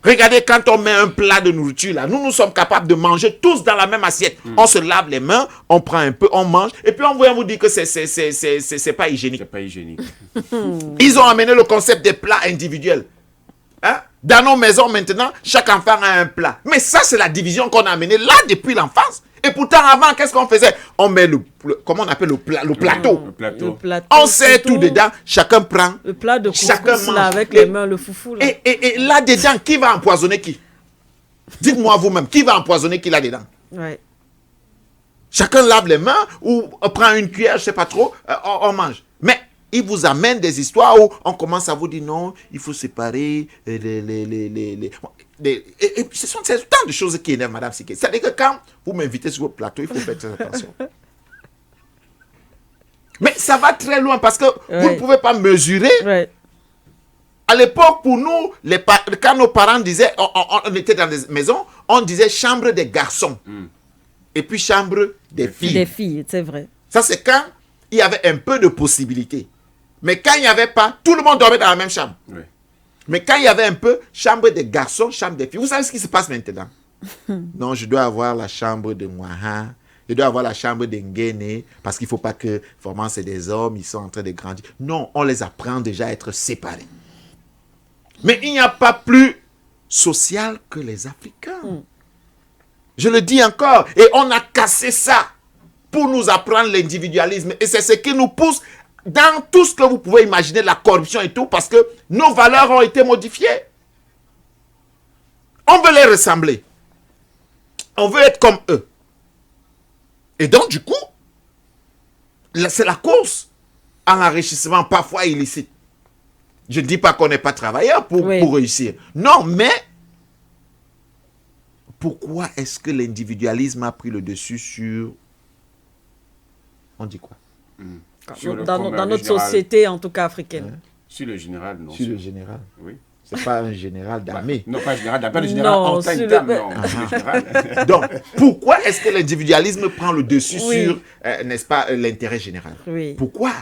Regardez, quand on met un plat de nourriture là, nous sommes capables de manger tous dans la même assiette. On se lave les mains, on prend un peu, on mange, et puis on vient vous dire que c'est pas hygiénique. C'est pas hygiénique. Ils ont amené le concept des plats individuels. Hein? Dans nos maisons maintenant, chaque enfant a un plat. Mais ça, c'est la division qu'on a amenée là depuis l'enfance. Et pourtant, avant, qu'est-ce qu'on faisait? On met comment on appelle le plateau. Le plateau. On sert tout dedans, chacun prend. Le plat de chacun couscous là, avec les mains, le foufou là. Et là-dedans, qui va empoisonner qui? Dites-moi vous-même, qui va empoisonner qui là-dedans? Ouais. Chacun lave les mains ou prend une cuillère, je ne sais pas trop, on mange. Mais il vous amène des histoires où on commence à vous dire non, il faut séparer et ce sont tant de choses qui énervent Madame Siké. C'est-à-dire que quand vous m'invitez sur votre plateau, il faut faire très attention. Mais ça va très loin parce que vous ne pouvez pas mesurer. Ouais. À l'époque, pour nous, quand nos parents disaient, on était dans des maisons, on disait chambre des garçons. Et puis chambre des filles. Des filles, c'est vrai. Ça, c'est quand il y avait un peu de possibilités. Mais quand il n'y avait pas, tout le monde dormait dans la même chambre. Oui. Mais quand il y avait un peu, chambre des garçons, chambre des filles. Vous savez ce qui se passe maintenant? Non, je dois avoir la chambre de Mwaha, je dois avoir la chambre d'Engene, parce qu'il ne faut pas que, vraiment, c'est des hommes, ils sont en train de grandir. Non, on les apprend déjà à être séparés. Mais il n'y a pas plus social que les Africains. Je le dis encore, et on a cassé ça pour nous apprendre l'individualisme. Et c'est ce qui nous pousse dans tout ce que vous pouvez imaginer, la corruption et tout, parce que nos valeurs ont été modifiées. On veut les ressembler. On veut être comme eux. Et donc, du coup, c'est la course à l'enrichissement parfois illicite. Je ne dis pas qu'on n'est pas travailleur pour réussir. Non, mais pourquoi est-ce que l'individualisme a pris le dessus sur... On dit quoi? Dans notre société, en tout cas africaine. Sur le général, non. Sur le général. Oui. C'est pas un général d'armée. Non, pas un général d'armée, pas le général en tant que dame, non. Donc, pourquoi est-ce que l'individualisme prend le dessus sur, n'est-ce pas, l'intérêt général? Oui. Pourquoi?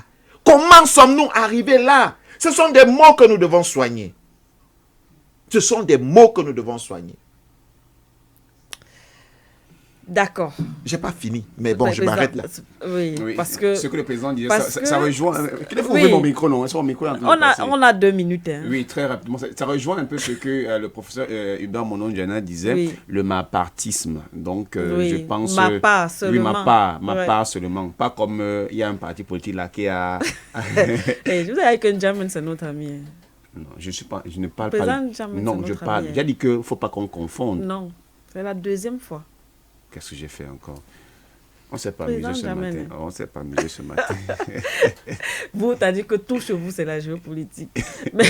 Comment sommes-nous arrivés là? Ce sont des mots que nous devons soigner. Ce sont des mots que nous devons soigner. D'accord. J'ai pas fini, mais bon, je m'arrête là. Oui, Oui, parce que... Ce que le président disait, que, ça rejoint... Il faut ouvrir mon micro, non? Mon micro est en train de passer. On a 2 minutes. Hein. Oui, très rapidement. Ça rejoint un peu ce que le professeur Hubert Monondiana disait, le mapartisme. Donc, je pense... Ma part seulement. Oui, ma part seulement. Pas comme il y a un parti politique là qui a... Je vous avais que Njamin, c'est notre ami. Non, je ne parle pas... Non, je parle... J'ai dit qu'il ne faut pas qu'on confonde. Non, c'est la 2e fois. Qu'est-ce que j'ai fait encore? On ne s'est pas amusé ce matin. On ne s'est pas amusé ce matin. Vous, t'as dit que tout chez vous, c'est la géopolitique. Mais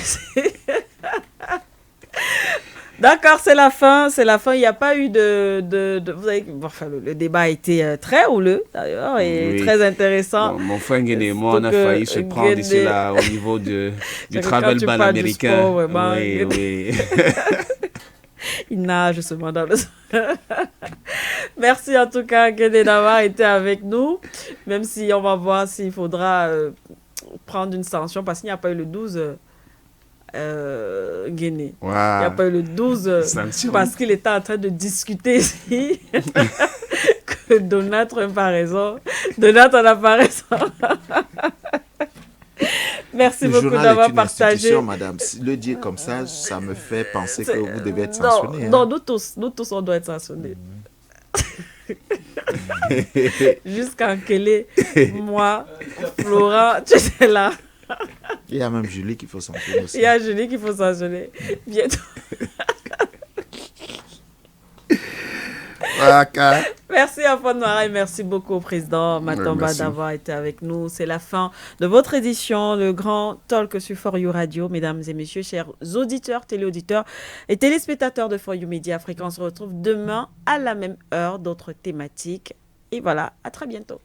d'accord, c'est la fin. Il n'y a pas eu vous avez... Enfin, le débat a été très houleux, d'ailleurs, et très intéressant. Bon, mon frère Nguéné et moi, on a failli se prendre ici, là, au niveau du travel ban américain. Sport, oui. Il nage seulement dans le... Merci en tout cas, Nguéné, d'avoir été avec nous. Même si on va voir s'il faudra prendre une sanction, parce qu'il n'y a pas eu le 12 Nguéné. Wow. Il n'y a pas eu le 12 parce qu'il était en train de discuter ici. Que Donald Trump a raison. Donald en a pas raison. Merci beaucoup d'avoir partagé. Madame. Le dire comme ça, ça me fait penser que vous devez être sanctionné. Non, nous tous, on doit être sanctionnés. Jusqu'en Kélé, moi, Florent, tu sais là. Il y a même Julie qu'il faut sanctionner aussi. Il y a Julie qu'il faut sanctionner. Bientôt. Merci à Noira et merci beaucoup au président Matomba d'avoir été avec nous. C'est la fin de votre édition, le grand talk sur For You Radio. Mesdames et messieurs, chers auditeurs, téléauditeurs et téléspectateurs de For You Media Africa, on se retrouve demain à la même heure, d'autres thématiques. Et voilà, à très bientôt.